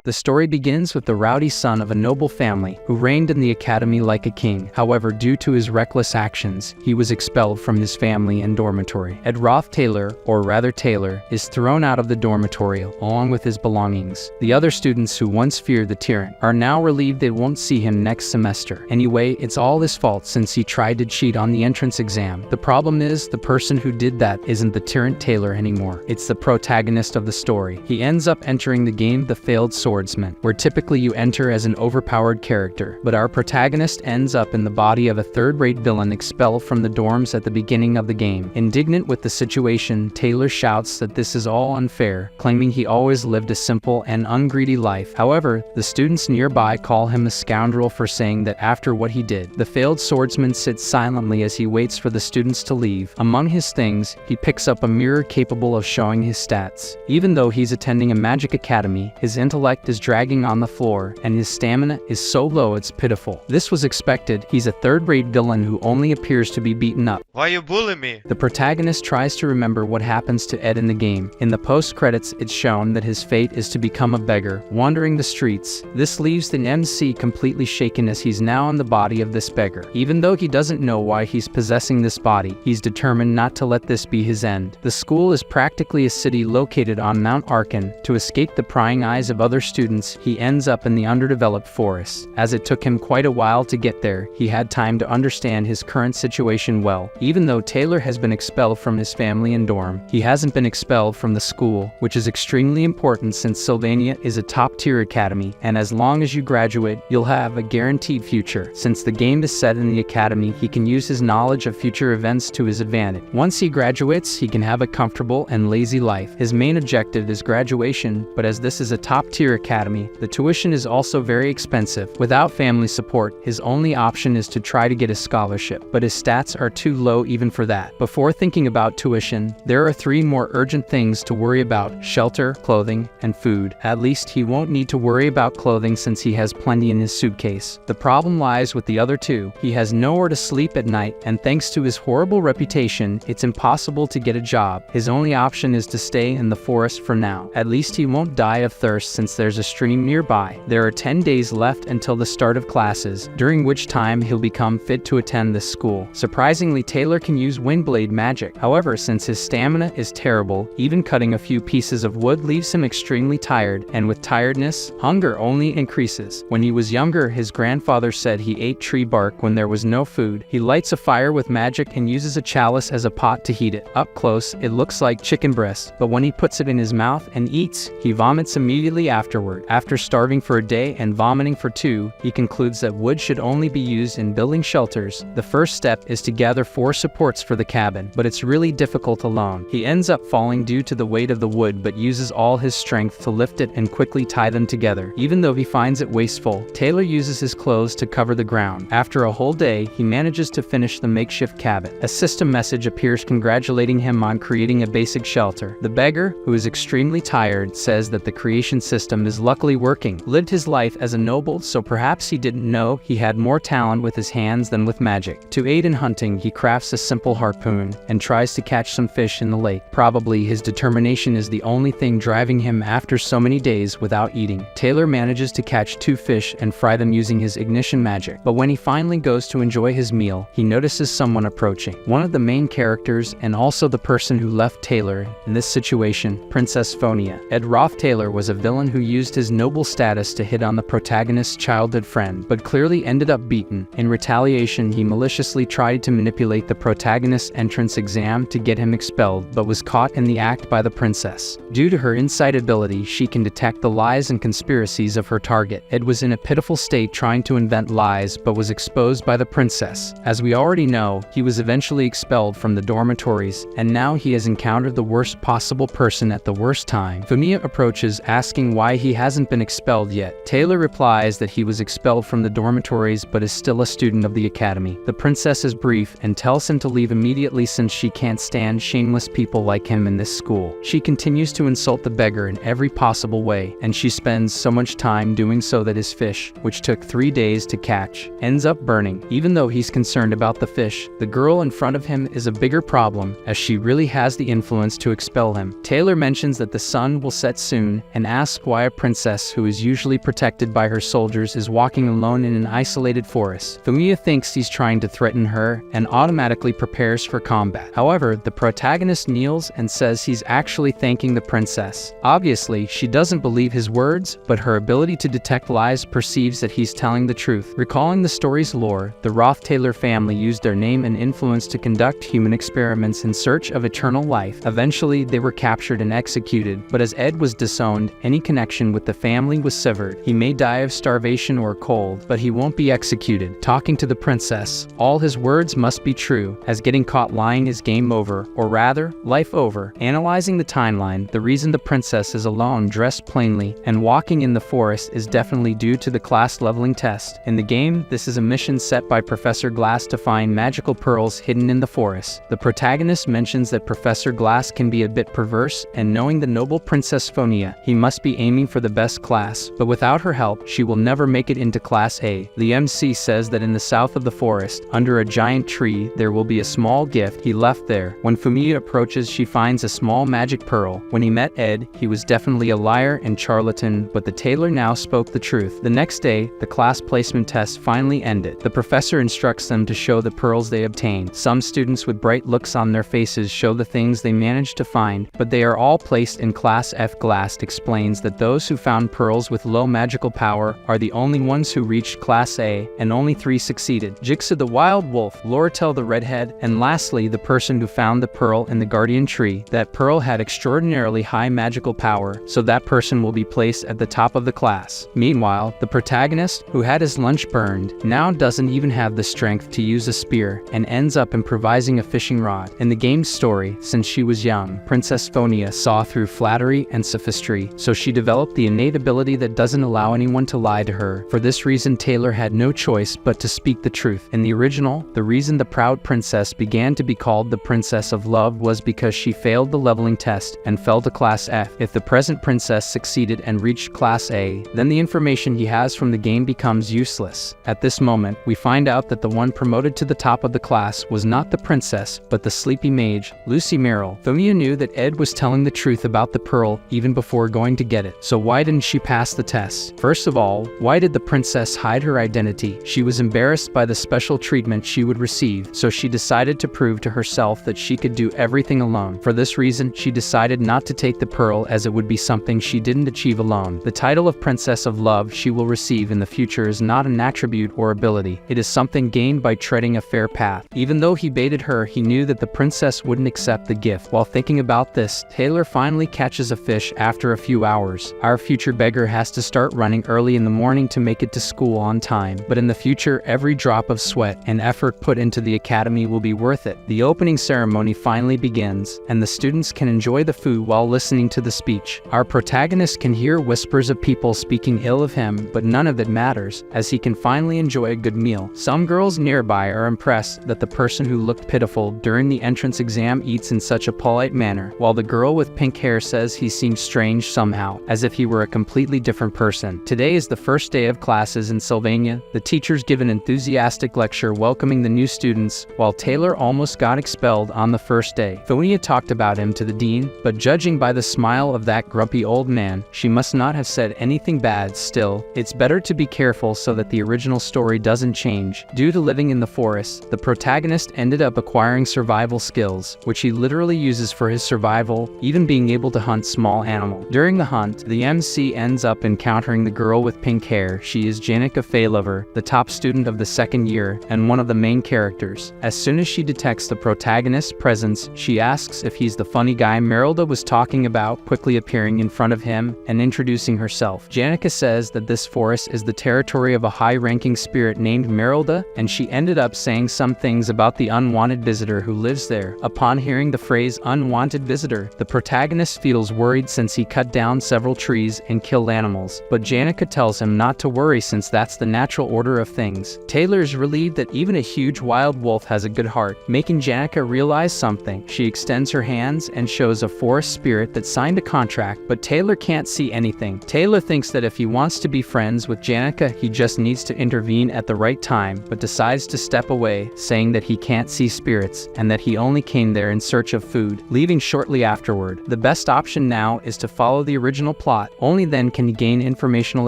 The story begins with the rowdy son of a noble family who reigned in the academy like a king. However, due to his reckless actions, he was expelled from his family and dormitory. Ed Roth Taylor, or rather Taylor, is thrown out of the dormitory along with his belongings. The other students who once feared the tyrant are now relieved they won't see him next semester. Anyway, it's all his fault since he tried to cheat on the entrance exam. The problem is, the person who did that isn't the tyrant Taylor anymore. It's the protagonist of the story. He ends up entering the game The Failed Swordsman, where typically you enter as an overpowered character, but our protagonist ends up in the body of a third-rate villain expelled from the dorms at the beginning of the game. Indignant with the situation, Taylor shouts that this is all unfair, claiming he always lived a simple and ungreedy life. However, the students nearby call him a scoundrel for saying that after what he did. The failed swordsman sits silently as he waits for the students to leave. Among his things, he picks up a mirror capable of showing his stats. Even though he's attending a magic academy, his intellect is dragging on the floor, and his stamina is so low it's pitiful. This was expected. He's a third-rate villain who only appears to be beaten up. Why you bully me? The protagonist tries to remember what happens to Ed in the game. In the post-credits, it's shown that his fate is to become a beggar, wandering the streets. This leaves the MC completely shaken as he's now in the body of this beggar. Even though he doesn't know why he's possessing this body, he's determined not to let this be his end. The school is practically a city located on Mount Arkan. To escape the prying eyes of other students, he ends up in the underdeveloped forest. As it took him quite a while to get there, he had time to understand his current situation well. Even though Taylor has been expelled from his family and dorm, he hasn't been expelled from the school, which is extremely important since Sylvania is a top-tier academy, and as long as you graduate, you'll have a guaranteed future. Since the game is set in the academy, he can use his knowledge of future events to his advantage. Once he graduates, he can have a comfortable and lazy life. His main objective is graduation, but as this is a top-tier academy, the tuition is also very expensive. Without family support, his only option is to try to get a scholarship, but his stats are too low even for that. Before thinking about tuition, there are 3 more urgent things to worry about: shelter, clothing, and food. At least he won't need to worry about clothing since he has plenty in his suitcase. The problem lies with the other 2. He has nowhere to sleep at night, and thanks to his horrible reputation, it's impossible to get a job. His only option is to stay in the forest for now. At least he won't die of thirst since there's a stream nearby. There are 10 days left until the start of classes, during which time he'll become fit to attend this school. Surprisingly, Taylor can use windblade magic. However, since his stamina is terrible, even cutting a few pieces of wood leaves him extremely tired, and with tiredness, hunger only increases. When he was younger, his grandfather said he ate tree bark when there was no food. He lights a fire with magic and uses a chalice as a pot to heat it. Up close, it looks like chicken breast, but when he puts it in his mouth and eats, he vomits immediately afterward. After starving for a day and vomiting for 2, he concludes that wood should only be used in building shelters. The first step is to gather 4 supports for the cabin, but it's really difficult alone. He ends up falling due to the weight of the wood but uses all his strength to lift it and quickly tie them together. Even though he finds it wasteful, Taylor uses his clothes to cover the ground. After a whole day, he manages to finish the makeshift cabin. A system message appears congratulating him on creating a basic shelter. The beggar, who is extremely tired, says that the creation system is luckily working. Lived his life as a noble, so perhaps he didn't know he had more talent with his hands than with magic. To aid in hunting, he crafts a simple harpoon and tries to catch some fish in the lake. Probably his determination is the only thing driving him after so many days without eating. Taylor manages to catch 2 fish and fry them using his ignition magic. But when he finally goes to enjoy his meal, he notices someone approaching. One of the main characters and also the person who left Taylor in this situation, Princess Phonia. Ed Roth Taylor was a villain who used his noble status to hit on the protagonist's childhood friend, but clearly ended up beaten. In retaliation, he maliciously tried to manipulate the protagonist's entrance exam to get him expelled, but was caught in the act by the princess. Due to her insight ability, she can detect the lies and conspiracies of her target. Ed was in a pitiful state trying to invent lies, but was exposed by the princess. As we already know, he was eventually expelled from the dormitories, and now he has encountered the worst possible person at the worst time. Phonia approaches, asking why he hasn't been expelled yet. Taylor replies that he was expelled from the dormitories but is still a student of the academy. The princess is brief and tells him to leave immediately since she can't stand shameless people like him in this school. She continues to insult the beggar in every possible way, and she spends so much time doing so that his fish, which took 3 days to catch, ends up burning. Even though he's concerned about the fish, the girl in front of him is a bigger problem, as she really has the influence to expel him. Taylor mentions that the sun will set soon and asks why a princess who is usually protected by her soldiers is walking alone in an isolated forest. Fumiya thinks he's trying to threaten her and automatically prepares for combat. However, the protagonist kneels and says he's actually thanking the princess. Obviously, she doesn't believe his words, but her ability to detect lies perceives that he's telling the truth. Recalling the story's lore, the Roth-Taylor family used their name and influence to conduct human experiments in search of eternal life. Eventually, they were captured and executed, but as Ed was disowned, any connection with the family was severed. He may die of starvation or cold, but he won't be executed. Talking to the princess, all his words must be true, as getting caught lying is game over, or rather, life over. Analyzing the timeline, the reason the princess is alone, dressed plainly, and walking in the forest is definitely due to the class leveling test. In the game, this is a mission set by Professor Glass to find magical pearls hidden in the forest. The protagonist mentions that Professor Glass can be a bit perverse, and knowing the noble Princess Phonia, he must be aiming for the best class, but without her help, she will never make it into Class A. The MC says that in the south of the forest, under a giant tree, there will be a small gift he left there. When Fumiya approaches, she finds a small magic pearl. When he met Ed, he was definitely a liar and charlatan, but the tailor now spoke the truth. The next day, the class placement test finally ended. The professor instructs them to show the pearls they obtained. Some students with bright looks on their faces show the things they managed to find, but they are all placed in Class F. Glass explains that those who found pearls with low magical power are the only ones who reached Class A, and only 3 succeeded. Jigsaw the wild wolf, Lortel the redhead, and lastly the person who found the pearl in the guardian tree. That pearl had extraordinarily high magical power, so that person will be placed at the top of the class. Meanwhile, the protagonist, who had his lunch burned, now doesn't even have the strength to use a spear, and ends up improvising a fishing rod. In the game's story, since she was young, Princess Phonia saw through flattery and sophistry, so she developed the innate ability that doesn't allow anyone to lie to her. For this reason, Taylor had no choice but to speak the truth. In the original, the reason the proud princess began to be called the Princess of Love was because she failed the leveling test and fell to Class F. If the present princess succeeded and reached Class A, then the information he has from the game becomes useless. At this moment, we find out that the one promoted to the top of the class was not the princess, but the sleepy mage, Lucy Merrill. Fumiya knew that Ed was telling the truth about the pearl even before going to get it, so why didn't she pass the test? First of all, why did the princess hide her identity? She was embarrassed by the special treatment she would receive, so she decided to prove to herself that she could do everything alone. For this reason, she decided not to take the pearl as it would be something she didn't achieve alone. The title of Princess of Love she will receive in the future is not an attribute or ability. It is something gained by treading a fair path. Even though he baited her, he knew that the princess wouldn't accept the gift. While thinking about this, Taylor finally catches a fish after a few hours. Our future beggar has to start running early in the morning to make it to school on time, but in the future, every drop of sweat and effort put into the academy will be worth it. The opening ceremony finally begins, and the students can enjoy the food while listening to the speech. Our protagonist can hear whispers of people speaking ill of him, but none of it matters, as he can finally enjoy a good meal. Some girls nearby are impressed that the person who looked pitiful during the entrance exam eats in such a polite manner, while the girl with pink hair says he seems strange somehow, as if he were a completely different person. Today is the first day of classes in Sylvania. The teachers give an enthusiastic lecture welcoming the new students, while Taylor almost got expelled on the first day. Phonia talked about him to the dean, but judging by the smile of that grumpy old man, she must not have said anything bad. Still, it's better to be careful so that the original story doesn't change. Due to living in the forest, the protagonist ended up acquiring survival skills, which he literally uses for his survival, even being able to hunt small animals. During the hunt, the MC ends up encountering the girl with pink hair. She is Janica Faylover, the top student of the second year, and one of the main characters. As soon as she detects the protagonist's presence, she asks if he's the funny guy Merylda was talking about, quickly appearing in front of him and introducing herself. Janica says that this forest is the territory of a high-ranking spirit named Merylda, and she ended up saying some things about the unwanted visitor who lives there. Upon hearing the phrase unwanted visitor, the protagonist feels worried since he cut down several trees and killed animals, but Janica tells him not to worry since that's the natural order of things. Taylor is relieved that even a huge wild wolf has a good heart, making Janica realize something. She extends her hands and shows a forest spirit that signed a contract, but Taylor can't see anything. Taylor thinks that if he wants to be friends with Janica, he just needs to intervene at the right time, but decides to step away, saying that he can't see spirits and that he only came there in search of food, leaving shortly afterward. The best option now is to follow the original plot plot. Only then can he gain informational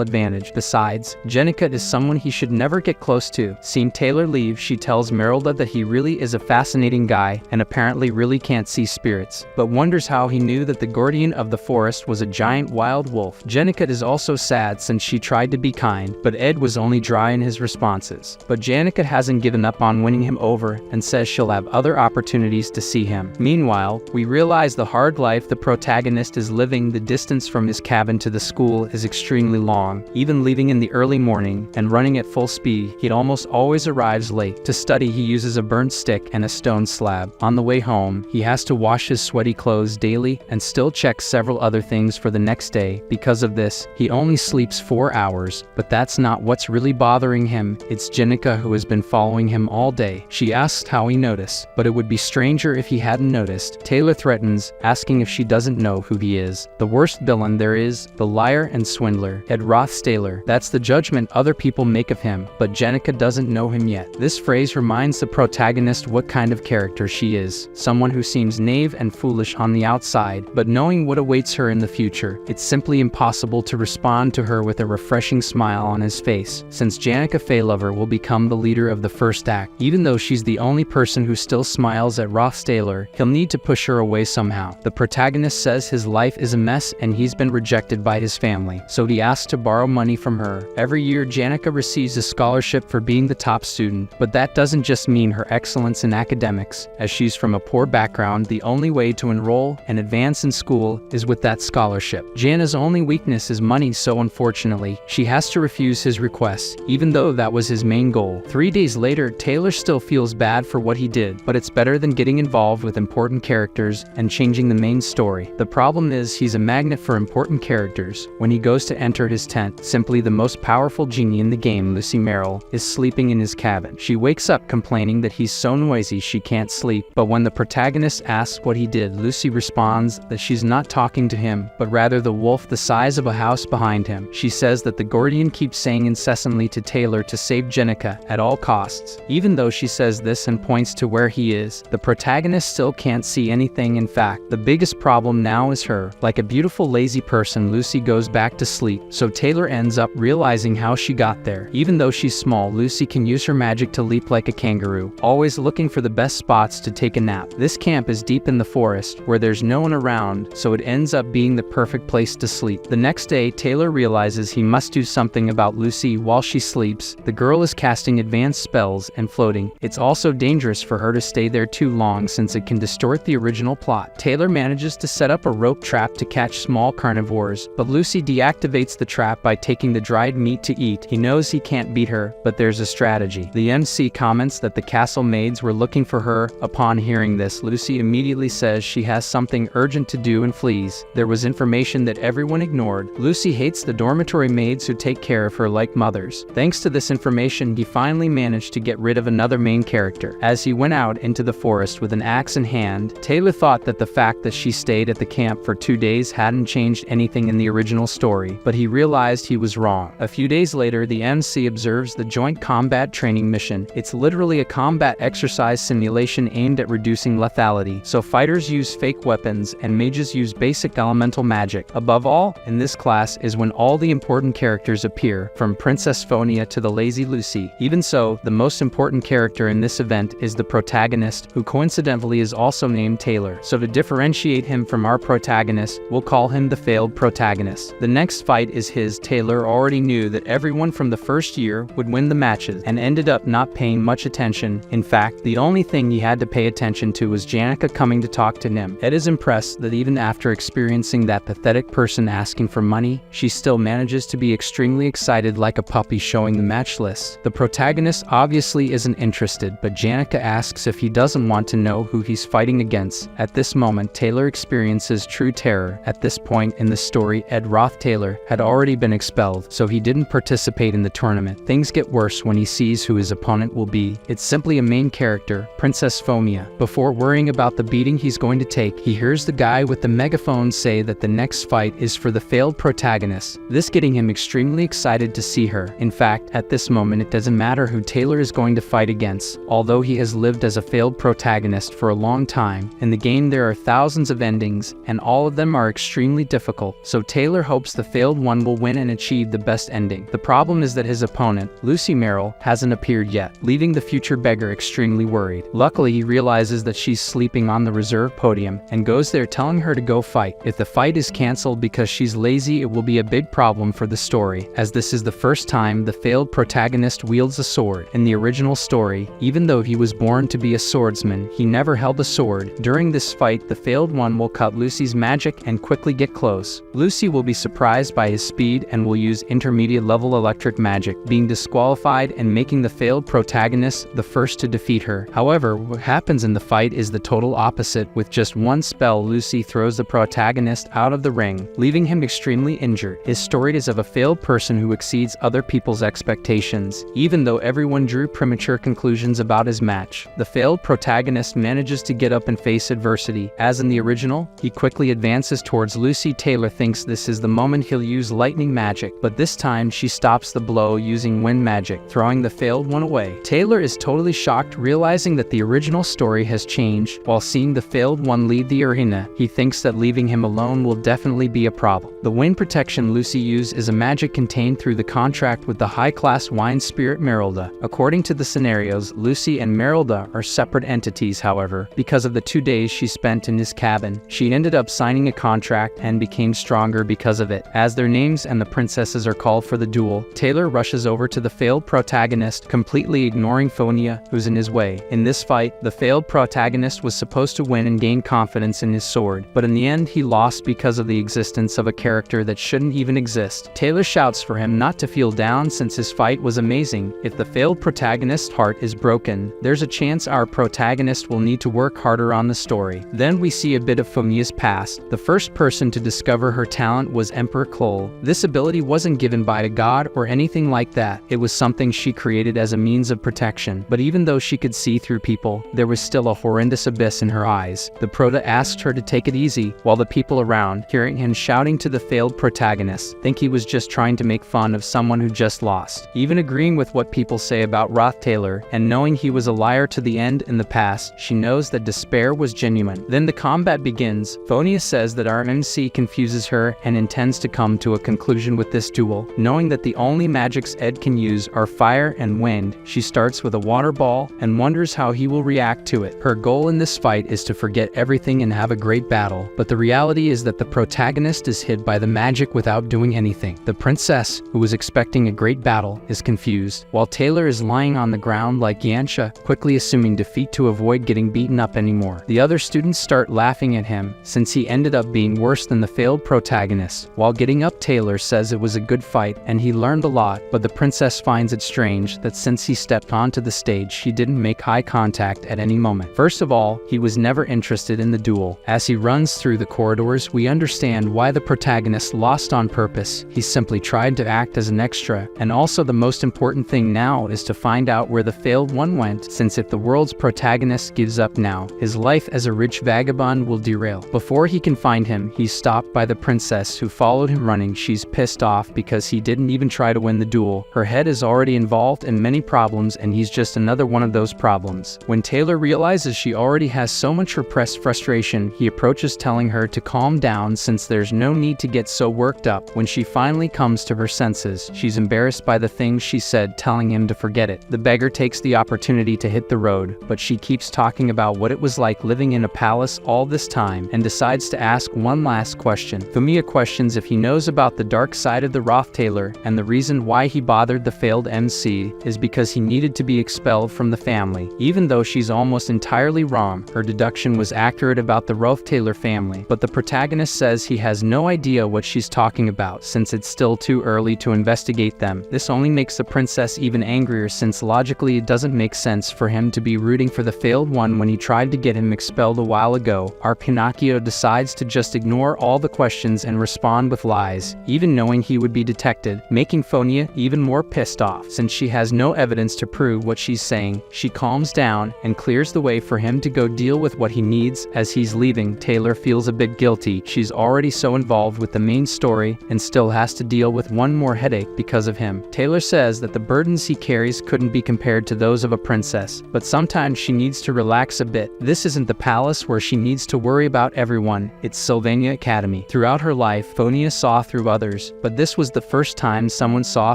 advantage. Besides, Jenica is someone he should never get close to. Seeing Taylor leave, she tells Merylda that he really is a fascinating guy and apparently really can't see spirits, but wonders how he knew that the guardian of the forest was a giant wild wolf. Jenica is also sad since she tried to be kind, but Ed was only dry in his responses. But Jenica hasn't given up on winning him over and says she'll have other opportunities to see him. Meanwhile, we realize the hard life the protagonist is living. The distance from his cabin to the school is extremely long. Even leaving in the early morning and running at full speed, he almost always arrives late. To study, he uses a burnt stick and a stone slab. On the way home, he has to wash his sweaty clothes daily and still check several other things for the next day. Because of this, he only sleeps 4 hours, but that's not what's really bothering him. It's Jenica who has been following him all day. She asks how he noticed, but it would be stranger if he hadn't noticed. Taylor threatens, asking if she doesn't know who he is. The worst villain there is, the liar and swindler, Ed Rothstaler. That's the judgment other people make of him, but Jenica doesn't know him yet. This phrase reminds the protagonist what kind of character she is. Someone who seems naive and foolish on the outside, but knowing what awaits her in the future, it's simply impossible to respond to her with a refreshing smile on his face. Since Jenica Faylover will become the leader of the first act, even though she's the only person who still smiles at Rothstaler, he'll need to push her away somehow. The protagonist says his life is a mess and he's been rejected by his family, so he asks to borrow money from her. Every year, Jenica receives a scholarship for being the top student, but that doesn't just mean her excellence in academics. As she's from a poor background, the only way to enroll and advance in school is with that scholarship. Jana's only weakness is money, so unfortunately, she has to refuse his request, even though that was his main goal. 3 days later, Taylor still feels bad for what he did, but it's better than getting involved with important characters and changing the main story. The problem is he's a magnet for important characters. When he goes to enter his tent, simply the most powerful genie in the game, Lucy Merrill, is sleeping in his cabin. She wakes up complaining that he's so noisy she can't sleep, but when the protagonist asks what he did, Lucy responds that she's not talking to him, but rather the wolf the size of a house behind him. She says that the guardian keeps saying incessantly to Taylor to save Jenica at all costs. Even though she says this and points to where he is, the protagonist still can't see anything. In fact, the biggest problem now is her. Like a beautiful lazy person, Lucy goes back to sleep, so Taylor ends up realizing how she got there. Even though she's small, Lucy can use her magic to leap like a kangaroo, always looking for the best spots to take a nap. This camp is deep in the forest, where there's no one around, so it ends up being the perfect place to sleep. The next day, Taylor realizes he must do something about Lucy while she sleeps. The girl is casting advanced spells and floating. It's also dangerous for her to stay there too long since it can distort the original plot. Taylor manages to set up a rope trap to catch small carnivores, but Lucy deactivates the trap by taking the dried meat to eat. He knows he can't beat her, but there's a strategy. The MC comments that the castle maids were looking for her. Upon hearing this, Lucy immediately says she has something urgent to do and flees. There was information that everyone ignored. Lucy hates the dormitory maids who take care of her like mothers. Thanks to this information, he finally managed to get rid of another main character. As he went out into the forest with an axe in hand, Taylor thought that the fact that she stayed at the camp for 2 days hadn't changed anything in the original story, but he realized he was wrong. A few days later, the MC observes the joint combat training mission. It's literally a combat exercise simulation aimed at reducing lethality, so fighters use fake weapons and mages use basic elemental magic. Above all, in this class is when all the important characters appear, from Princess Phonia to the lazy Lucy. Even so, the most important character in this event is the protagonist, who coincidentally is also named Taylor. So to differentiate him from our protagonist, we'll call him the failed protagonist. The next fight is his. Taylor already knew that everyone from the first year would win the matches and ended up not paying much attention. In fact, the only thing he had to pay attention to was Jenica coming to talk to him. Ed is impressed that even after experiencing that pathetic person asking for money, she still manages to be extremely excited like a puppy showing the match list. The protagonist obviously isn't interested, but Jenica asks if he doesn't want to know who he's fighting against. At this moment, Taylor experiences true terror. At this point in the story, Ed Rothstaler had already been expelled, so he didn't participate in the tournament. Things get worse when he sees who his opponent will be. It's simply a main character, Princess Phomia. Before worrying about the beating he's going to take, he hears the guy with the megaphone say that the next fight is for the failed protagonist, this getting him extremely excited to see her. In fact, at this moment it doesn't matter who Taylor is going to fight against. Although he has lived as a failed protagonist for a long time, in the game there are thousands of endings, and all of them are extremely difficult. so Taylor hopes the failed one will win and achieve the best ending. The problem is that his opponent, Lucy Merrill, hasn't appeared yet, leaving the future beggar extremely worried. Luckily, he realizes that she's sleeping on the reserve podium and goes there telling her to go fight. If the fight is cancelled because she's lazy, it will be a big problem for the story, as this is the first time the failed protagonist wields a sword. In the original story, even though he was born to be a swordsman, he never held a sword. During this fight, the failed one will cut Lucy's magic and quickly get close. Lucy will be surprised by his speed and will use intermediate level electric magic, being disqualified and making the failed protagonist the first to defeat her. However, what happens in the fight is the total opposite. With just one spell, Lucy throws the protagonist out of the ring, leaving him extremely injured. His story is of a failed person who exceeds other people's expectations, even though everyone drew premature conclusions about his match. The failed protagonist manages to get up and face adversity. As in the original, he quickly advances towards Lucy. Taylor thinks this is the moment he'll use lightning magic, but this time she stops the blow using wind magic, throwing the failed one away. Taylor is totally shocked, realizing that the original story has changed. While seeing the failed one leave the arena, he thinks that leaving him alone will definitely be a problem. The wind protection Lucy used is a magic contained through the contract with the high-class wine spirit Merylda. According to the scenarios, Lucy and Merylda are separate entities. However, because of the 2 days she spent in his cabin, she ended up signing a contract and became stronger because of it. As their names and the princesses are called for the duel, Taylor rushes over to the failed protagonist, completely ignoring Fonia, who's in his way. In this fight, the failed protagonist was supposed to win and gain confidence in his sword, but in the end he lost because of the existence of a character that shouldn't even exist. Taylor shouts for him not to feel down since his fight was amazing. If the failed protagonist's heart is broken, there's a chance our protagonist will need to work harder on the story. Then we see a bit of Fonia's past. The first person to discover her talent was Emperor Kloll. This ability wasn't given by a god or anything like that. It was something she created as a means of protection. But even though she could see through people, there was still a horrendous abyss in her eyes. The prota asked her to take it easy, while the people around, hearing him shouting to the failed protagonist, think he was just trying to make fun of someone who just lost. Even agreeing with what people say about Roth Taylor, and knowing he was a liar to the end in the past, she knows that despair was genuine. Then the combat begins. Fonia says that our MC confuses her and intends to come to a conclusion with this duel. Knowing that the only magics Ed can use are fire and wind, she starts with a water ball and wonders how he will react to it. Her goal in this fight is to forget everything and have a great battle, but the reality is that the protagonist is hit by the magic without doing anything. The princess, who was expecting a great battle, is confused, while Taylor is lying on the ground like Yansha, quickly assuming defeat to avoid getting beaten up anymore. The other students start laughing at him, since he ended up being worse than the failed protagonist. While getting up, Taylor says it was a good fight and he learned a lot, but the princess finds it strange that since he stepped onto the stage, she didn't make eye contact at any moment. First of all, he was never interested in the duel. As he runs through the corridors, we understand why the protagonist lost on purpose. He simply tried to act as an extra, and also the most important thing now is to find out where the failed one went, since if the world's protagonist gives up now, his life as a rich vagabond will derail. Before he can find him, he's stopped by the princess who followed him running. She's pissed off because he didn't even try to win the duel. Her head is already involved in many problems and he's just another one of those problems. When Taylor realizes she already has so much repressed frustration, he approaches telling her to calm down since there's no need to get so worked up. When she finally comes to her senses, she's embarrassed by the things she said, telling him to forget it. The beggar takes the opportunity to hit the road, but she keeps talking about what it was like living in a palace all this time and decides to ask one last question. Fumiya questions if he knows about the dark side of the Roth Taylor, and the reason why he bothered the failed MC is because he needed to be expelled from the family. Even though she's almost entirely wrong, her deduction was accurate about the Roth Taylor family, but the protagonist says he has no idea what she's talking about since it's still too early to investigate them. This only makes the princess even angrier since logically it doesn't make sense for him to be rooting for the failed one when he tried to get him expelled a while ago. Our Pinocchio decides to just ignore all the questions and respond with lies, even knowing he would be detected, making Fonia even more pissed off. Since she has no evidence to prove what she's saying, she calms down and clears the way for him to go deal with what he needs. As he's leaving, Taylor feels a bit guilty. She's already so involved with the main story and still has to deal with one more headache because of him. Taylor says that the burdens he carries couldn't be compared to those of a princess, but sometimes she needs to relax a bit. This isn't the palace where she needs to worry about everyone, it's Sylvania Academy. Throughout Throughout her life, Phonia saw through others, but this was the first time someone saw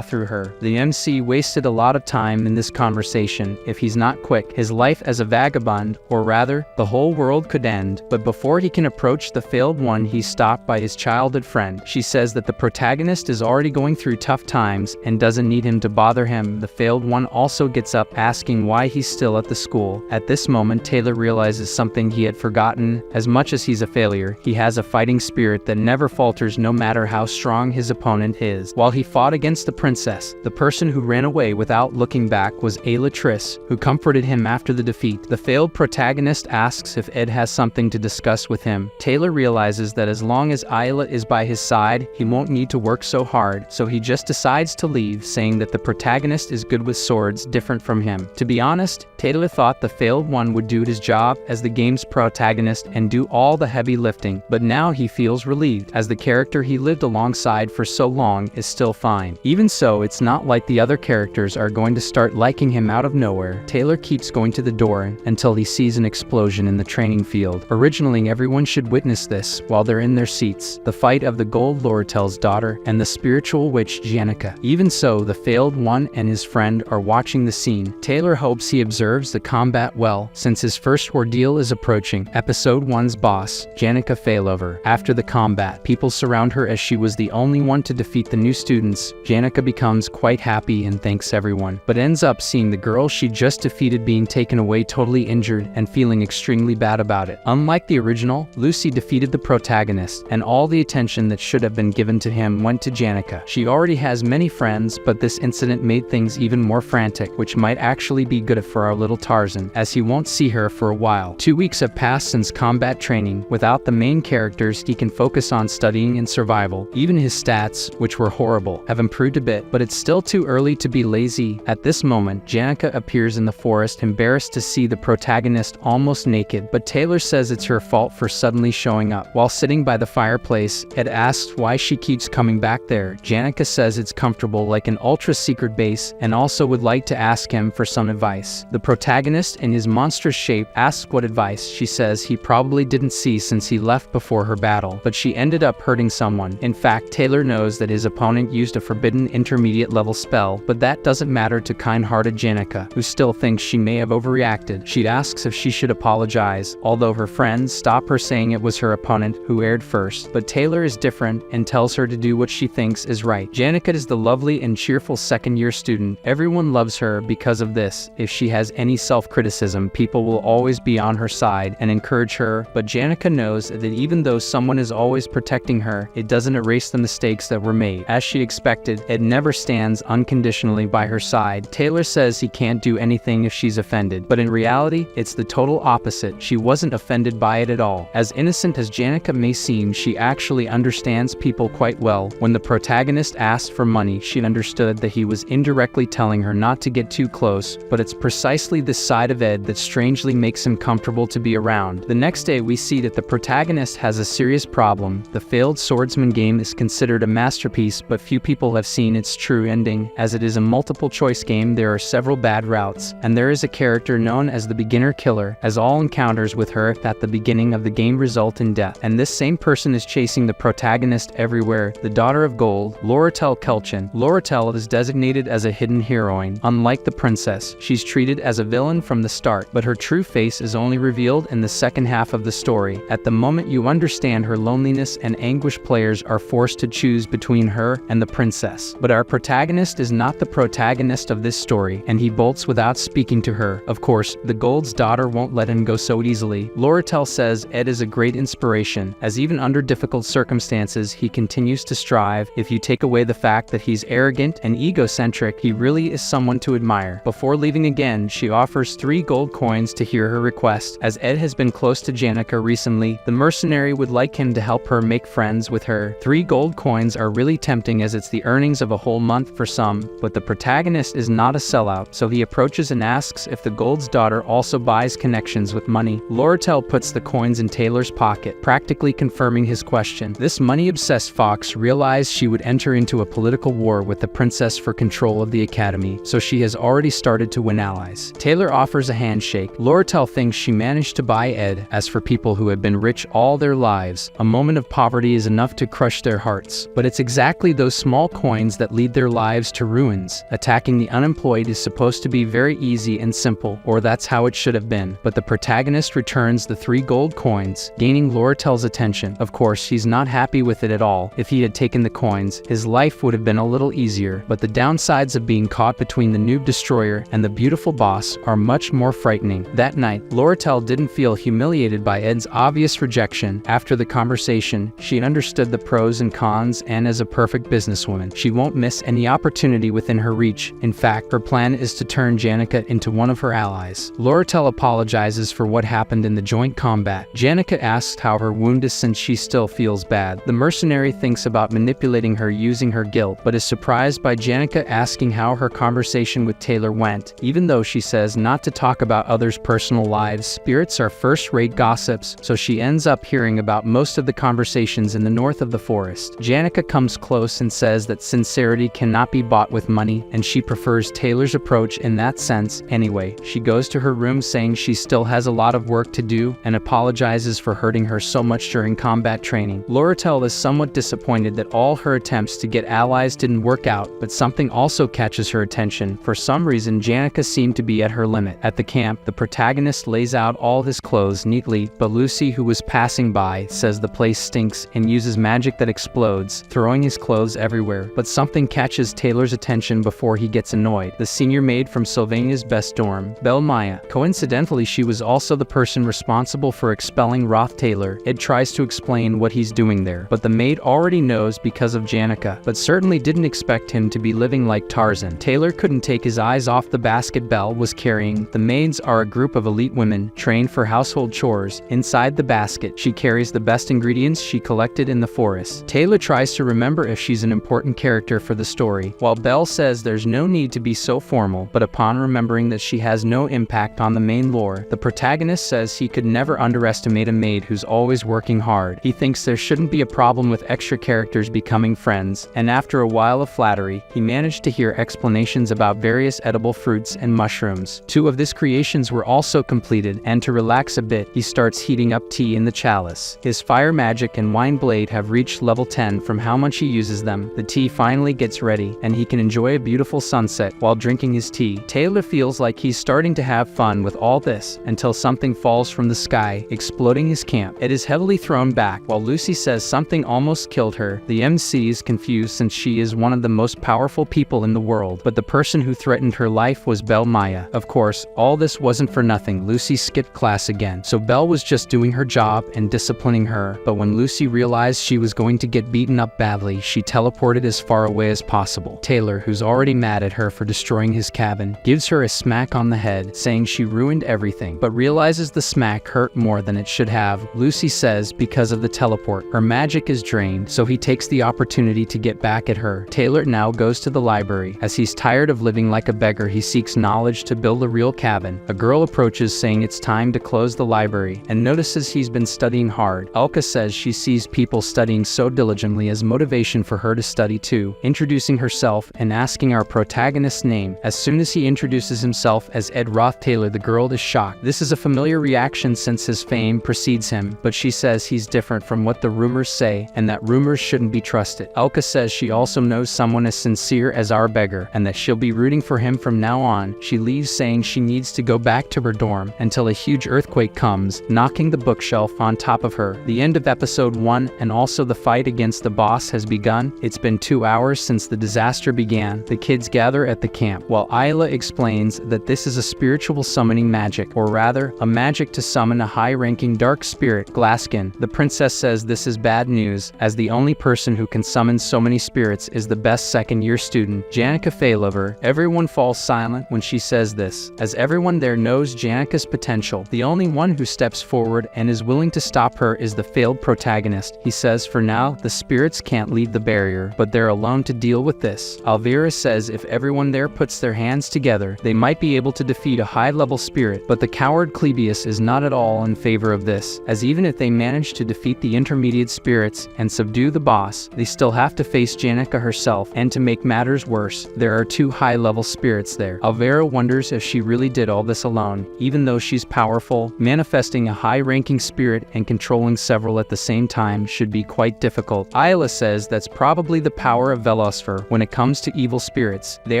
through her. The MC wasted a lot of time in this conversation. If he's not quick, his life as a vagabond, or rather, the whole world could end. But before he can approach the failed one, he's stopped by his childhood friend. She says that the protagonist is already going through tough times and doesn't need him to bother him. The failed one also gets up, asking why he's still at the school. At this moment, Taylor realizes something he had forgotten. As much as he's a failure, he has a fighting spirit that never falters no matter how strong his opponent is. While he fought against the princess, the person who ran away without looking back was Ayla Triss, who comforted him after the defeat. The failed protagonist asks if Ed has something to discuss with him. Taylor realizes that as long as Ayla is by his side, he won't need to work so hard, so he just decides to leave, saying that the protagonist is good with swords, different from him. To be honest, Taylor thought the failed one would do his job as the game's protagonist and do all the heavy lifting, but now he feels relieved, as the character he lived alongside for so long is still fine. Even so, it's not like the other characters are going to start liking him out of nowhere. Taylor keeps going to the door until he sees an explosion in the training field. Originally, everyone should witness this while they're in their seats, the fight of the gold Loratel's daughter and the spiritual witch Janica. Even so, the failed one and his friend are watching the scene. Taylor hopes he observes the combat well, since his first ordeal is approaching. Episode 1's boss, Janica failover. After the combat, people surround her as she was the only one to defeat the new students. Janica becomes quite happy and thanks everyone, but ends up seeing the girl she just defeated being taken away totally injured and feeling extremely bad about it. Unlike the original, Lucy defeated the protagonist, and all the attention that should have been given to him went to Janica. She already has many friends, but this incident made things even more frantic, which might actually be good for our little Tarzan, as he won't see her for a while. 2 weeks have passed since combat training. Without the main characters, he can focus on studying and survival. Even his stats, which were horrible, have improved a bit, but it's still too early to be lazy. At this moment, Janica appears in the forest, embarrassed to see the protagonist almost naked, but Taylor says it's her fault for suddenly showing up. While sitting by the fireplace, Ed asks why she keeps coming back there. Janica says it's comfortable like an ultra-secret base, and also would like to ask him for some advice. The protagonist, in his monstrous shape, asks what advice. She says he probably didn't see since he left before her battle, but she ended up hurting someone. In fact, Taylor knows that his opponent used a forbidden intermediate level spell, but that doesn't matter to kind-hearted Janica, who still thinks she may have overreacted. She asks if she should apologize, although her friends stop her, saying it was her opponent who erred first. But Taylor is different and tells her to do what she thinks is right. Janica is the lovely and cheerful second-year student. Everyone loves her because of this. If she has any self-criticism, people will always be on her side and encourage her, but Janica knows that even though someone is always protecting her, it doesn't erase the mistakes that were made. As she expected, Ed never stands unconditionally by her side. Taylor says he can't do anything if she's offended, but in reality, it's the total opposite. She wasn't offended by it at all. As innocent as Janica may seem, she actually understands people quite well. When the protagonist asked for money, she understood that he was indirectly telling her not to get too close, but it's precisely this side of Ed that strangely makes him comfortable to be around. The next day, we see that the protagonist has a serious problem. The failed swordsman game is considered a masterpiece, but few people have seen its true ending. As it is a multiple-choice game, there are several bad routes, and there is a character known as the beginner killer, as all encounters with her at the beginning of the game result in death. And this same person is chasing the protagonist everywhere. The daughter of gold, Loratel Kelchin. Loratel is designated as a hidden heroine. Unlike the princess, she's treated as a villain from the start, but her true face is only revealed in the second half of the story. At the moment you understand her loneliness and anguish, players are forced to choose between her and the princess. But our protagonist is not the protagonist of this story, and he bolts without speaking to her. Of course, the Gold's daughter won't let him go so easily. Loratel says Ed is a great inspiration, as even under difficult circumstances, he continues to strive. If you take away the fact that he's arrogant and egocentric, he really is someone to admire. Before leaving again, she offers 3 gold coins to hear her request. As Ed has been close to Janica recently, the mercenary would like him to help her make friends with her. 3 gold coins are really tempting, as it's the earnings of a whole month for some, but the protagonist is not a sellout, so he approaches and asks if the Gold's daughter also buys connections with money. Loratel puts the coins in Taylor's pocket, practically confirming his question. This money-obsessed fox realized she would enter into a political war with the princess for control of the academy, so she has already started to win allies. Taylor offers a handshake. Loratel thinks she managed to buy Ed. As for people who have been rich all their lives, a moment of poverty is enough to crush their hearts. But it's exactly those small coins that lead their lives to ruins. Attacking the unemployed is supposed to be very easy and simple, or that's how it should have been. But the protagonist returns the 3 gold coins, gaining Loratel's attention. Of course, he's not happy with it at all. If he had taken the coins, his life would have been a little easier. But the downsides of being caught between the noob destroyer and the beautiful boss are much more frightening. That night, Loratel didn't feel humiliated by Ed's obvious rejection. After the conversation, she understood the pros and cons, and as a perfect businesswoman, she won't miss any opportunity within her reach. In fact, her plan is to turn Janica into one of her allies. Loratel apologizes for what happened in the joint combat. Janica asks how her wound is since she still feels bad. The mercenary thinks about manipulating her using her guilt, but is surprised by Janica asking how her conversation with Taylor went. Even though she says not to talk about others' personal lives, spirits are first-rate gossips, so she ends up hearing about most of the conversations in the north of the forest. Janica comes close and says that sincerity cannot be bought with money, and she prefers Taylor's approach in that sense. Anyway, she goes to her room saying she still has a lot of work to do and apologizes for hurting her so much during combat training. Loratel is somewhat disappointed that all her attempts to get allies didn't work out, but something also catches her attention. For some reason, Janica seemed to be at her limit. At the camp, the protagonist lays out all his clothes neatly, but Lucy, who was passing by, says the place stinks and uses magic that explodes, throwing his clothes everywhere. But something catches Taylor's attention before he gets annoyed. The senior maid from Sylvania's best dorm, Belle Maya. Coincidentally, she was also the person responsible for expelling Roth Taylor. Ed tries to explain what he's doing there, but the maid already knows because of Janica, but certainly didn't expect him to be living like Tarzan. Taylor couldn't take his eyes off the basket Belle was carrying. The maids are a group of elite women trained for household chores. Inside the basket, she carries the best ingredients she collected in the forest. Taylor tries to remember if she's an important character for the story, while Belle says there's no need to be so formal, but upon remembering that she has no impact on the main lore, the protagonist says he could never underestimate a maid who's always working hard. He thinks there shouldn't be a problem with extra characters becoming friends, and after a while of flattery, he managed to hear explanations about various edible fruits and mushrooms. 2 of his creations were also completed, and to relax a bit, he starts heating up tea in the chalice. His fire magic and wine blade have reached level 10 from how much he uses them. The tea finally gets ready, and he can enjoy a beautiful sunset while drinking his tea. Taylor feels like he's starting to have fun with all this, until something falls from the sky, exploding his camp. It is heavily thrown back, while Lucy says something almost killed her. The MC is confused since she is one of the most powerful people in the world, but the person who threatened her life was Belle Maya. Of course, all this wasn't for nothing. Lucy skipped class again, so Belle was just doing her job and disciplining her. But when Lucy realized she was going to get beaten up badly, she teleported as far away as possible. Taylor, who's already mad at her for destroying his cabin, gives her a smack on the head, saying she ruined everything, but realizes the smack hurt more than it should have. Lucy says because of the teleport, her magic is drained, so he takes the opportunity to get back at her. Taylor now goes to the library. As he's tired of living like a beggar, he seeks knowledge to build a real cabin. A girl approaches saying it's time to close the library, and notices he's been studying hard. Elka says she sees people studying so diligently as motivation for her to study too, introducing herself and asking our protagonist's name. As soon as he introduces himself as Ed Roth Taylor, the girl is shocked. This is a familiar reaction since his fame precedes him, but she says he's different from what the rumors say, and that rumors shouldn't be trusted. Elka says she also knows someone as sincere as our beggar, and that she'll be rooting for him from now on. She leaves saying she needs to go back to her dorm until a huge earthquake comes, knocking the bookshelf on top of her. The end of episode 1 and also the fight against the boss has begun. It's been 2 hours since the disaster began. The kids gather at the camp, while Ayla explains that this is a spiritual summoning magic, or rather, a magic to summon a high-ranking dark spirit, Glaskin. The princess says this is bad news, as the only person who can summon so many spirits is the best second-year student, Janica Failover. Everyone falls silent when she says this, as everyone there knows Janica's potential. The only one who steps forward and is willing to stop her is the failed protagonist. He says for now, the spirits can't leave the barrier, but they're alone to deal with this. Alvira says if everyone there puts their hands together, they might be able to defeat a high-level spirit, but the coward Clebius is not at all in favor of this, as even if they manage to defeat the intermediate spirits and subdue the boss, they still have to face Janica herself, and to make matters worse, there are 2 high-level spirits there. Alvira wonders if she really did all this alone, even though she's powerful, manifesting a high-ranking spirit and controlling several at the same time should be quite difficult. Ayla says that's probably the power of Velosfer when it comes to evil spirits. They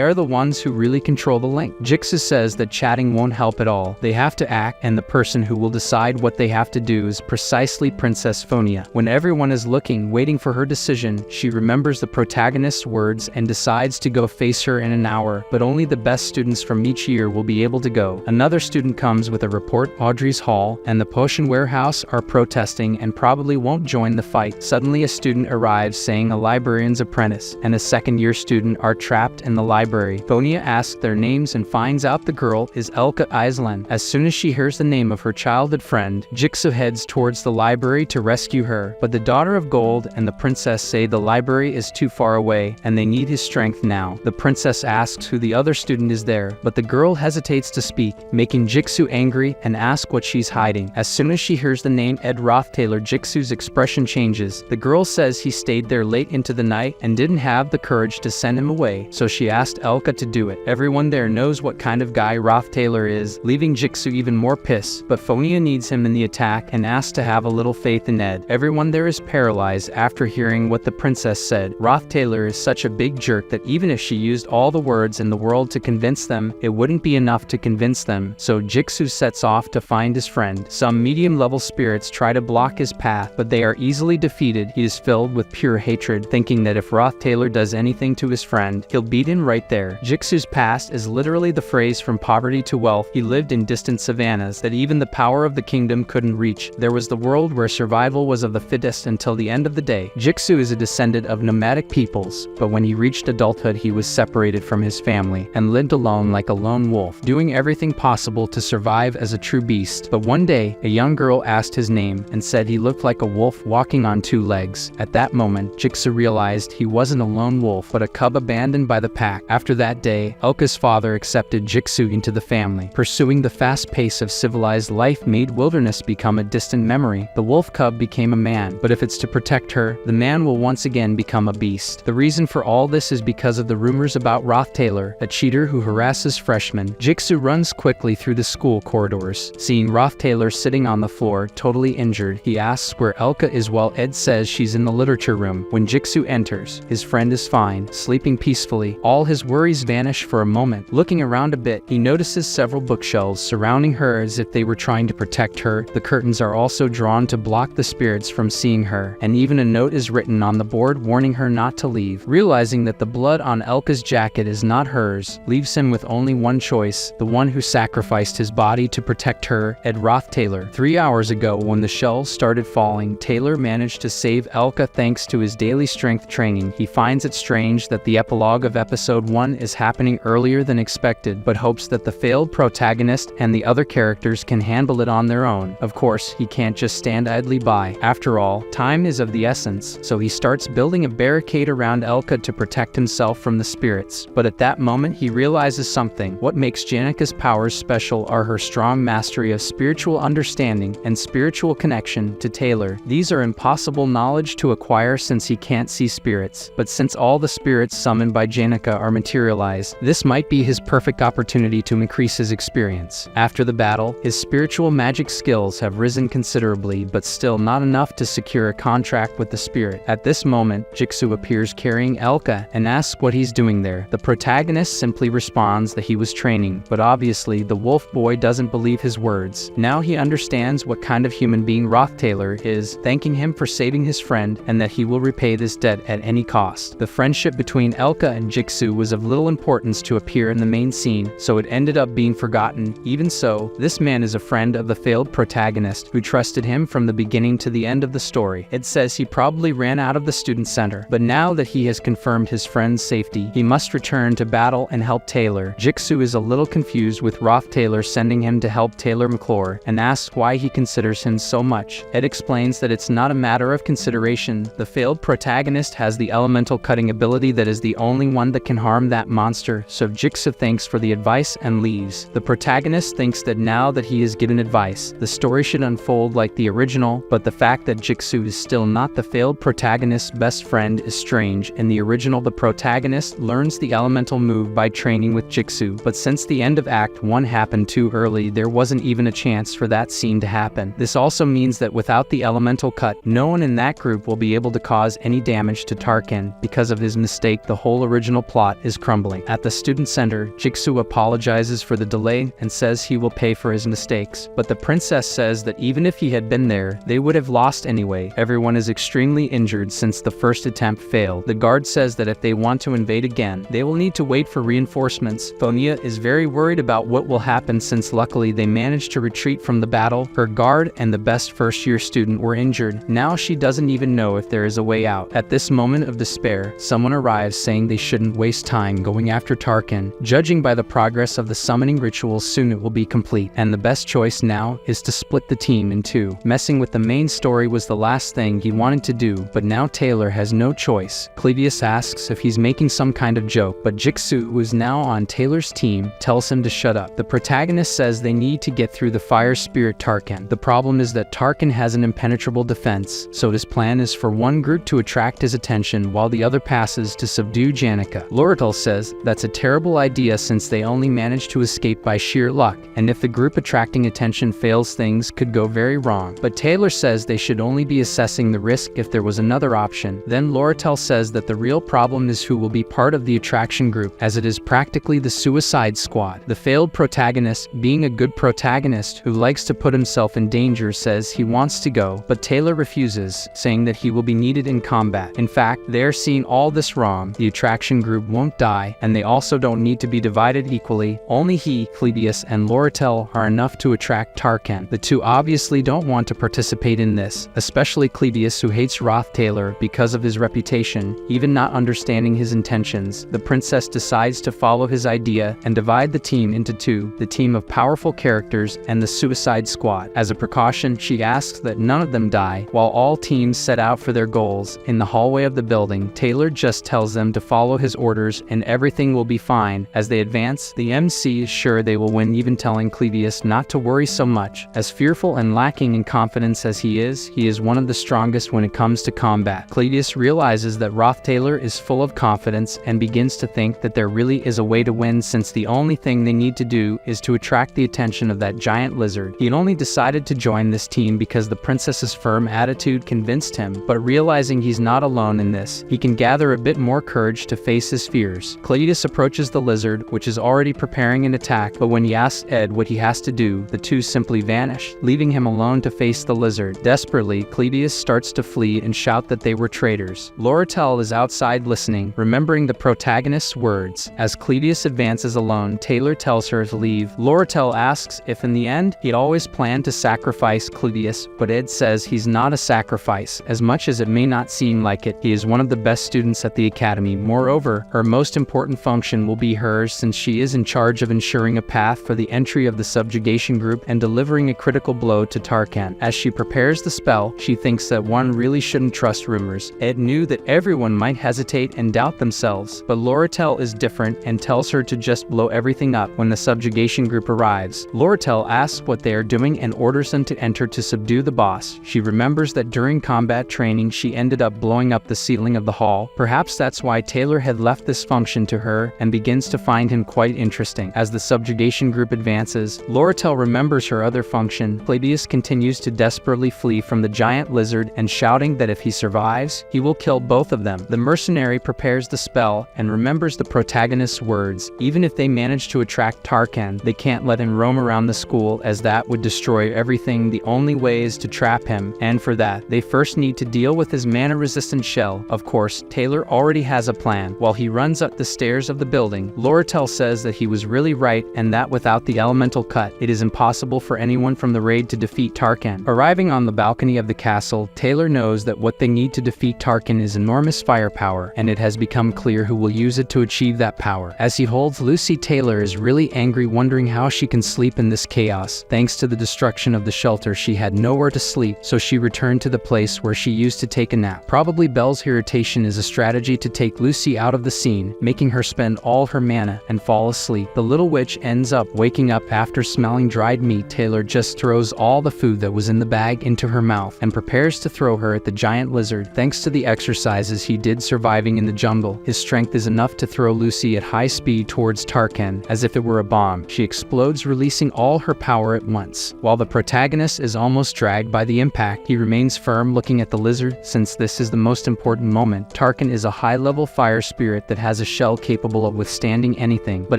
are the ones who really control the link. Jixu says that chatting won't help at all. They have to act, and the person who will decide what they have to do is precisely Princess Phonia. When everyone is looking, waiting for her decision, she remembers the protagonist's words and decides to go face her in an hour, but only the best students from each year will be able to go. Another student comes with a report. Audrey's hall and the potion warehouse are protesting and probably won't join the fight. Suddenly a student arrives saying a librarian's apprentice and a second-year student are trapped in the library. Phonia asks their names and finds out the girl is Elka Islan. As soon as she hears the name of her childhood friend, Jixu heads towards the library to rescue her, but the Daughter of Gold and the princess say the library is too far away and they need his strength now. The princess asks who the other student is there, but the girl hesitates to speak, making Jixu angry and asks what she's hiding. As soon as she hears the name Ed Rothtailor, Jixu's expression changes. The girl says he stayed there late into the night and didn't have the courage to send him away, so she asked Elka to do it. Everyone there knows what kind of guy Rothtailor is, leaving Jixu even more pissed, but Phonia needs him in the attack and asks to have a little faith in Ed. Everyone there is paralyzed after hearing what the princess said. Rothtailor is such a big jerk that even if she used all the words in the world to convince them, it wouldn't be enough to convince them, so Jixu sets off to find his friend. Some medium-level spirits try to block his path, but they are easily defeated. He is filled with pure hatred, thinking that if Rothtailor does anything to his friend, he'll beat him right there. Jixu's past is literally the phrase from poverty to wealth. He lived in distant savannas that even the power of the kingdom couldn't reach. There was the world where survival was of the fittest until the end of the day. Jixu is a descendant of nomadic peoples, but when he reached adulthood he was separated from his family and lived alone like a lone wolf, doing everything possible to survive as a true beast. But one day, a young girl asked his name and said he looked like a wolf walking on two legs. At that moment, Jixu realized he wasn't a lone wolf, but a cub abandoned by the pack. After that day, Elka's father accepted Jixu into the family. Pursuing the fast pace of civilized life made wilderness become a distant memory. The wolf cub became a man, but if it's to protect her, the man will once again become a beast. The reason for all this is because of the rumors about Rothtailor, a cheater who harasses freshmen. Jixu runs quickly through the school corridors. Seeing Rothtailor sitting on the floor, totally injured, he asks where Elka is while Ed says she's in the literature room. When Jixu enters, his friend is fine, sleeping peacefully. All his worries vanish for a moment. Looking around a bit, he notices several bookshelves surrounding her as if they were trying to protect her. The curtains are also drawn to block the spirits from seeing her, and even a note is written on the board warning her not to leave. Realizing that the blood on Elka's jacket is not hers, leaves him with only one choice, the one who sacrificed his body to protect her, Ed Rothtailor. 3 hours ago, when the shells started falling, Taylor managed to save Elka thanks to his daily strength training. He finds it strange that the epilogue of episode 1 is happening earlier than expected, but hopes that the failed protagonist and the other characters can handle it on their own. Of course, he can't just stand idly by. After all, time is of the essence, so he starts building a barricade around Elka to protect himself from the spirits. But at that moment, he realizes something. What makes Janika's powers special are her strong mastery of spiritual understanding and spiritual connection to Taylor. These are impossible knowledge to acquire since he can't see spirits, but since all the spirits summoned by Janika are materialized, this might be his perfect opportunity to increase his experience. After the battle, his spiritual magic skills have risen considerably, but still not enough to secure a contract with the spirit. At this moment, Jixu appears carrying Elka and asks what he's doing there. The protagonist simply responds that he was training, but obviously the wolf boy doesn't believe his words. Now he understands what kind of human being Rothtailor is, thanking him for saving his friend and that he will repay this debt at any cost. The friendship between Elka and Jixu was of little importance to appear in the main scene, so it ended up being forgotten. Even so, this man is a friend of the failed protagonist who trusted him from the beginning to the end of the story. It says he probably ran out of the student center, but now that he has confirmed his friend's safety, he must return to battle and help Taylor. Jixu is a little confused with Rothtailor sending him to help Taylor McClure and asks why he considers him so much. Ed explains that it's not a matter of consideration. The failed protagonist has the elemental cutting ability that is the only one that can harm that monster, so Jixu thanks for the advice and leaves. The protagonist thinks that now that he is given advice, the story should unfold like the original, but the fact that Jixu is still not the failed protagonist's best friend is strange. In the original, the protagonist learns the elemental move by training with Jixu, but since the end of Act 1 happened too early, there wasn't even a chance for that scene to happen. This also means that without the elemental elemental cut, no one in that group will be able to cause any damage to Tarkin. Because of his mistake, the whole original plot is crumbling. At the student center, Jigsaw apologizes for the delay and says he will pay for his mistakes. But the princess says that even if he had been there, they would have lost anyway. Everyone is extremely injured since the first attempt failed. The guard says that if they want to invade again, they will need to wait for reinforcements. Thonia is very worried about what will happen since luckily they managed to retreat from the battle. Her guard and the best first-year student were injured. Now she doesn't even know if there is a way out. At this moment of despair, someone arrives saying they shouldn't waste time going after Tarkin. Judging by the progress of the summoning rituals, soon it will be complete, and the best choice now is to split the team in two. Messing with the main story was the last thing he wanted to do, but now Taylor has no choice. Clevius asks if he's making some kind of joke, but Jigsaw, who is now on Taylor's team, tells him to shut up. The protagonist says they need to get through the fire spirit Tarkin. The problem is that Tarkin has an impenetrable defense, so his plan is for one group to attract his attention while the other passes to subdue Janica. Loretel says that's a terrible idea since they only managed to escape by sheer luck, and if the group attracting attention fails, things could go very wrong. But Taylor says they should only be assessing the risk if there was another option. Then Loretel says that the real problem is who will be part of the attraction group, as it is practically the Suicide Squad. The failed protagonist, being a good protagonist who likes to put himself in danger, says he wants to go, but Taylor refuses, saying that he will be needed in combat. In fact, they're seeing all this wrong. The attraction group won't die, and they also don't need to be divided equally. Only he, Clevius, and Loretel are enough to attract Tarkin. The two obviously don't want to participate in this, especially Clevius, who hates Roth Taylor because of his reputation, even not understanding his intentions. The princess decides to follow his idea and divide the team into two, the team of powerful characters and the Suicide Squad. As a precaution, she asks that none of them die, while all teams set out for their goals. In the hallway of the building, Taylor just tells them to follow his orders and everything will be fine. As they advance, the MC is sure they will win, even telling Clevius not to worry so much. As fearful and lacking in confidence as he is one of the strongest when it comes to combat. Clevius realizes that Roth Taylor is full of confidence and begins to think that there really is a way to win, since the only thing they need to do is to attract the attention of that giant lizard. He had only decided to join this team because the princess's firm attitude convinced him, but realizing he's not alone in this, he can gather a bit more courage to face his fears. Cletus approaches the lizard, which is already preparing an attack, but when he asks Ed what he has to do, the two simply vanish, leaving him alone to face the lizard. Desperately, Cletus starts to flee and shout that they were traitors. Loretel is outside listening, remembering the protagonist's words. As Cletus advances alone, Taylor tells her to leave. Loretel asks if in the end he'd always planned to sacrifice Cletus, but Ed says he's not a sacrifice. As much as it may not seem like it, he is one of the best students at the academy. Moreover, her most important function will be hers, since she is in charge of ensuring a path for the entry of the subjugation group and delivering a critical blow to Tarkan. As she prepares the spell, she thinks that one really shouldn't trust rumors. Ed knew that everyone might hesitate and doubt themselves, but Loretel is different and tells her to just blow everything up when the subjugation group arrives. Loretel asks what they are doing and orders them to enter to subdue the boss. She remembers that during combat training she ended up blowing up the ceiling of the hall. Perhaps that's why Taylor had left this function to her, and begins to find him quite interesting. As the subjugation group advances, Loretel remembers her other function. Cletus continues to desperately flee from the giant lizard and shouting that if he survives, he will kill both of them. The mercenary prepares the spell and remembers the protagonist's words. Even if they manage to attract Tarkan, they can't let him roam around the school, as that would destroy everything. The only way is to trap him, and for that, they first need to deal with his mana-resistant shell. Of course, Taylor already has a plan. While he runs up the stairs of the building, Loretel says that he was really right, and that without the elemental cut, it is impossible for anyone from the raid to defeat Tarkan. Arriving on the balcony of the castle, Taylor knows that what they need to defeat Tarkan is enormous firepower, and it has become clear who will use it to achieve that power. As he holds Lucy, Taylor is really angry, wondering how she can sleep in this chaos. Thanks to the destruction of the shelter, she had nowhere to sleep, so she returned to the place where she used to take a nap. Probably Belle's irritation is a strategy to take Lucy out of the scene, making her spend all her mana and fall asleep. The little witch ends up waking up after smelling dried meat. Taylor just throws all the food that was in the bag into her mouth and prepares to throw her at the giant lizard. Thanks to the exercises he did surviving in the jungle, his strength is enough to throw Lucy at high speed towards Tarkan as if it were a bomb. She explodes, releasing all her power at once. While the protagonist is almost dragged by the impact. He remains firm looking at the lizard, since this is the most important moment. Tarkin is a high-level fire spirit that has a shell capable of withstanding anything, but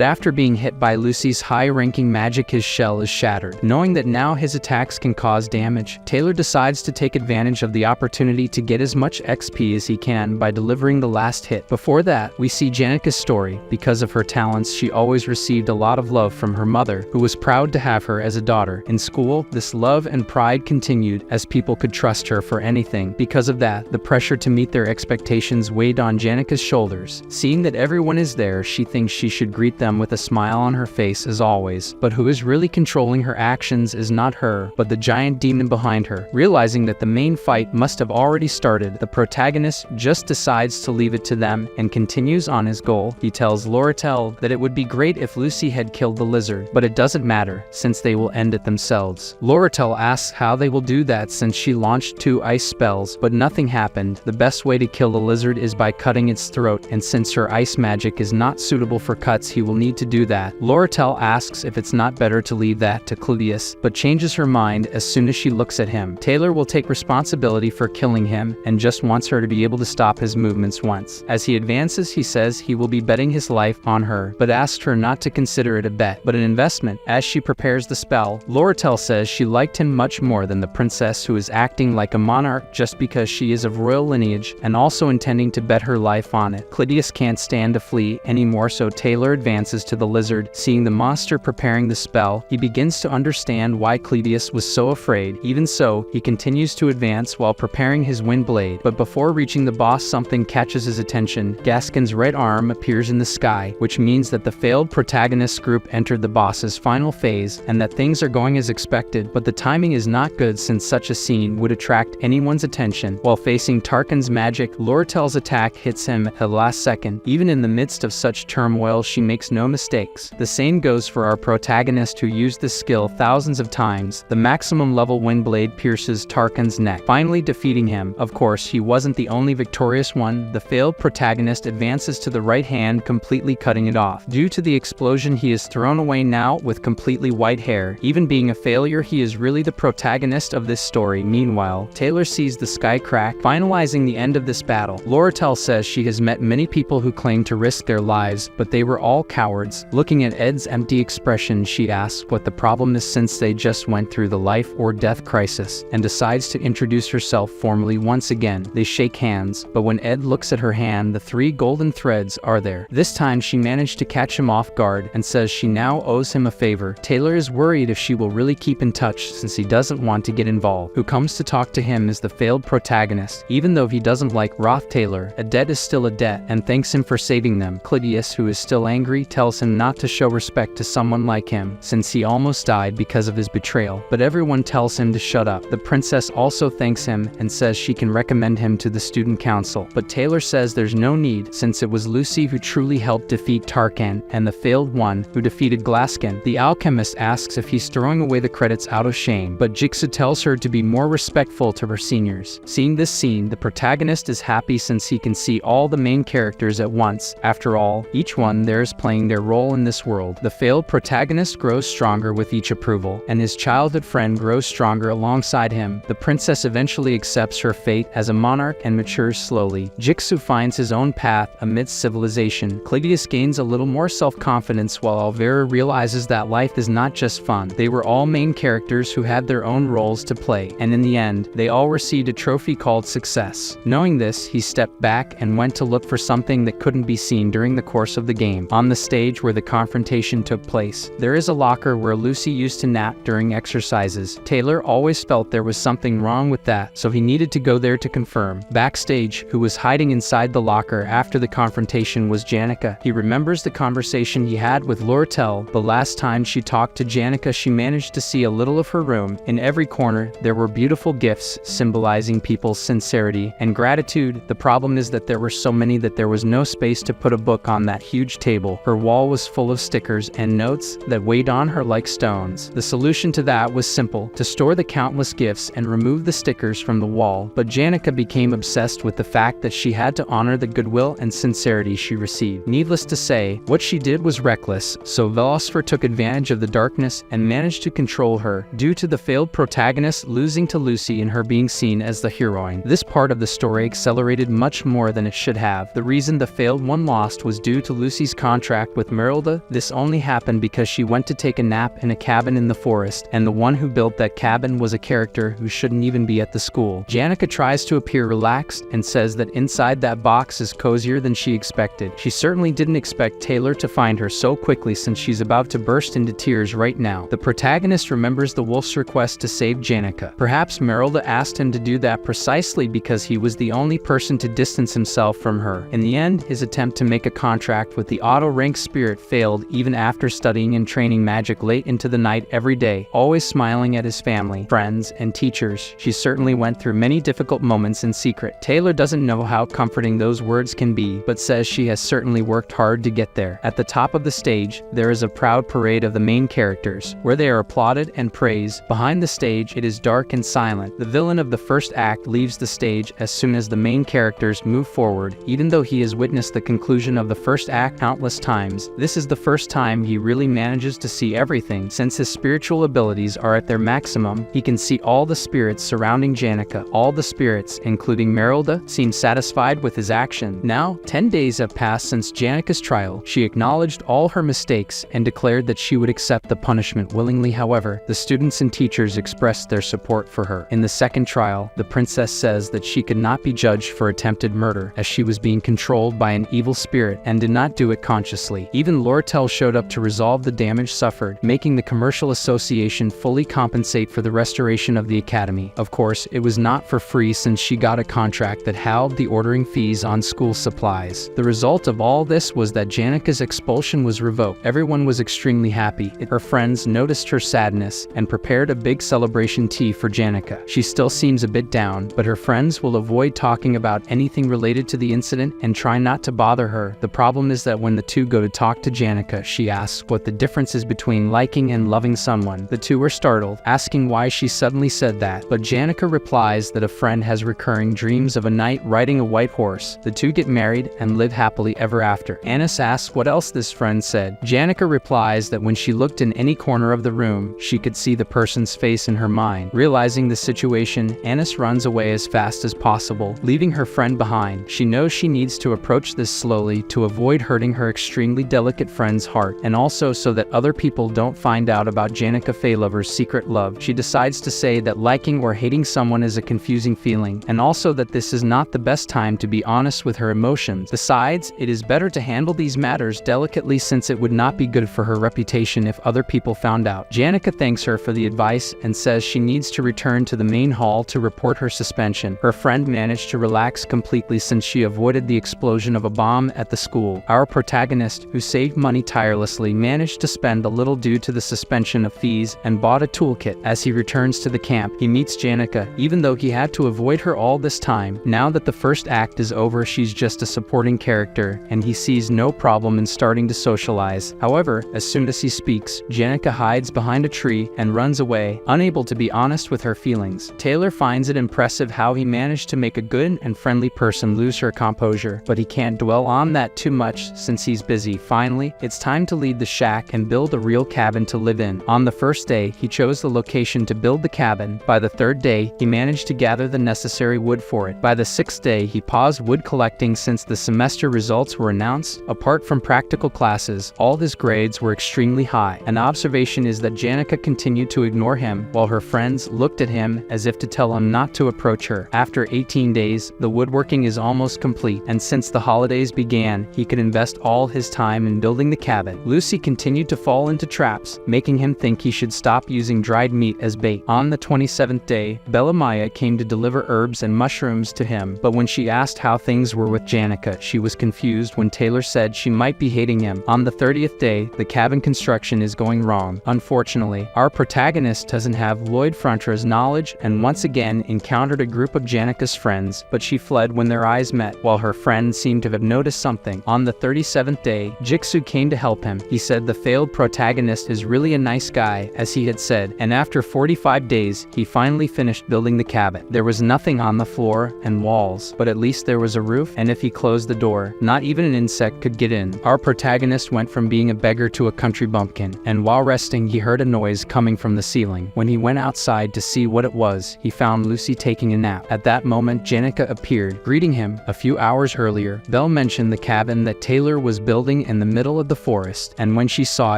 after being hit by Lucy's high-ranking magic, his shell is shattered. Knowing that now his attacks can cause damage, Taylor decides to take advantage of the opportunity to get as much XP as he can by delivering the last hit. Before that, we see Janika's story. Because of her talents, she always received a lot of love from her mother, who was proud to have her as a daughter. In school, this love and pride continued, as people could trust her for anything. Because of that, the pressure to meet their expectations weighed on Janika's shoulders. Seeing that everyone is there, she thinks she should greet them with a smile on her face as always. But who is really controlling her actions is not her, but the giant demon behind her. Realizing that the main fight must have already started, the protagonist just decides to leave it to them and continues on his goal. He tells Lortel that it would be great if Lucy had killed the lizard, but it doesn't matter, since they will end it themselves. Lortel asks how they will do that since she launched 2 ice spells, but nothing happened. The best way to kill the lizard is by cutting its throat, and since her ice magic is not suitable for cuts, he will need to do that. Lortel asks if it's not better to leave that to Claudius, but changes her mind as soon as she looks at him. Taylor will take responsibility for killing him, and just wants her to be able to stop his movements once. As he advances, he says he will be betting his life on her, but asks her not to consider it a bet, but an investment. As she prepares the spell, Lortel says she liked him much more than the princess who is acting like a monarch just because she is of royal lineage, and also intending to bet her life on it. Claudius can't stand to flee anymore, so Taylor advances to the lizard. Seeing the monster preparing the spell, he begins to understand why Claudius was so afraid. Even so, he continues to advance while preparing his wind blade, but before reaching the boss, something catches his attention. Gaskin's right arm appears in the sky, which means that the failed protagonist group entered the boss's final phase, and that things are going as expected, but the timing is not good since such a scene would attract anyone's attention. While facing Tarkin's magic, Lortel's attack hits him at the last second. Even in the midst of such turmoil, she makes no mistakes. The same goes for our protagonist, who used this skill thousands of times. The maximum level wind blade pierces Tarkin's neck, finally defeating him. Of course, he wasn't the only victorious one. The failed protagonist advances to the right hand, completely cutting it off. Due to the explosion, he is thrown away now with completely white hair. Even being a failure, he is really the protagonist of this story. Meanwhile, Taylor sees the sky crack, finalizing the end of this battle. Lortel says she has met many people who claim to risk their lives, but they were all cowards. Looking at Ed's empty expression, she asks what the problem is since they just went through the life or death crisis, and decides to introduce herself formally once again. They shake hands, but when Ed looks at her hand, the 3 golden threads are there. This time she managed to catch him off guard and says she now owes him a favor. Taylor is worried if she will really keep in touch since he doesn't want to get involved. Who comes to talk to him is the failed protagonist. Even though he doesn't like Roth Taylor, a debt is still a debt, and thanks him for saving them. Claudius, who is still angry, tells him not to show respect to someone like him since he almost died because of his betrayal, but everyone tells him to shut up. The princess also thanks him and says she can recommend him to the student council, but Taylor says there's no need since it was Lucy who truly helped defeat Tarkin and the failed one who defeated Glaskin. The alchemist asks if he's throwing away the credits out of shame, but Jigsaw tells her to be more respectful to her seniors. Seeing this scene, the protagonist is happy since he can see all the main characters at once. After all, each one there is playing their role in this world. The failed protagonist grows stronger with each approval, and his childhood friend grows stronger alongside him. The princess eventually accepts her fate as a monarch and matures slowly. Jigsaw finds his own path amidst civilization. Claudius gains a little more self-confidence while Alvera realizes that life is not just fun. They were all main characters who had their own roles to play, and in the end, they all received a trophy called success. Knowing this, he stepped back and went to look for something that couldn't be seen during the course of the game. On the stage where the confrontation took place, there is a locker where Lucy used to nap during exercises. Taylor always felt there was something wrong with that, so he needed to go there to confirm. Backstage, who was hiding inside the locker after the confrontation was Janica. He remembers the conversation he had with Lortel. The last time she talked to Janica, she managed to see a little of her room. In every corner, there were beautiful gifts symbolizing people's sincerity and gratitude. The problem is that there were so many that there was no space to put a book on that huge table. Her wall was full of stickers and notes that weighed on her like stones. The solution to that was simple: to store the countless gifts and remove the stickers from the wall. But Janica became obsessed with the fact that she had to honor the goodwill and sincerity she received. Needless to say, what she did was reckless, so Velosfer took advantage of the darkness and managed to control her. Due to the failed protagonist, losing to Lucy and her being seen as the heroine. This part of the story accelerated much more than it should have. The reason the failed one lost was due to Lucy's contract with Merilda. This only happened because she went to take a nap in a cabin in the forest, and the one who built that cabin was a character who shouldn't even be at the school. Janica tries to appear relaxed and says that inside that box is cozier than she expected. She certainly didn't expect Taylor to find her so quickly, since she's about to burst into tears right now. The protagonist remembers the wolf's request to save Janica. Perhaps Merilda asked him to do that precisely because he was the only person to distance himself from her. In the end, his attempt to make a contract with the auto-rank spirit failed, even after studying and training magic late into the night every day, always smiling at his family, friends, and teachers. She certainly went through many difficult moments in secret. Taylor doesn't know how comforting those words can be, but says she has certainly worked hard to get there. At the top of the stage, there is a proud parade of the main characters, where they are applauded and praised. Behind the stage, it is dark and silent. The villain of the first act leaves the stage as soon as the main characters move forward, even though he has witnessed the conclusion of the first act countless times. This is the first time he really manages to see everything. Since his spiritual abilities are at their maximum, he can see all the spirits surrounding Janica. All the spirits, including Merilda, seem satisfied with his action. Now, 10 days have passed since Janica's trial. She acknowledged all her mistakes and declared that she would accept the punishment willingly. However, the students and teachers expressed their support for her. In the second trial, the princess says that she could not be judged for attempted murder, as she was being controlled by an evil spirit and did not do it consciously. Even Lortel showed up to resolve the damage suffered, making the commercial association fully compensate for the restoration of the academy. Of course, it was not for free, since she got a contract that held the ordering fees on school supplies. The result of all this was that Janica's expulsion was revoked. Everyone was extremely happy. Her friends noticed her sadness and prepared a big celebration tea for Janica. She still seems a bit down, but her friends will avoid talking about anything related to the incident and try not to bother her. The problem is that when the two go to talk to Janica, she asks what the difference is between liking and loving someone. The two are startled, asking why she suddenly said that, but Janica replies that a friend has recurring dreams of a knight riding a white horse. The two get married and live happily ever after. Anis asks what else this friend said. Janica replies that when she looked in any corner of the room, she could see the person's face in her mind. Realizing the situation, Anis runs away as fast as possible, leaving her friend behind. She knows she needs to approach this slowly to avoid hurting her extremely delicate friend's heart, and also so that other people don't find out about Janica Feylover's secret love. She decides to say that liking or hating someone is a confusing feeling, and also that this is not the best time to be honest with her emotions. Besides, it is better to handle these matters delicately, since it would not be good for her reputation if other people found out. Janica thanks her for the advice and says she needs to return to the main hall to report her suspension. Her friend managed to relax completely since she avoided the explosion of a bomb at the school. Our protagonist, who saved money tirelessly, managed to spend a little due to the suspension of fees and bought a toolkit. As he returns to the camp, he meets Janica, even though he had to avoid her all this time. Now that the first act is over, she's just a supporting character, and he sees no problem in starting to socialize. However, as soon as he speaks, Janica hides behind a tree and runs away, unable to be honest with her feelings. Taylor finds it impressive how he managed to make a good and friendly person lose her composure, but he can't dwell on that too much since he's busy. Finally, it's time to leave the shack and build a real cabin to live in. On the first day, he chose the location to build the cabin. By the third day, he managed to gather the necessary wood for it. By the sixth day, he paused wood collecting since the semester results were announced. Apart from practical classes, all his grades were extremely high. An observation is that Janica continued to ignore him, while her friends looked at him as if to tell him not to approach her. After 18 days, the woodworking is almost complete, and since the holidays began, he could invest all his time in building the cabin. Lucy continued to fall into traps, making him think he should stop using dried meat as bait. On the 27th day, Bella Maya came to deliver herbs and mushrooms to him, but when she asked how things were with Janica, she was confused when Taylor said she might be hating him. On the 30th day, the cabin construction is going wrong. Unfortunately, our protagonist doesn't have Lloyd Frontra's knowledge and once again encountered a group of Janica's friends, but she fled when their eyes met, while her friend seemed to have noticed something. On the 37th day, Jigsaw came to help him. He said the failed protagonist is really a nice guy, as he had said, and after 45 days, he finally finished building the cabin. There was nothing on the floor and walls, but at least there was a roof, and if he closed the door, not even an insect could get in. Our protagonist went from being a beggar to a country bumpkin, and while resting, he heard a noise coming from the ceiling. When he went outside, inside to see what it was, he found Lucy taking a nap. At that moment, Janica appeared, greeting him. A few hours earlier, Belle mentioned the cabin that Taylor was building in the middle of the forest, and when she saw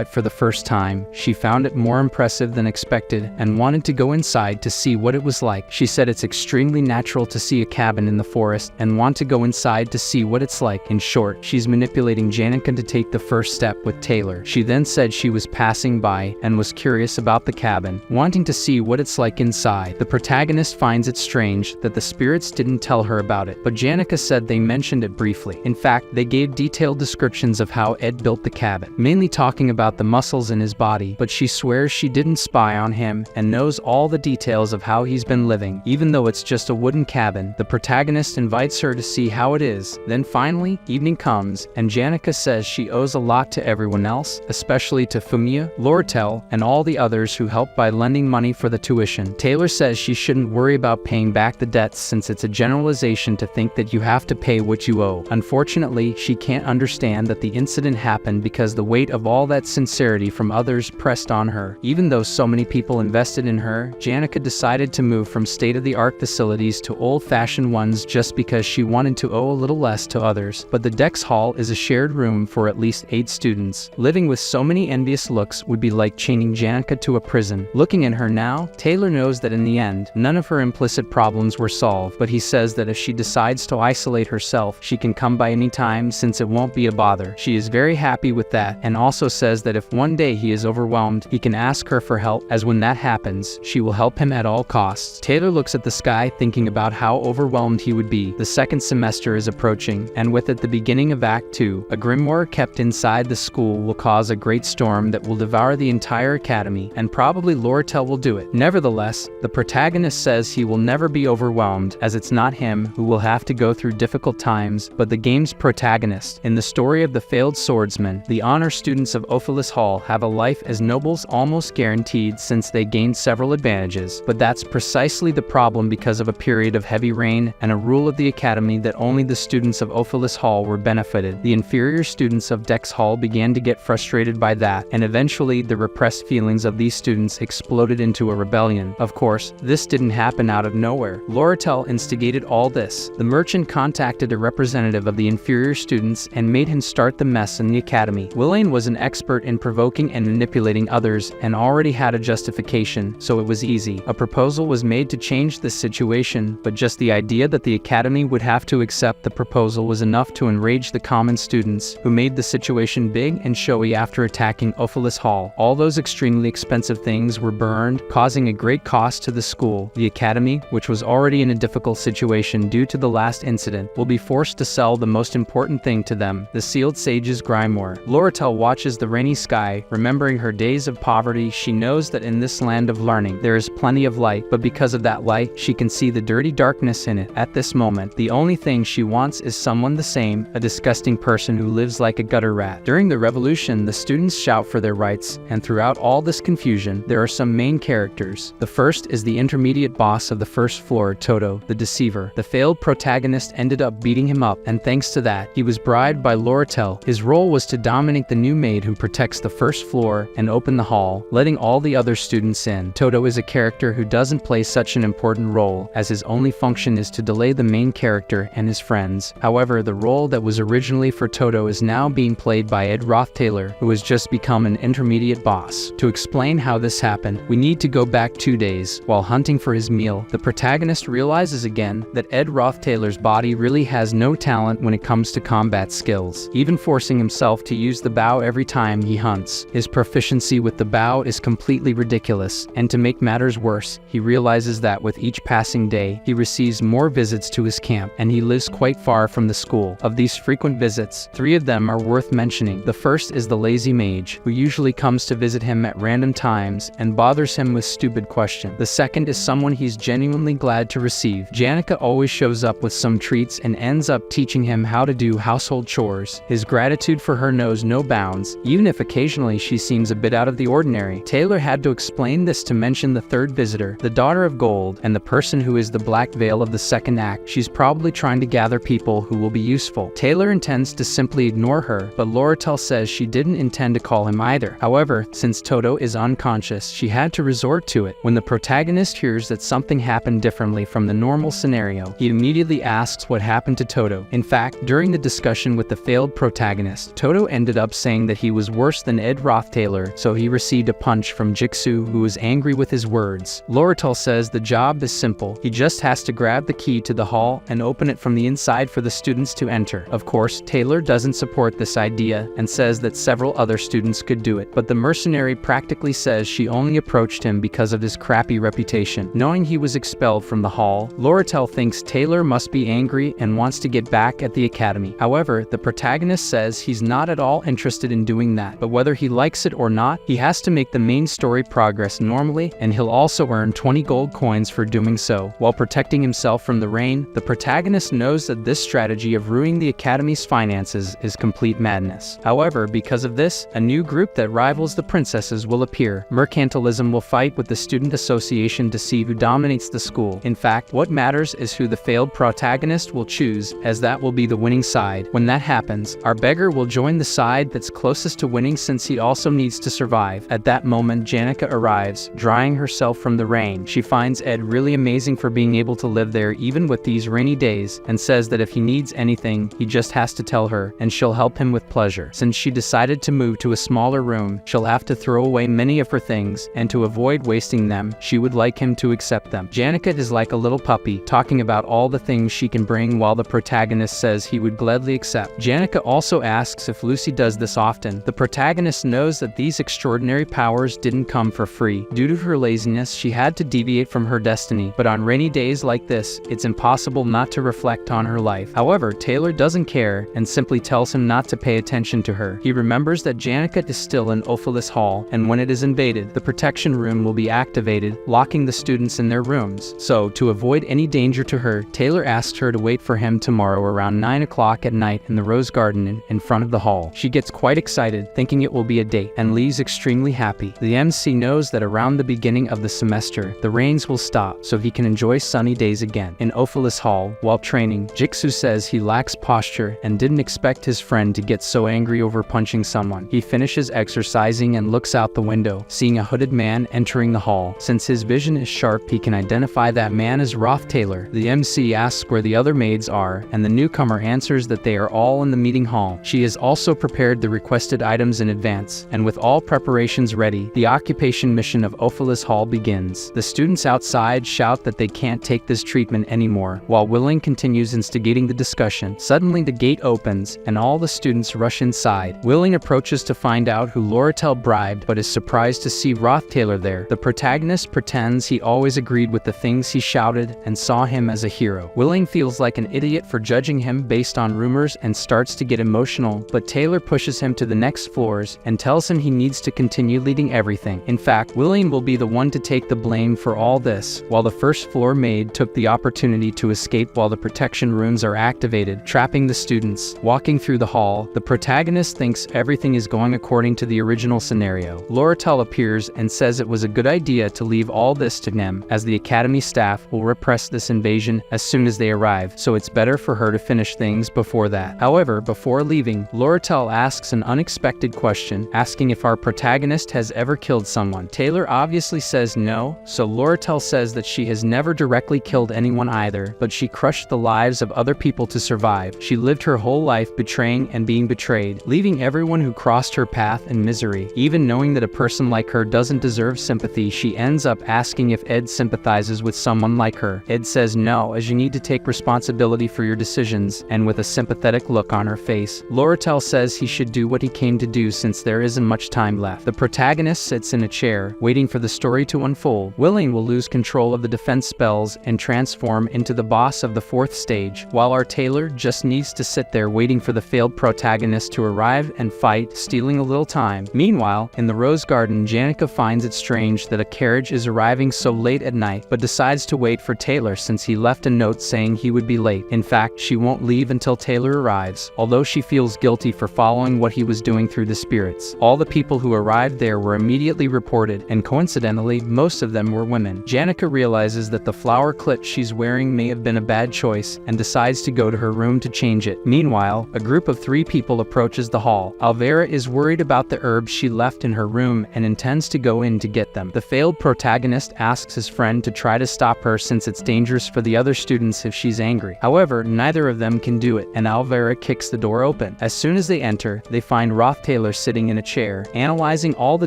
it for the first time, she found it more impressive than expected and wanted to go inside to see what it was like. She said it's extremely natural to see a cabin in the forest and want to go inside to see what it's like. In short, she's manipulating Janica to take the first step with Taylor. She then said she was passing by and was curious about the cabin, wanting to see what it's like inside. The protagonist finds it strange that the spirits didn't tell her about it, but Janica said they mentioned it briefly. In fact, they gave detailed descriptions of how Ed built the cabin, mainly talking about the muscles in his body, but she swears she didn't spy on him and knows all the details of how he's been living. Even though it's just a wooden cabin, the protagonist invites her to see how it is. Then finally, evening comes, and Janica says she owes a lot to everyone else, especially to Fumiya, Lortel, and all the others who helped by lending money for the tuition. Taylor says she shouldn't worry about paying back the debts since it's a generalization to think that you have to pay what you owe. Unfortunately, she can't understand that the incident happened because the weight of all that sincerity from others pressed on her. Even though so many people invested in her, Janica decided to move from state-of-the-art facilities to old-fashioned ones just because she wanted to owe a little less to others. But the Dex Hall is a shared room for at least 8 students. Living with so many envious looks would be like chaining Janica to a prison. Looking at her now, Taylor knows that in the end, none of her implicit problems were solved, but he says that if she decides to isolate herself, she can come by any time since it won't be a bother. She is very happy with that, and also says that if one day he is overwhelmed, he can ask her for help, as when that happens, she will help him at all costs. Taylor looks at the sky thinking about how overwhelmed he would be. The second semester is approaching, and with it the beginning of Act 2. A grimoire kept inside the school will cause a great storm that will devour the entire academy, and probably Lortel will do it. Nevertheless, the protagonist says he will never be overwhelmed, as it's not him who will have to go through difficult times, but the game's protagonist. In the story of the failed swordsman, the honor students of Ophelis Hall have a life as nobles almost guaranteed since they gained several advantages, but that's precisely the problem because of a period of heavy rain and a rule of the academy that only the students of Ophelis Hall were benefited. The inferior students of Dex Hall began to get frustrated by that, and eventually the repressed feelings of these students exploded into a rebellion. Of course, this didn't happen out of nowhere. Lortel instigated all this. The merchant contacted a representative of the inferior students and made him start the mess in the academy. Willain was an expert in provoking and manipulating others and already had a justification, so it was easy. A proposal was made to change this situation, but just the idea that the academy would have to accept the proposal was enough to enrage the common students, who made the situation big and showy after attacking Ophelis Hall. All those extremely expensive things were burned, causing a great cost to the school. The academy, which was already in a difficult situation due to the last incident, will be forced to sell the most important thing to them, the sealed sage's grimoire. Lortel watches the rainy sky, remembering her days of poverty. She knows that in this land of learning, there is plenty of light, but because of that light, she can see the dirty darkness in it. At this moment, the only thing she wants is someone the same, a disgusting person who lives like a gutter rat. During the revolution, the students shout for their rights, and throughout all this confusion, there are some main characters. The first is the intermediate boss of the first floor, Toto, the deceiver. The failed protagonist ended up beating him up, and thanks to that, he was bribed by Lortel. His role was to dominate the new maid who protects the first floor and open the hall, letting all the other students in. Toto is a character who doesn't play such an important role, as his only function is to delay the main character and his friends. However, the role that was originally for Toto is now being played by Ed Roth Taylor, who has just become an intermediate boss. To explain how this happened, we need to go back 2 days. While hunting for his meal, the protagonist realizes again that Ed Roth Taylor's body really has no talent when it comes to combat skills, even forcing himself to use the bow every time he hunts. His proficiency with the bow is completely ridiculous, and to make matters worse, he realizes that with each passing day, he receives more visits to his camp, and he lives quite far from the school. Of these frequent visits, 3 of them are worth mentioning. The first is the lazy mage, who usually comes to visit him at random times and bothers him with stupid questions. The second is someone he's genuinely glad to receive. Janica always shows up with some treats and ends up teaching him how to do household chores. His gratitude for her knows no bounds, even if occasionally she seems a bit out of the ordinary. Taylor had to explain this to mention the third visitor, the daughter of gold, and the person who is the black veil of the second act. She's probably trying to gather people who will be useful. Taylor intends to simply ignore her, but Lortel says she didn't intend to call him either. However, since Toto is unconscious, she had to resort to it. it. When the protagonist hears that something happened differently from the normal scenario, he immediately asks what happened to Toto. In fact, during the discussion with the failed protagonist, Toto ended up saying that he was worse than Ed Rothtailor, so he received a punch from Jigsaw, who was angry with his words. Loretal says the job is simple. He just has to grab the key to the hall and open it from the inside for the students to enter. Of course, Taylor doesn't support this idea and says that several other students could do it, but the mercenary practically says she only approached him because of his crappy reputation. Knowing he was expelled from the hall, Loretel thinks Taylor must be angry and wants to get back at the academy. However, the protagonist says he's not at all interested in doing that, but whether he likes it or not, he has to make the main story progress normally, and he'll also earn 20 gold coins for doing so. While protecting himself from the rain, the protagonist knows that this strategy of ruining the academy's finances is complete madness. However, because of this, a new group that rivals the princesses will appear. Mercantilism will fight with the student association to see who dominates the school. In fact, what matters is who the failed protagonist will choose, as that will be the winning side. When that happens, our beggar will join the side that's closest to winning, since he also needs to survive. At that moment, Janica arrives, drying herself from the rain. She finds Ed really amazing for being able to live there even with these rainy days, and says that if he needs anything, he just has to tell her, and she'll help him with pleasure. Since she decided to move to a smaller room, she'll have to throw away many of her things, and to avoid wasting them, she would like him to accept them. Janica is like a little puppy, talking about all the things she can bring, while the protagonist says he would gladly accept. Janica also asks if Lucy does this often. The protagonist knows that these extraordinary powers didn't come for free. Due to her laziness, she had to deviate from her destiny, but on rainy days like this, it's impossible not to reflect on her life. However, Taylor doesn't care and simply tells him not to pay attention to her. He remembers that Janica is still in Ophelis Hall, and when it is invaded, the protection room will be activated, locking the students in their rooms. So, to avoid any danger to her, Taylor asks her to wait for him tomorrow around 9 o'clock at night in the Rose Garden in front of the hall. She gets quite excited, thinking it will be a date, and leaves extremely happy. The MC knows that around the beginning of the semester, the rains will stop, so he can enjoy sunny days again. In Ophelis Hall, while training, Jigsaw says he lacks posture and didn't expect his friend to get so angry over punching someone. He finishes exercising and looks out the window, seeing a hooded man entering the hall. Since his vision is sharp, he can identify that man as Rothtailor. The MC asks where the other maids are, and the newcomer answers that they are all in the meeting hall. She has also prepared the requested items in advance, and with all preparations ready, the occupation mission of Ophelis Hall begins. The students outside shout that they can't take this treatment anymore, while Willing continues instigating the discussion. Suddenly the gate opens, and all the students rush inside. Willing approaches to find out who Loretel bribed, but is surprised to see Rothtailor there. The protagonist pretends he always agreed with the things he shouted and saw him as a hero. Willing feels like an idiot for judging him based on rumors and starts to get emotional, but Taylor pushes him to the next floors and tells him he needs to continue leading everything. In fact, Willing will be the one to take the blame for all this, while the first floor maid took the opportunity to escape while the protection rooms are activated, trapping the students. Walking through the hall, the protagonist thinks everything is going according to the original scenario. Loretel appears and says it was a good idea to leave all this to him, as the academy staff will repress this invasion as soon as they arrive, so it's better for her to finish things before that. However, before leaving, Loretel asks an unexpected question, asking if our protagonist has ever killed someone. Taylor obviously says no, so Loretel says that she has never directly killed anyone either, but she crushed the lives of other people to survive. She lived her whole life betraying and being betrayed, leaving everyone who crossed her path in misery. Even knowing that a person like her doesn't deserve sympathy, she ends up asking if Ed sympathizes with someone like her. Ed says no, as you need to take responsibility for your decisions, and with a sympathetic look on her face, Loretel says he should do what he came to do since there isn't much time left. The protagonist sits in a chair, waiting for the story to unfold. Willing will lose control of the defense spells and transform into the boss of the 4th stage, while our Taylor just needs to sit there waiting for the failed protagonist to arrive and fight, stealing a little time. Meanwhile, in the Rose Garden, Janica finds it strange that a carriage is arriving so late at night, but decides to wait for Taylor since he left a note saying he would be late. In fact, she won't leave until Taylor arrives, although she feels guilty for following what he was doing through the spirits. All the people who arrived there were immediately reported, and coincidentally, most of them were women. Janica realizes that the flower clip she's wearing may have been a bad choice, and decides to go to her room to change it. Meanwhile, a group of 3 people approaches the hall. Alvera is worried about the herbs she left in her room and intends to go in to get them. The failed failed protagonist asks his friend to try to stop her since it's dangerous for the other students if she's angry. However, neither of them can do it, and Alvera kicks the door open. As soon as they enter, they find Roth Taylor sitting in a chair, analyzing all the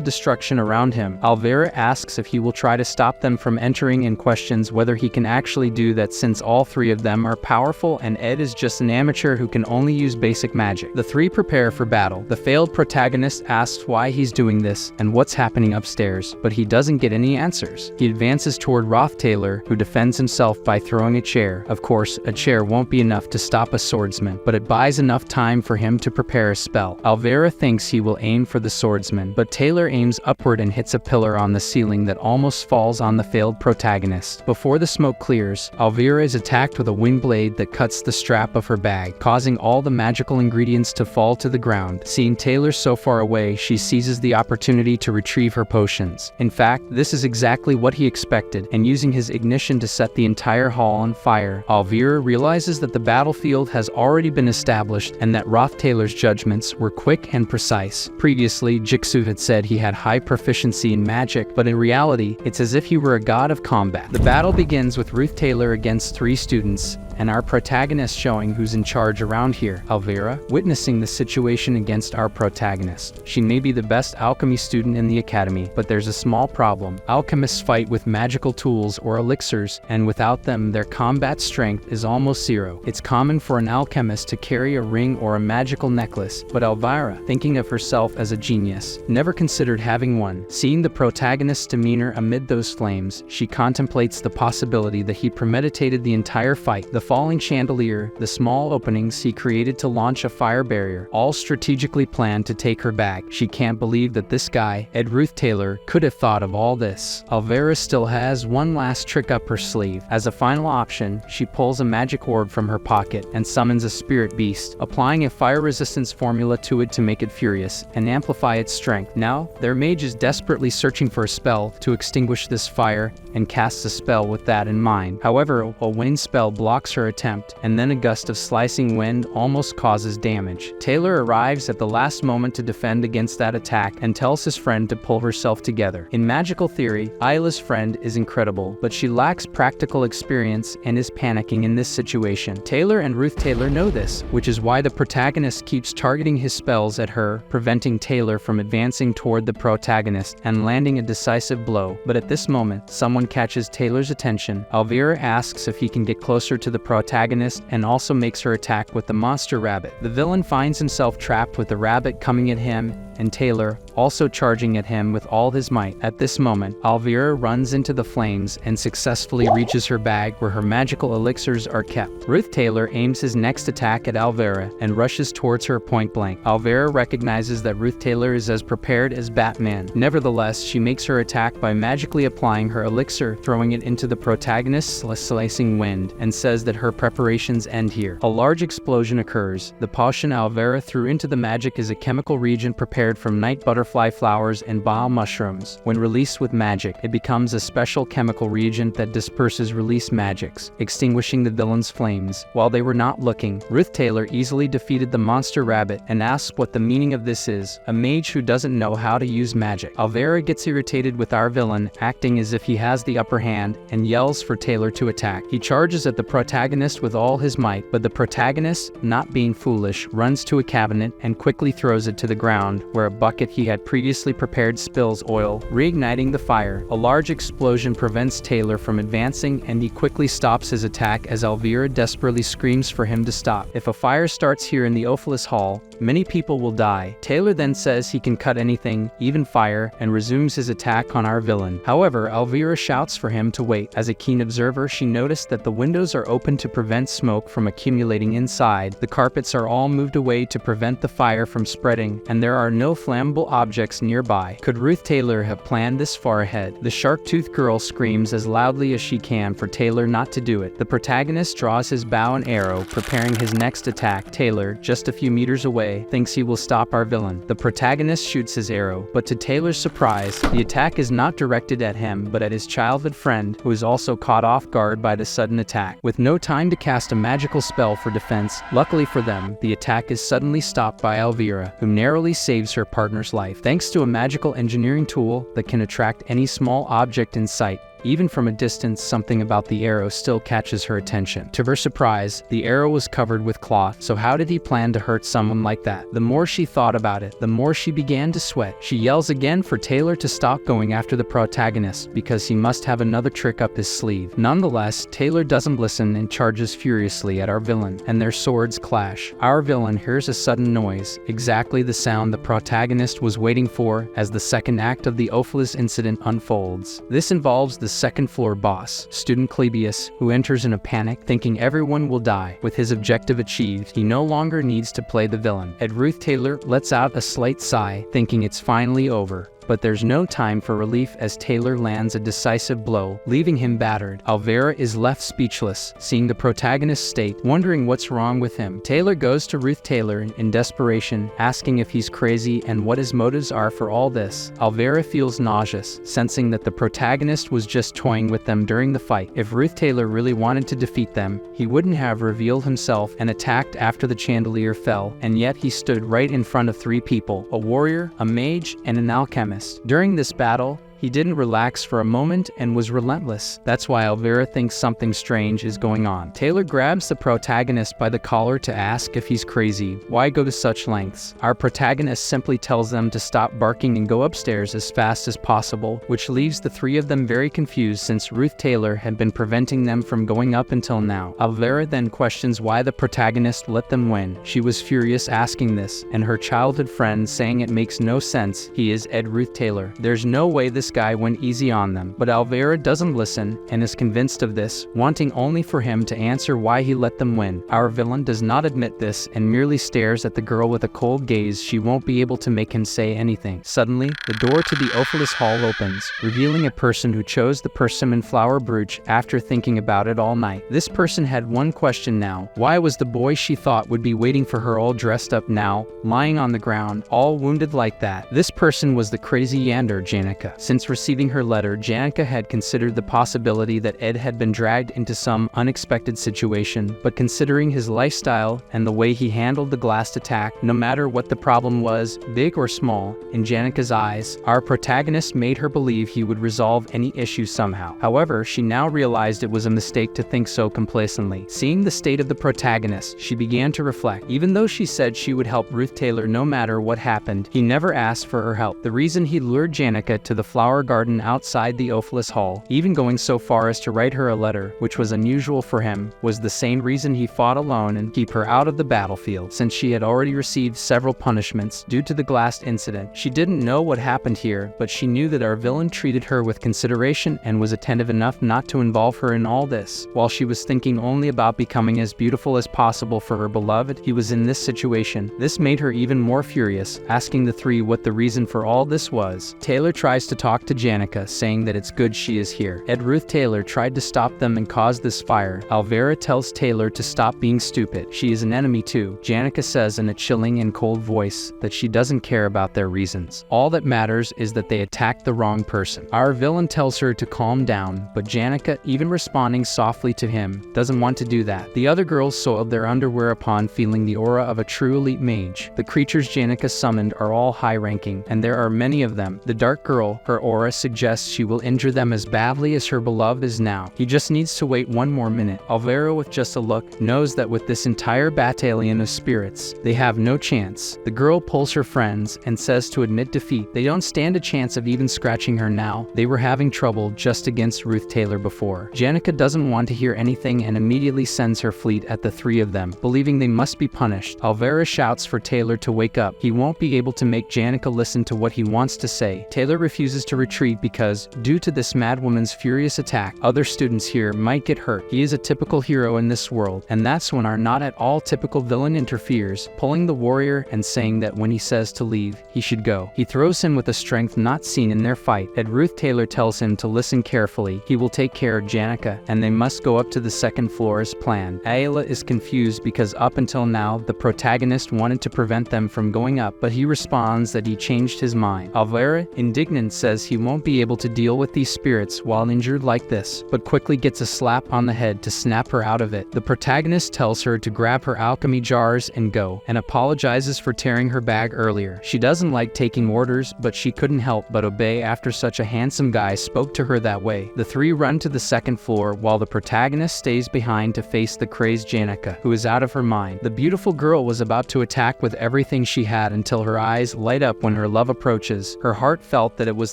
destruction around him. Alvera asks if he will try to stop them from entering and questions whether he can actually do that since all three of them are powerful and Ed is just an amateur who can only use basic magic. The three prepare for battle. The failed protagonist asks why he's doing this and what's happening upstairs, but he doesn't get any answers. He advances toward Roth Taylor, who defends himself by throwing a chair. Of course, a chair won't be enough to stop a swordsman, but it buys enough time for him to prepare a spell. Alvera thinks he will aim for the swordsman, but Taylor aims upward and hits a pillar on the ceiling that almost falls on the failed protagonist. Before the smoke clears, Alvera is attacked with a wing blade that cuts the strap of her bag, causing all the magical ingredients to fall to the ground. Seeing Taylor so far away, she seizes the opportunity to retrieve her potions. In fact, this is exactly what he expected, and using his ignition to set the entire hall on fire, Alvera realizes that the battlefield has already been established and that Roth Taylor's judgments were quick and precise. Previously, Jigsaw had said he had high proficiency in magic, but in reality, it's as if he were a god of combat. The battle begins with Ruth Taylor against three students, and our protagonist showing who's in charge around here. Alvera, witnessing the situation against our protagonist. She may be the best alchemy student in the academy, but there's a small problem. Alchemists fight with magical tools or elixirs, and without them, their combat strength is almost zero. It's common for an alchemist to carry a ring or a magical necklace, but Alvera, thinking of herself as a genius, never considered having one. Seeing the protagonist's demeanor amid those flames, she contemplates the possibility that he premeditated the entire fight. The falling chandelier, the small openings he created to launch a fire barrier, all strategically planned to take her back. She can't believe that this guy, Ed Ruth Taylor, could have thought of all this. Alvera still has one last trick up her sleeve. As a final option, she pulls a magic orb from her pocket and summons a spirit beast, applying a fire resistance formula to it to make it furious and amplify its strength. Now, their mage is desperately searching for a spell to extinguish this fire and casts a spell with that in mind. However, a wind spell blocks her attempt, and then a gust of slicing wind almost causes damage. Taylor arrives at the last moment to defend against that attack and tells his friend to pull herself together. In magical theory, Isla's friend is incredible, but she lacks practical experience and is panicking in this situation. Taylor and Ruth Taylor know this, which is why the protagonist keeps targeting his spells at her, preventing Taylor from advancing toward the protagonist and landing a decisive blow. But at this moment, someone catches Taylor's attention. Alvera asks if he can get closer to the protagonist and also makes her attack with the monster rabbit. The villain finds himself trapped with the rabbit coming at him and Taylor also charging at him with all his might. At this moment, Alvera runs into the flames and successfully reaches her bag where her magical elixirs are kept. Ruth Taylor aims his next attack at Alvera and rushes towards her point blank. Alvera recognizes that Ruth Taylor is as prepared as Batman. Nevertheless, she makes her attack by magically applying her elixir, throwing it into the protagonist's slicing wind, and says that her preparations end here. A large explosion occurs. The potion Alvera threw into the magic is a chemical reagent prepared from night butterfly flowers and bile mushrooms. When released with magic, it becomes a special chemical reagent that disperses released magics, extinguishing the villain's flames. While they were not looking, Ruth Taylor easily defeated the monster rabbit and asks what the meaning of this is. A mage who doesn't know how to use magic. Alvera gets irritated with our villain, acting as if he has the upper hand, and yells for Taylor to attack. He charges at the protagonist with all his might, but the protagonist, not being foolish, runs to a cabinet and quickly throws it to the ground, where a bucket he had previously prepared spills oil, reigniting the fire. A large explosion prevents Taylor from advancing, and he quickly stops his attack as Alvera desperately screams for him to stop. If a fire starts here in the Ophilis Hall, many people will die. Taylor then says he can cut anything, even fire, and resumes his attack on our villain. However, Alvera shouts for him to wait. As a keen observer, she noticed that the windows are open to prevent smoke from accumulating inside. The carpets are all moved away to prevent the fire from spreading, and there are no flammable objects nearby. Could Ruth Taylor have planned this far ahead? The shark-toothed girl screams as loudly as she can for Taylor not to do it. The protagonist draws his bow and arrow, preparing his next attack. Taylor, just a few meters away, thinks he will stop our villain. The protagonist shoots his arrow, but to Taylor's surprise, the attack is not directed at him, but at his childhood friend, who is also caught off guard by the sudden attack. With no time to cast a magical spell for defense, luckily for them, the attack is suddenly stopped by Alvera, who narrowly saves her partner's life. Thanks to a magical engineering tool that can attract any small object in sight, even from a distance, something about the arrow still catches her attention. To her surprise, the arrow was covered with cloth, so how did he plan to hurt someone like that? The more she thought about it, the more she began to sweat. She yells again for Taylor to stop going after the protagonist, because he must have another trick up his sleeve. Nonetheless, Taylor doesn't listen and charges furiously at our villain, and their swords clash. Our villain hears a sudden noise, exactly the sound the protagonist was waiting for as the second act of the Ophelis incident unfolds. This involves the second-floor boss, student Clebius, who enters in a panic, thinking everyone will die. With his objective achieved, he no longer needs to play the villain. Ruth Taylor lets out a slight sigh, thinking it's finally over. But there's no time for relief as Taylor lands a decisive blow, leaving him battered. Alvera is left speechless, seeing the protagonist's state, wondering what's wrong with him. Taylor goes to Ruth Taylor in desperation, asking if he's crazy and what his motives are for all this. Alvera feels nauseous, sensing that the protagonist was just toying with them during the fight. If Ruth Taylor really wanted to defeat them, he wouldn't have revealed himself and attacked after the chandelier fell, and yet he stood right in front of three people: a warrior, a mage, and an alchemist. During this battle, he didn't relax for a moment and was relentless. That's why Alvera thinks something strange is going on. Taylor grabs the protagonist by the collar to ask if he's crazy. Why go to such lengths? Our protagonist simply tells them to stop barking and go upstairs as fast as possible, which leaves the three of them very confused since Ruth Taylor had been preventing them from going up until now. Alvera then questions why the protagonist let them win. She was furious asking this, and her childhood friend saying it makes no sense. He is Ruth Taylor. There's no way this guy went easy on them. But Alvera doesn't listen and is convinced of this, wanting only for him to answer why he let them win. Our villain does not admit this and merely stares at the girl with a cold gaze. She won't be able to make him say anything. Suddenly, the door to the Ophelis hall opens, revealing a person who chose the persimmon flower brooch after thinking about it all night. This person had one question now. Why was the boy she thought would be waiting for her all dressed up now, lying on the ground, all wounded like that? This person was the crazy Yander Janica. Since receiving her letter, Janica had considered the possibility that Ed had been dragged into some unexpected situation, but considering his lifestyle and the way he handled the glass attack, no matter what the problem was, big or small, in Janica's eyes, our protagonist made her believe he would resolve any issue somehow. However, she now realized it was a mistake to think so complacently. Seeing the state of the protagonist, she began to reflect. Even though she said she would help Ruth Taylor no matter what happened, he never asked for her help. The reason he lured Janica to the flower garden outside the Ophelis hall, even going so far as to write her a letter, which was unusual for him, was the same reason he fought alone and keep her out of the battlefield, since she had already received several punishments due to the glass incident. She didn't know what happened here, but she knew that our villain treated her with consideration and was attentive enough not to involve her in all this. While she was thinking only about becoming as beautiful as possible for her beloved, he was in this situation. This made her even more furious, asking the three what the reason for all this was. Taylor tries to talk to Janica, saying that it's good she is here. Ruth Taylor tried to stop them and cause this fire. Alvera tells Taylor to stop being stupid. She is an enemy too. Janica says in a chilling and cold voice that she doesn't care about their reasons. All that matters is that they attacked the wrong person. Our villain tells her to calm down, but Janica, even responding softly to him, doesn't want to do that. The other girls soiled their underwear upon feeling the aura of a true elite mage. The creatures Janica summoned are all high-ranking, and there are many of them. The dark girl, her aura suggests she will injure them as badly as her beloved is now. He just needs to wait one more minute. Alvera, with just a look, knows that with this entire battalion of spirits, they have no chance. The girl pulls her friends and says to admit defeat. They don't stand a chance of even scratching her now. They were having trouble just against Ruth Taylor before. Janica doesn't want to hear anything and immediately sends her fleet at the three of them, believing they must be punished. Alvera shouts for Taylor to wake up. He won't be able to make Janica listen to what he wants to say. Taylor refuses to retreat because, due to this madwoman's furious attack, other students here might get hurt. He is a typical hero in this world, and that's when our not at all typical villain interferes, pulling the warrior and saying that when he says to leave, he should go. He throws him with a strength not seen in their fight. Ruth Taylor tells him to listen carefully. He will take care of Janica, and they must go up to the second floor as planned. Ayla is confused because up until now, the protagonist wanted to prevent them from going up, but he responds that he changed his mind. Alvera, indignant, says says he won't be able to deal with these spirits while injured like this, but quickly gets a slap on the head to snap her out of it. The protagonist tells her to grab her alchemy jars and go, and apologizes for tearing her bag earlier. She doesn't like taking orders, but she couldn't help but obey after such a handsome guy spoke to her that way. The three run to the second floor while the protagonist stays behind to face the crazed Janica, who is out of her mind. The beautiful girl was about to attack with everything she had until her eyes light up when her love approaches. Her heart felt that it was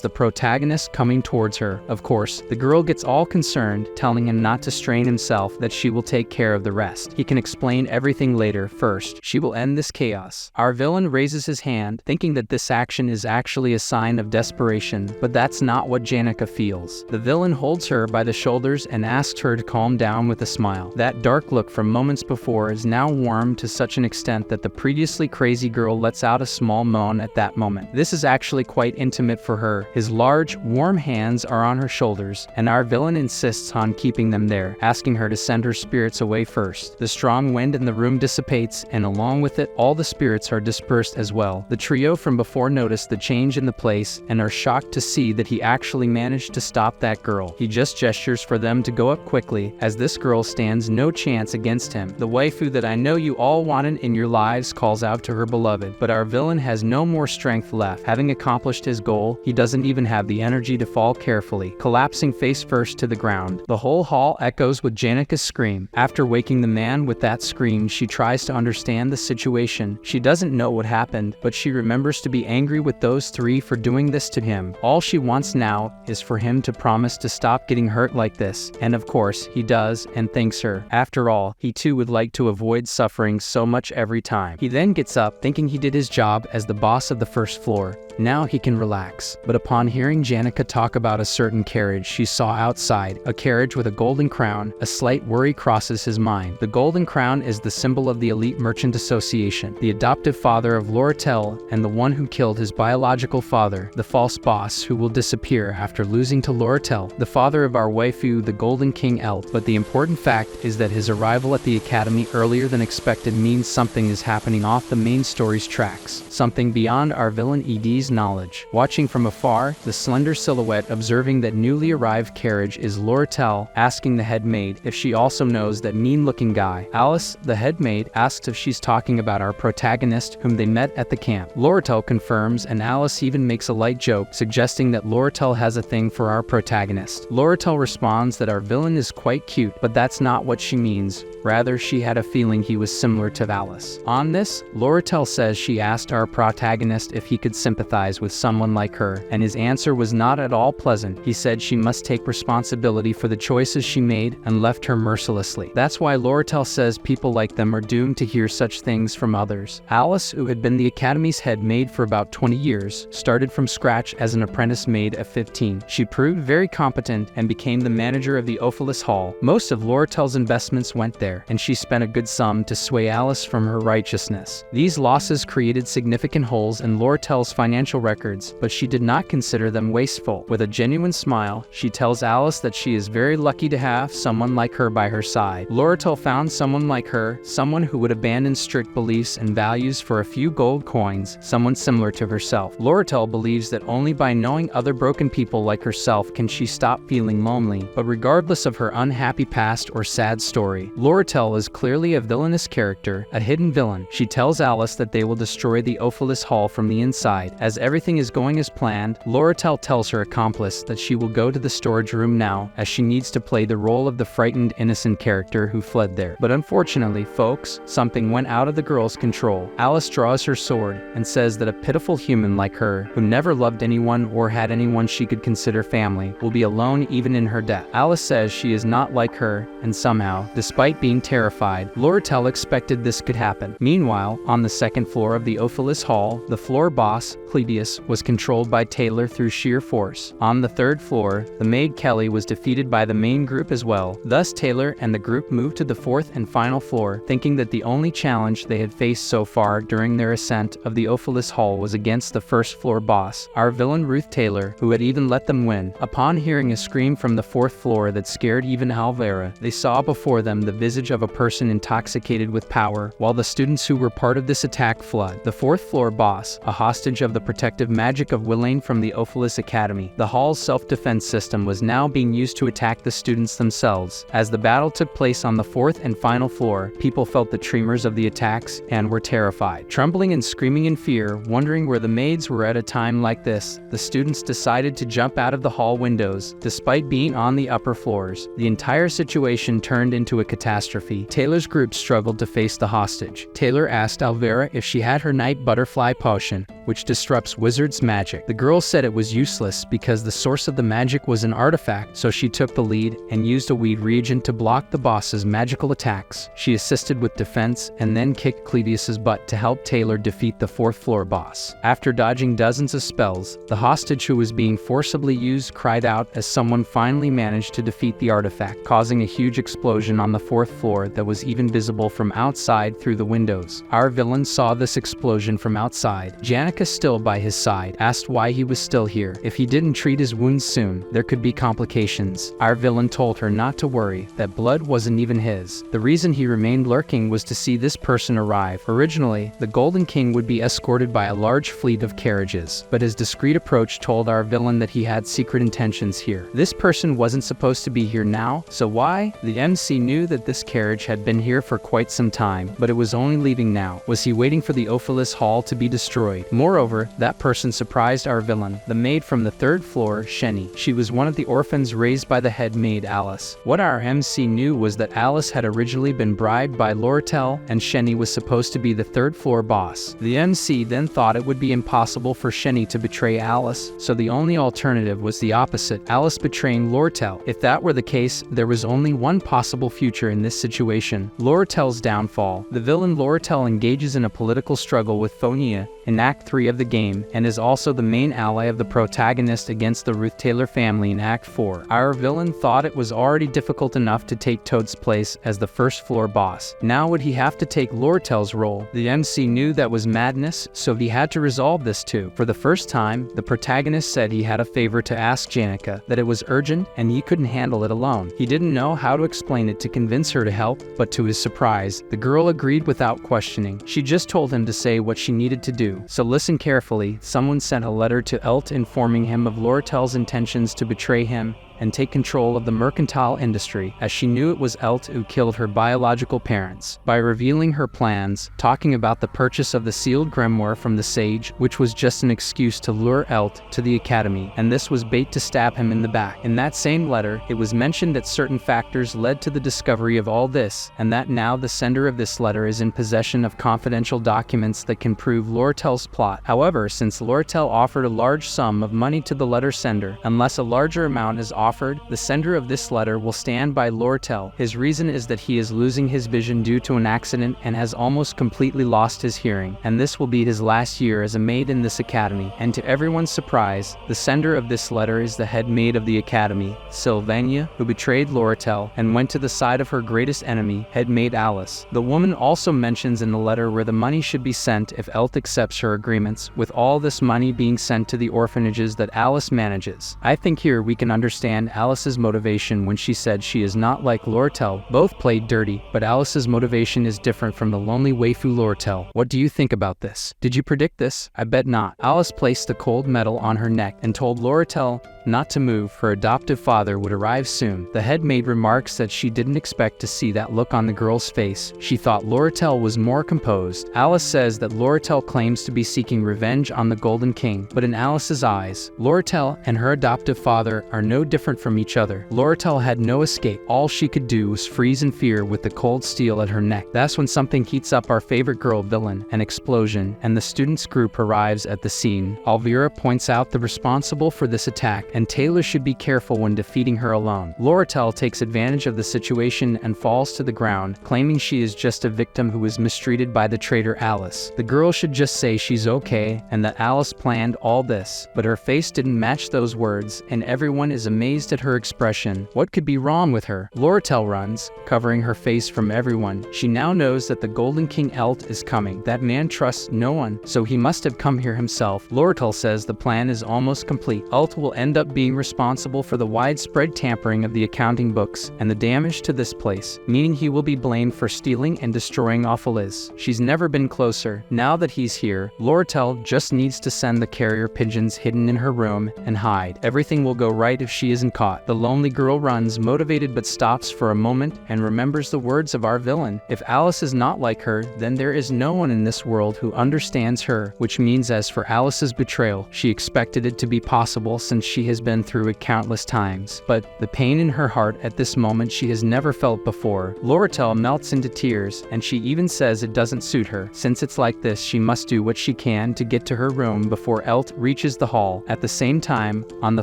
the protagonist coming towards her. Of course, the girl gets all concerned, telling him not to strain himself, that she will take care of the rest. He can explain everything later. First, she will end this chaos. Our villain raises his hand, thinking that this action is actually a sign of desperation, but that's not what Janica feels. The villain holds her by the shoulders and asks her to calm down with a smile. That dark look from moments before is now warm to such an extent that the previously crazy girl lets out a small moan at that moment. This is actually quite intimate for her. His large, warm hands are on her shoulders, and our villain insists on keeping them there, asking her to send her spirits away first. The strong wind in the room dissipates, and along with it, all the spirits are dispersed as well. The trio from before notice the change in the place and are shocked to see that he actually managed to stop that girl. He just gestures for them to go up quickly, as this girl stands no chance against him. The waifu that I know you all wanted in your lives calls out to her beloved, but our villain has no more strength left. Having accomplished his goal, he doesn't even have the energy to fall carefully, collapsing face first to the ground. The whole hall echoes with Janica's scream. After waking the man with that scream, she tries to understand the situation. She doesn't know what happened, but she remembers to be angry with those three for doing this to him. All she wants now is for him to promise to stop getting hurt like this, and of course, he does and thanks her. After all, he too would like to avoid suffering so much every time. He then gets up, thinking he did his job as the boss of the first floor. Now he can relax. But upon hearing Janica talk about a certain carriage she saw outside, a carriage with a golden crown, a slight worry crosses his mind. The golden crown is the symbol of the Elite Merchant Association, the adoptive father of Loretel, and the one who killed his biological father, the false boss who will disappear after losing to Loretel, the father of our waifu, the Golden King Elf. But the important fact is that his arrival at the academy earlier than expected means something is happening off the main story's tracks, something beyond our villain ED's knowledge. Watching from afar, the slender silhouette observing that newly arrived carriage is Loretel, asking the head maid if she also knows that mean-looking guy. Alice, the head maid, asks if she's talking about our protagonist whom they met at the camp. Loretel confirms, and Alice even makes a light joke, suggesting that Loretel has a thing for our protagonist. Loretel responds that our villain is quite cute, but that's not what she means. Rather, she had a feeling he was similar to Alice. On this, Loretel says she asked our protagonist if he could sympathize with someone like her, and his answer was not at all pleasant. He said she must take responsibility for the choices she made and left her mercilessly. That's why Loretel says people like them are doomed to hear such things from others. Alice, who had been the academy's head maid for about 20 years, started from scratch as an apprentice maid at 15. She proved very competent and became the manager of the Ophelis Hall. Most of Loretel's investments went there, and she spent a good sum to sway Alice from her righteousness. These losses created significant holes in Loretel's financial records, but she did not consider them wasteful. With a genuine smile, she tells Alice that she is very lucky to have someone like her by her side. Loretel found someone like her, someone who would abandon strict beliefs and values for a few gold coins, someone similar to herself. Loretel believes that only by knowing other broken people like herself can she stop feeling lonely, but regardless of her unhappy past or sad story, Loretel is clearly a villainous character, a hidden villain. She tells Alice that they will destroy the Ophelis Hall from the inside. As everything is going as planned, Loretel tells her accomplice that she will go to the storage room now, as she needs to play the role of the frightened innocent character who fled there. But unfortunately, folks, something went out of the girl's control. Alice draws her sword and says that a pitiful human like her, who never loved anyone or had anyone she could consider family, will be alone even in her death. Alice says she is not like her, and somehow, despite being terrified, Loretel expected this could happen. Meanwhile, on the second floor of the Ophelis Hall, the floor boss, Clebius, was controlled by Taylor through sheer force. On the third floor, the maid Kelly was defeated by the main group as well. Thus, Taylor and the group moved to the fourth and final floor, thinking that the only challenge they had faced so far during their ascent of the Ophelis Hall was against the first floor boss, our villain Ruth Taylor, who had even let them win. Upon hearing a scream from the fourth floor that scared even Alvera, they saw before them the visage of a person intoxicated with power, while the students who were part of this attack fled. The fourth floor boss, a hostage of the protective magic of Willain from the Ophelis Academy. The hall's self-defense system was now being used to attack the students themselves. As the battle took place on the fourth and final floor, people felt the tremors of the attacks and were terrified. Trembling and screaming in fear, wondering where the maids were at a time like this, the students decided to jump out of the hall windows, despite being on the upper floors. The entire situation turned into a catastrophe. Taylor's group struggled to face the hostage. Taylor asked Alvera if she had her night butterfly potion, which disrupts wizards' magic. The girl said it was useless because the source of the magic was an artifact, so she took the lead and used a weed reagent to block the boss's magical attacks. She assisted with defense and then kicked Clevius's butt to help Taylor defeat the fourth floor boss. After dodging dozens of spells, the hostage who was being forcibly used cried out as someone finally managed to defeat the artifact, causing a huge explosion on the fourth floor that was even visible from outside through the windows. Our villain saw this explosion from outside. Janica, still by his side, asked why he was still here. If he didn't treat his wounds soon, there could be complications. Our villain told her not to worry, that blood wasn't even his. The reason he remained lurking was to see this person arrive. Originally, the Golden King would be escorted by a large fleet of carriages, but his discreet approach told our villain that he had secret intentions here. This person wasn't supposed to be here now, so why? The MC knew that this carriage had been here for quite some time, but it was only leaving now. Was he waiting for the Ophelis Hall to be destroyed? Moreover, that person surprised our villain, the maid from the third floor, Shenny. She was one of the orphans raised by the head maid Alice. What our MC knew was that Alice had originally been bribed by Lortel, and Shenny was supposed to be the third floor boss. The MC then thought it would be impossible for Shenny to betray Alice, so the only alternative was the opposite, Alice betraying Lortel. If that were the case, there was only one possible future in this situation: Lortel's downfall. The villain Lortel engages in a political struggle with Phonia in Act 3 of the game, and is also the main ally of the protagonist against the Ruth Taylor family in Act 4. Our villain thought it was already difficult enough to take Toad's place as the first floor boss. Now would he have to take Lortel's role? The MC knew that was madness, so he had to resolve this too. For the first time, the protagonist said he had a favor to ask Janica, that it was urgent and he couldn't handle it alone. He didn't know how to explain it to convince her to help, but to his surprise, the girl agreed without questioning. She just told him to say what she needed to do. So listen carefully. Someone sent a letter to Elt informing him of Lortel's intentions to betray him and take control of the mercantile industry, as she knew it was Elt who killed her biological parents. By revealing her plans, talking about the purchase of the sealed grimoire from the sage, which was just an excuse to lure Elt to the academy, and this was bait to stab him in the back. In that same letter, it was mentioned that certain factors led to the discovery of all this, and that now the sender of this letter is in possession of confidential documents that can prove Lortel's plot. However, since Lortel offered a large sum of money to the letter sender, unless a larger amount is offered, the sender of this letter will stand by Lortel. His reason is that he is losing his vision due to an accident and has almost completely lost his hearing, and this will be his last year as a maid in this academy. And to everyone's surprise, the sender of this letter is the head maid of the academy, Sylvania, who betrayed Lortel and went to the side of her greatest enemy, head maid Alice. The woman also mentions in the letter where the money should be sent if Elt accepts her agreements, with all this money being sent to the orphanages that Alice manages. I think here we can understand Alice's motivation when she said she is not like Lortel. Both played dirty, but Alice's motivation is different from the lonely waifu Lortel. What do you think about this? Did you predict this? I bet not. Alice placed the cold metal on her neck and told Lortel not to move. Her adoptive father would arrive soon. The head maid remarks that she didn't expect to see that look on the girl's face. She thought Lortel was more composed. Alice says that Lortel claims to be seeking revenge on the Golden King, but in Alice's eyes, Lortel and her adoptive father are no different from each other. Lortel had no escape. All she could do was freeze in fear with the cold steel at her neck. That's when something heats up our favorite girl villain, an explosion, and the students group arrives at the scene. Alvera points out the responsible for this attack, and Taylor should be careful when defeating her alone. Lortel takes advantage of the situation and falls to the ground, claiming she is just a victim who was mistreated by the traitor Alice. The girl should just say she's okay and that Alice planned all this, but her face didn't match those words, and everyone is amazed amazed at her expression. What could be wrong with her? Lortel runs, covering her face from everyone. She now knows that the Golden King Elt is coming. That man trusts no one, so he must have come here himself. Lortel says the plan is almost complete. Elt will end up being responsible for the widespread tampering of the accounting books and the damage to this place, meaning he will be blamed for stealing and destroying Ophelis. She's never been closer. Now that he's here, Lortel just needs to send the carrier pigeons hidden in her room and hide. Everything will go right if she isn't caught. The lonely girl runs, motivated, but stops for a moment and remembers the words of our villain. If Alice is not like her, then there is no one in this world who understands her, which means as for Alice's betrayal, she expected it to be possible since she has been through it countless times. But the pain in her heart at this moment she has never felt before. Lortel melts into tears, and she even says it doesn't suit her. Since it's like this, she must do what she can to get to her room before Elt reaches the hall. At the same time, on the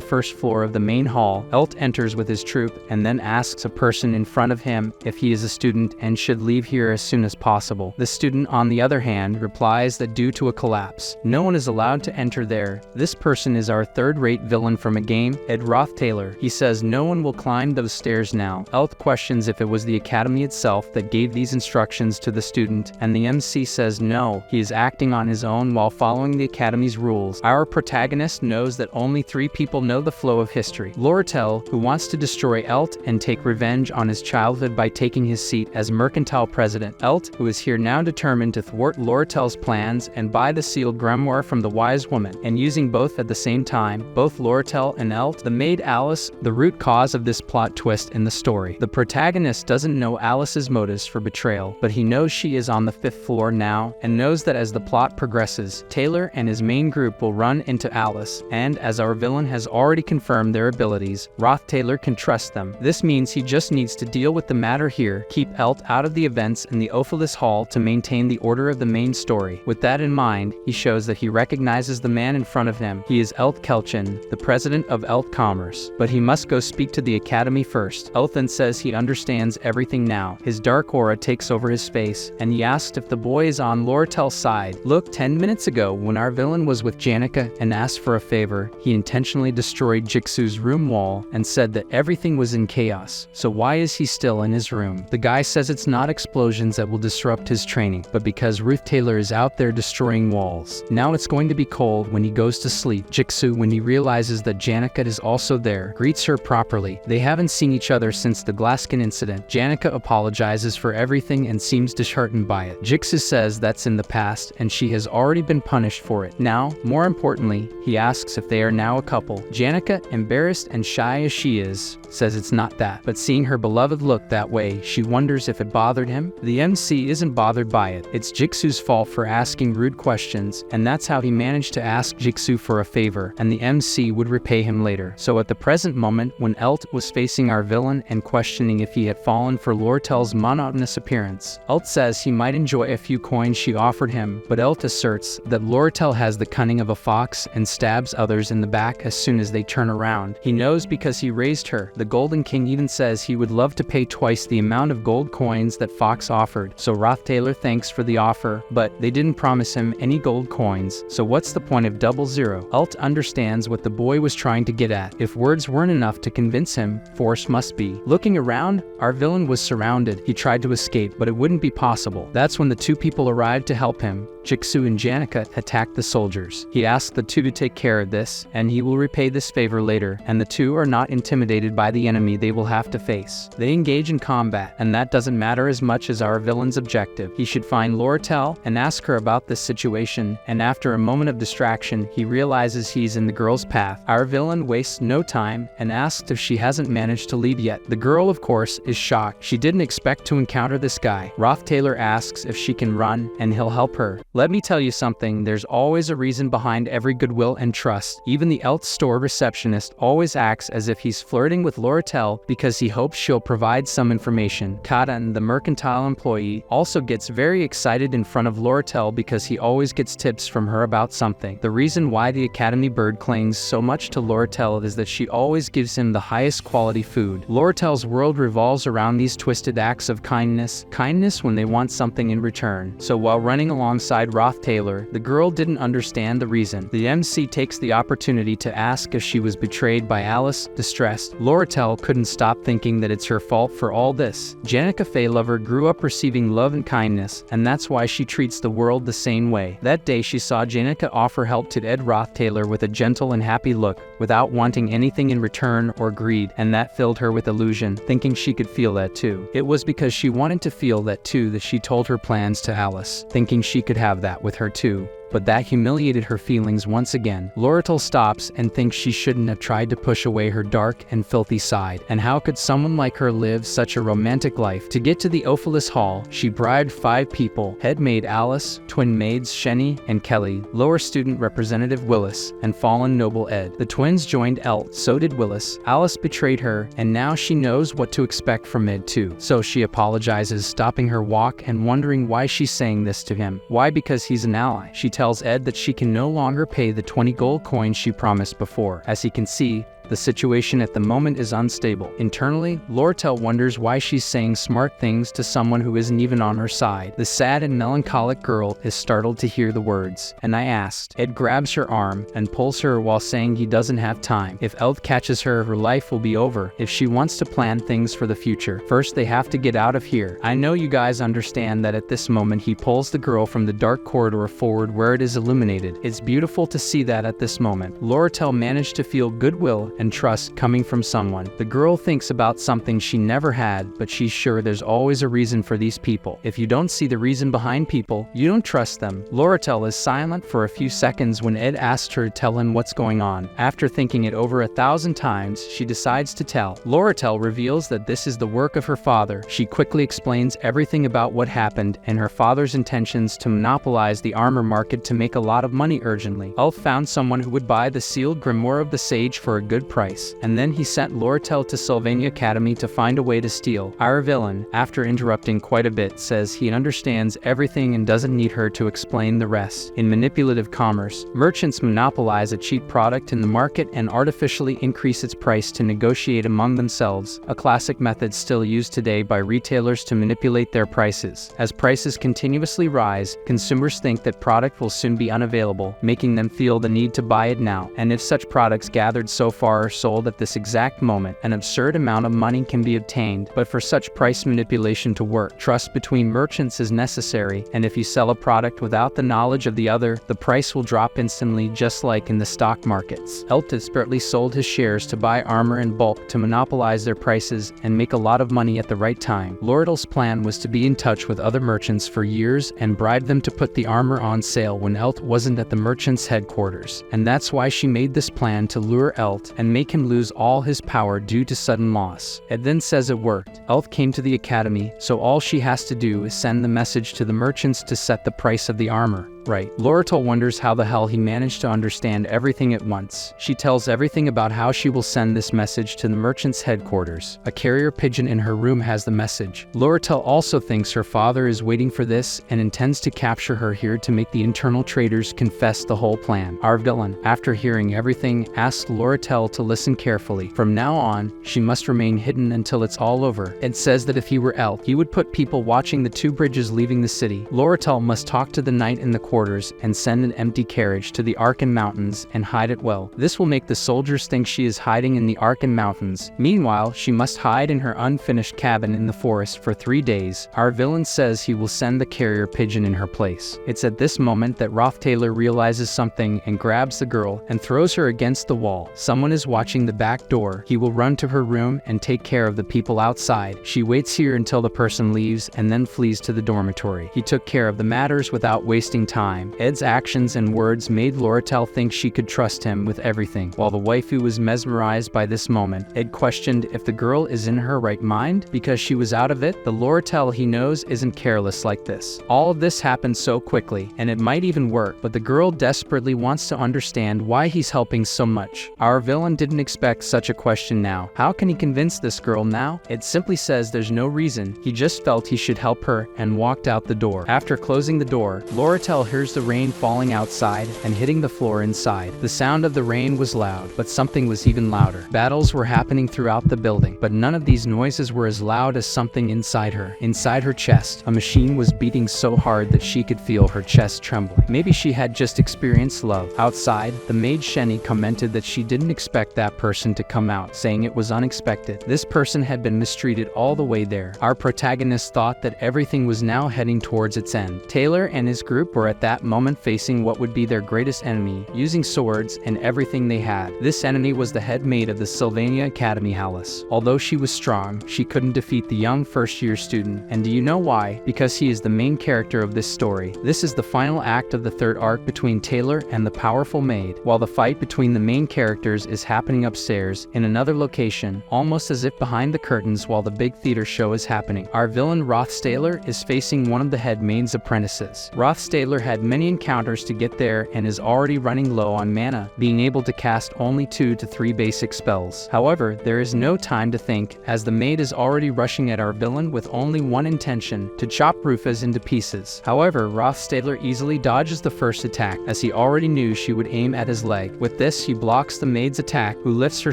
first floor of the main hall, Elt enters with his troop and then asks a person in front of him if he is a student and should leave here as soon as possible. The student, on the other hand, replies that due to a collapse, no one is allowed to enter there. This person is our third-rate villain from a game, Ed Roth Taylor. He says no one will climb those stairs now. Elt questions if it was the academy itself that gave these instructions to the student, and the MC says no, he is acting on his own while following the academy's rules. Our protagonist knows that only 3 people know the flow of history. Lortel, who wants to destroy Elt and take revenge on his childhood by taking his seat as mercantile president. Elt, who is here now determined to thwart Lortel's plans and buy the sealed grimoire from the wise woman, and using both at the same time, both Lortel and Elt, the maid Alice, the root cause of this plot twist in the story. The protagonist doesn't know Alice's motives for betrayal, but he knows she is on the 5th floor now, and knows that as the plot progresses, Taylor and his main group will run into Alice, and as our villain has already confirmed their abilities, Roth Taylor can trust them. This means he just needs to deal with the matter here, keep Elt out of the events in the Ophelis Hall to maintain the order of the main story. With that in mind, he shows that he recognizes the man in front of him. He is Elt Kelchin, the president of Elt Commerce, but he must go speak to the academy first. Elt then says he understands everything now. His dark aura takes over his face, and he asks if the boy is on Lortel's side. Look, 10 minutes ago, when our villain was with Janica and asked for a favor, he intentionally destroyed Jixu's room wall and said that everything was in chaos. So why is he still in his room? The guy says it's not explosions that will disrupt his training, but because Ruth Taylor is out there destroying walls. Now it's going to be cold when he goes to sleep. Jixu, when he realizes that Janica is also there, greets her properly. They haven't seen each other since the Glaskin incident. Janica apologizes for everything and seems disheartened by it. Jixu says that's in the past and she has already been punished for it. Now, more importantly, he asks if they are now a couple. Janica, embarrassed and shy as she is, says it's not that, but seeing her beloved look that way, she wonders if it bothered him. The MC isn't bothered by it. It's Jixu's fault for asking rude questions, and that's how he managed to ask Jixu for a favor, and the MC would repay him later. So at the present moment, when Elt was facing our villain and questioning if he had fallen for Lortel's monotonous appearance, Elt says he might enjoy a few coins she offered him, but Elt asserts that Lortel has the cunning of a fox and stabs others in the back as soon as they turn around. He knows because he raised her. The Golden King even says he would love to pay twice the amount of gold coins that Fox offered. So Roth Taylor thanks for the offer, but they didn't promise him any gold coins. So what's the point of 00? Elt understands what the boy was trying to get at. If words weren't enough to convince him, force must be. Looking around, our villain was surrounded. He tried to escape, but it wouldn't be possible. That's when the 2 people arrived to help him. Jixu and Janica attacked the soldiers. He asked the 2 to take care of this, and he will repay this favor later, and the 2 are not intimidated by the enemy they will have to face. They engage in combat, and that doesn't matter as much as our villain's objective. He should find Lortel and ask her about this situation, and after a moment of distraction, he realizes he's in the girl's path. Our villain wastes no time and asks if she hasn't managed to leave yet. The girl, of course, is shocked. She didn't expect to encounter this guy. Roth Taylor asks if she can run, and he'll help her. Let me tell you something, there's always a reason behind every goodwill and trust. Even the Elt store receptionist always acts as if he's flirting with Lortel because he hopes she'll provide some information. Katan, the mercantile employee, also gets very excited in front of Lortel because he always gets tips from her about something. The reason why the Academy bird clings so much to Lortel is that she always gives him the highest quality food. Lortel's world revolves around these twisted acts of kindness when they want something in return. So while running alongside replied Roth Taylor. The girl didn't understand the reason. The MC takes the opportunity to ask if she was betrayed by Alice. Distressed, Loratel couldn't stop thinking that it's her fault for all this. Janica Faylover grew up receiving love and kindness, and that's why she treats the world the same way. That day she saw Janica offer help to Ed Roth Taylor with a gentle and happy look, without wanting anything in return or greed, and that filled her with illusion, thinking she could feel that too. It was because she wanted to feel that too that she told her plans to Alice, thinking she could have that with her too. But that humiliated her feelings once again. Loratel stops and thinks she shouldn't have tried to push away her dark and filthy side. And how could someone like her live such a romantic life? To get to the Ophelis Hall, she bribed 5 people: head maid Alice, twin maids Shenny and Kelly, lower student representative Willis, and fallen noble Ed. The twins joined Elt, so did Willis. Alice betrayed her, and now she knows what to expect from Ed too. So she apologizes, stopping her walk and wondering why she's saying this to him. Why? Because he's an ally. She tells Ed that she can no longer pay the 20 gold coins she promised before. As he can see, the situation at the moment is unstable. Internally, Loratel wonders why she's saying smart things to someone who isn't even on her side. The sad and melancholic girl is startled to hear the words, "And I asked." Ed grabs her arm and pulls her while saying he doesn't have time. If Eld catches her, her life will be over. If she wants to plan things for the future, first they have to get out of here. I know you guys understand that. At this moment he pulls the girl from the dark corridor forward where it is illuminated. It's beautiful to see that at this moment Loratel managed to feel goodwill and trust coming from someone. The girl thinks about something she never had, but she's sure there's always a reason for these people. If you don't see the reason behind people, you don't trust them. Loratel is silent for a few seconds when Ed asks her to tell him what's going on. After thinking it over 1,000 times, she decides to tell. Loratel reveals that this is the work of her father. She quickly explains everything about what happened and her father's intentions to monopolize the armor market to make a lot of money urgently. Ulf found someone who would buy the sealed grimoire of the sage for a good price, and then he sent Loratel to Sylvania Academy to find a way to steal. Our villain, after interrupting quite a bit, says he understands everything and doesn't need her to explain the rest. In manipulative commerce, merchants monopolize a cheap product in the market and artificially increase its price to negotiate among themselves, a classic method still used today by retailers to manipulate their prices. As prices continuously rise, consumers think that product will soon be unavailable, making them feel the need to buy it now. And if such products gathered so far are sold at this exact moment, an absurd amount of money can be obtained. But for such price manipulation to work, trust between merchants is necessary, and if you sell a product without the knowledge of the other, the price will drop instantly, just like in the stock markets. Elt desperately sold his shares to buy armor in bulk to monopolize their prices and make a lot of money at the right time. Loretel's plan was to be in touch with other merchants for years and bribe them to put the armor on sale when Elt wasn't at the merchant's headquarters. And that's why she made this plan, to lure Elt and make him lose all his power due to sudden loss. It then says it worked. Elt came to the academy, so all she has to do is send the message to the merchants to set the price of the armor. Right. Loratel wonders how the hell he managed to understand everything at once. She tells everything about how she will send this message to the merchant's headquarters. A carrier pigeon in her room has the message. Loratel also thinks her father is waiting for this and intends to capture her here to make the internal traders confess the whole plan. Our villain, after hearing everything, asks Loratel to listen carefully. From now on, she must remain hidden until it's all over. It says that if he were Elt, he would put people watching the 2 bridges leaving the city. Loratel must talk to the knight in the quarters and send an empty carriage to the Arkan Mountains and hide it well. This will make the soldiers think she is hiding in the Arkan Mountains. Meanwhile, she must hide in her unfinished cabin in the forest for 3 days. Our villain says he will send the carrier pigeon in her place. It's at this moment that Roth Taylor realizes something and grabs the girl and throws her against the wall. Someone is watching the back door. He will run to her room and take care of the people outside. She waits here until the person leaves and then flees to the dormitory. He took care of the matters without wasting time. Ed's actions and words made Loratel think she could trust him with everything. While the waifu was mesmerized by this moment, Ed questioned if the girl is in her right mind because she was out of it. The Loratel he knows isn't careless like this. All of this happened so quickly, and it might even work, but the girl desperately wants to understand why he's helping so much. Our villain didn't expect such a question now. How can he convince this girl now? It simply says there's no reason. He just felt he should help her and walked out the door. After closing the door, Loratel hears the rain falling outside and hitting the floor inside. The sound of the rain was loud, but something was even louder. Battles were happening throughout the building, but none of these noises were as loud as something inside her. Inside her chest, a machine was beating so hard that she could feel her chest trembling. Maybe she had just experienced love. Outside, the maid Sheni commented that she didn't expect that person to come out, saying it was unexpected. This person had been mistreated all the way there. Our protagonist thought that everything was now heading towards its end. Taylor and his group were at that moment facing what would be their greatest enemy, using swords and everything they had. This enemy was the head maid of the Sylvania Academy, Alice. Although she was strong, she couldn't defeat the young first-year student. And do you know why? Because he is the main character of this story. This is the final act of the third arc between Taylor and the powerful maid, while the fight between the main characters is happening upstairs in another location, almost as if behind the curtains while the big theater show is happening. Our villain Rothstaler is facing one of the head maid's apprentices. Rothstaler had many encounters to get there and is already running low on mana, being able to cast only 2 to 3 basic spells. However, there is no time to think, as the maid is already rushing at our villain with only one intention: to chop Rufus into pieces. However, Rothstaler easily dodges the first attack, as he already knew she would aim at his leg. With this, he blocks the maid's attack, who lifts her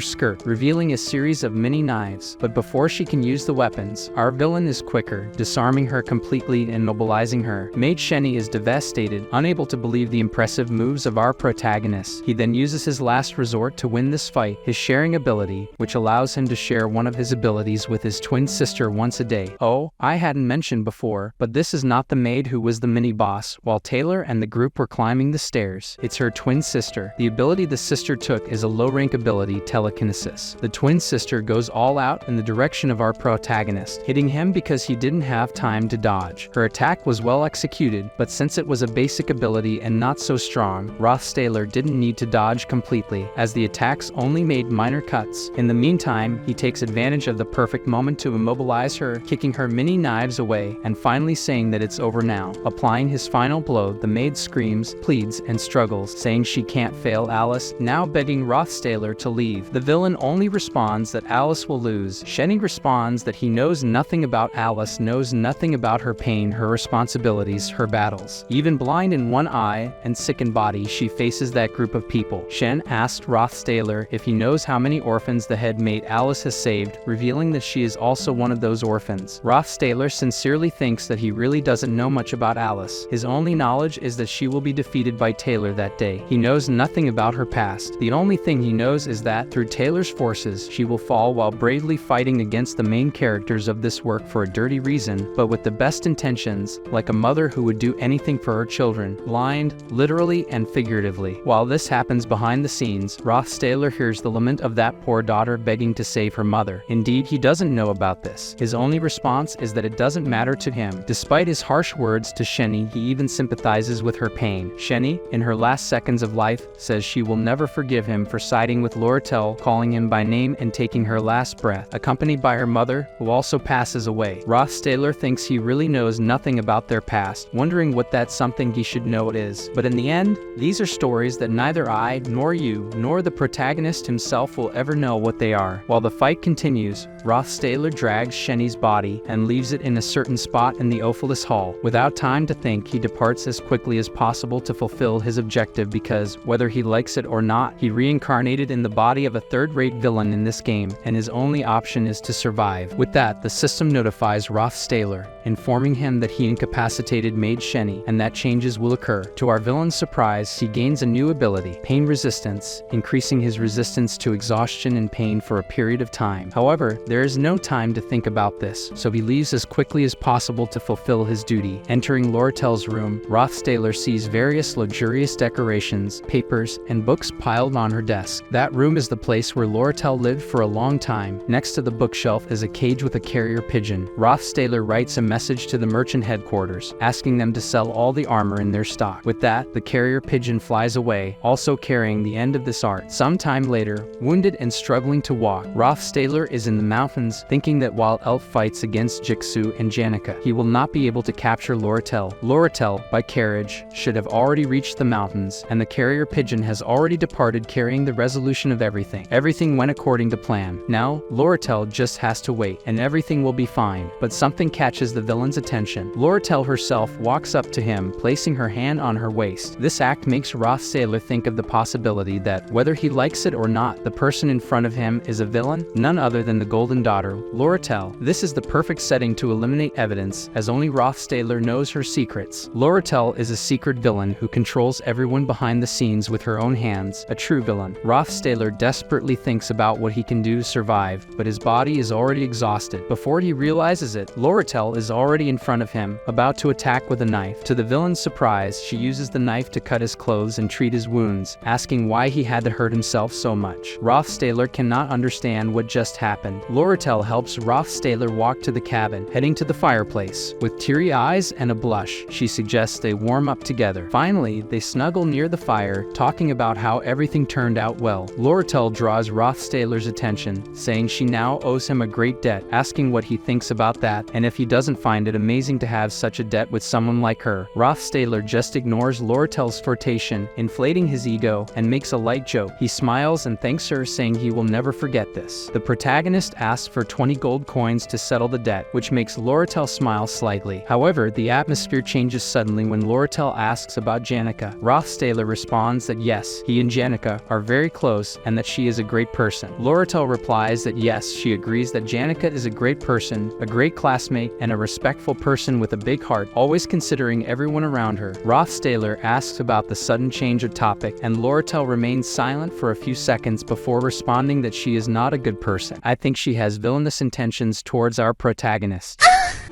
skirt, revealing a series of mini knives. But before she can use the weapons, our villain is quicker, disarming her completely and immobilizing her. Maid Sheni is devastated, unable to believe the impressive moves of our protagonist. He then uses his last resort to win this fight, his sharing ability, which allows him to share one of his abilities with his twin sister once a day. Oh, I hadn't mentioned before, but this is not the maid who was the mini-boss while Taylor and the group were climbing the stairs. It's her twin sister. The ability the sister took is a low-rank ability, telekinesis. The twin sister goes all out in the direction of our protagonist, hitting him because he didn't have time to dodge. Her attack was well executed, but since it was a basic ability and not so strong, Rothstaler didn't need to dodge completely, as the attacks only made minor cuts. In the meantime, he takes advantage of the perfect moment to immobilize her, kicking her mini knives away, and finally saying that it's over now. Applying his final blow, the maid screams, pleads, and struggles, saying she can't fail Alice, now begging Rothstaler to leave. The villain only responds that Alice will lose. Sheni responds that he knows nothing about Alice, knows nothing about her pain, her responsibilities, her battles. Even blind in one eye and sick in body, she faces that group of people. Shen asked Rothstaler if he knows how many orphans the head maid Alice has saved, revealing that she is also one of those orphans. Rothstaler sincerely thinks that he really doesn't know much about Alice. His only knowledge is that she will be defeated by Taylor that day. He knows nothing about her past. The only thing he knows is that, through Taylor's forces, she will fall while bravely fighting against the main characters of this work for a dirty reason, but with the best intentions, like a mother who would do anything for her children, blind, literally and figuratively. While this happens behind the scenes, Rothstaler hears the lament of that poor daughter begging to save her mother. Indeed, he doesn't know about this. His only response is that it doesn't matter to him. Despite his harsh words to Sheni, he even sympathizes with her pain. Sheni, in her last seconds of life, says she will never forgive him for siding with Lortel, calling him by name and taking her last breath, accompanied by her mother, who also passes away. Rothstaler thinks he really knows nothing about their past, wondering what that something he should know it is. But in the end, these are stories that neither I, nor you, nor the protagonist himself will ever know what they are. While the fight continues, Rothstaler drags Sheni's body and leaves it in a certain spot in the Ophilis Hall. Without time to think, he departs as quickly as possible to fulfill his objective because, whether he likes it or not, he reincarnated in the body of a third-rate villain in this game, and his only option is to survive. With that, the system notifies Rothstaler, informing him that he incapacitated maid Sheni, and that changes will occur. To our villain's surprise, he gains a new ability, pain resistance, increasing his resistance to exhaustion and pain for a period of time. However, there is no time to think about this, so he leaves as quickly as possible to fulfill his duty. Entering Lortel's room, Rothstaler sees various luxurious decorations, papers, and books piled on her desk. That room is the place where Lortel lived for a long time. Next to the bookshelf is a cage with a carrier pigeon. Rothstaler writes a message to the merchant headquarters, asking them to sell all the armor in their stock. With that, the carrier pigeon flies away, also carrying the end of this art. Sometime later, wounded and struggling to walk, Rothstaler is in the mountains, thinking that while Elf fights against Jixu and Janica, he will not be able to capture Lortel. Lortel, by carriage, should have already reached the mountains, and the carrier pigeon has already departed carrying the resolution of everything. Everything went according to plan. Now, Lortel just has to wait, and everything will be fine. But something catches the villain's attention. Lortel herself walks up to him, places placing her hand on her waist. This act makes Roth Sailor think of the possibility that, whether he likes it or not, the person in front of him is a villain, none other than the Golden Daughter, Loratel. This is the perfect setting to eliminate evidence, as only Roth Sailor knows her secrets. Loratel is a secret villain who controls everyone behind the scenes with her own hands, a true villain. Roth Sailor desperately thinks about what he can do to survive, but his body is already exhausted. Before he realizes it, Loratel is already in front of him, about to attack with a knife. To the villain's surprise, she uses the knife to cut his clothes and treat his wounds, asking why he had to hurt himself so much. Roth Sailor cannot understand what just happened. Loratel helps Roth Sailor walk to the cabin, heading to the fireplace. With teary eyes and a blush, she suggests they warm up together. Finally, they snuggle near the fire, talking about how everything turned out well. Loratel draws Roth Sailor's attention, saying she now owes him a great debt, asking what he thinks about that, and if he doesn't find it amazing to have such a debt with someone like her. Roth Sailor just ignores Loratel's flirtation, inflating his ego, and makes a light joke. He smiles and thanks her, saying he will never forget this. The protagonist asks for 20 gold coins to settle the debt, which makes Loratel smile slightly. However, the atmosphere changes suddenly when Loratel asks about Janica. Roth Sailor responds that yes, he and Janica are very close and that she is a great person. Loratel replies that yes, she agrees that Janica is a great person, a great classmate, and a respectful person with a big heart, always considering everyone around her. Roth Sailor asks about the sudden change of topic, and Loratel remains silent for a few seconds before responding that she is not a good person. I think she has villainous intentions towards our protagonist.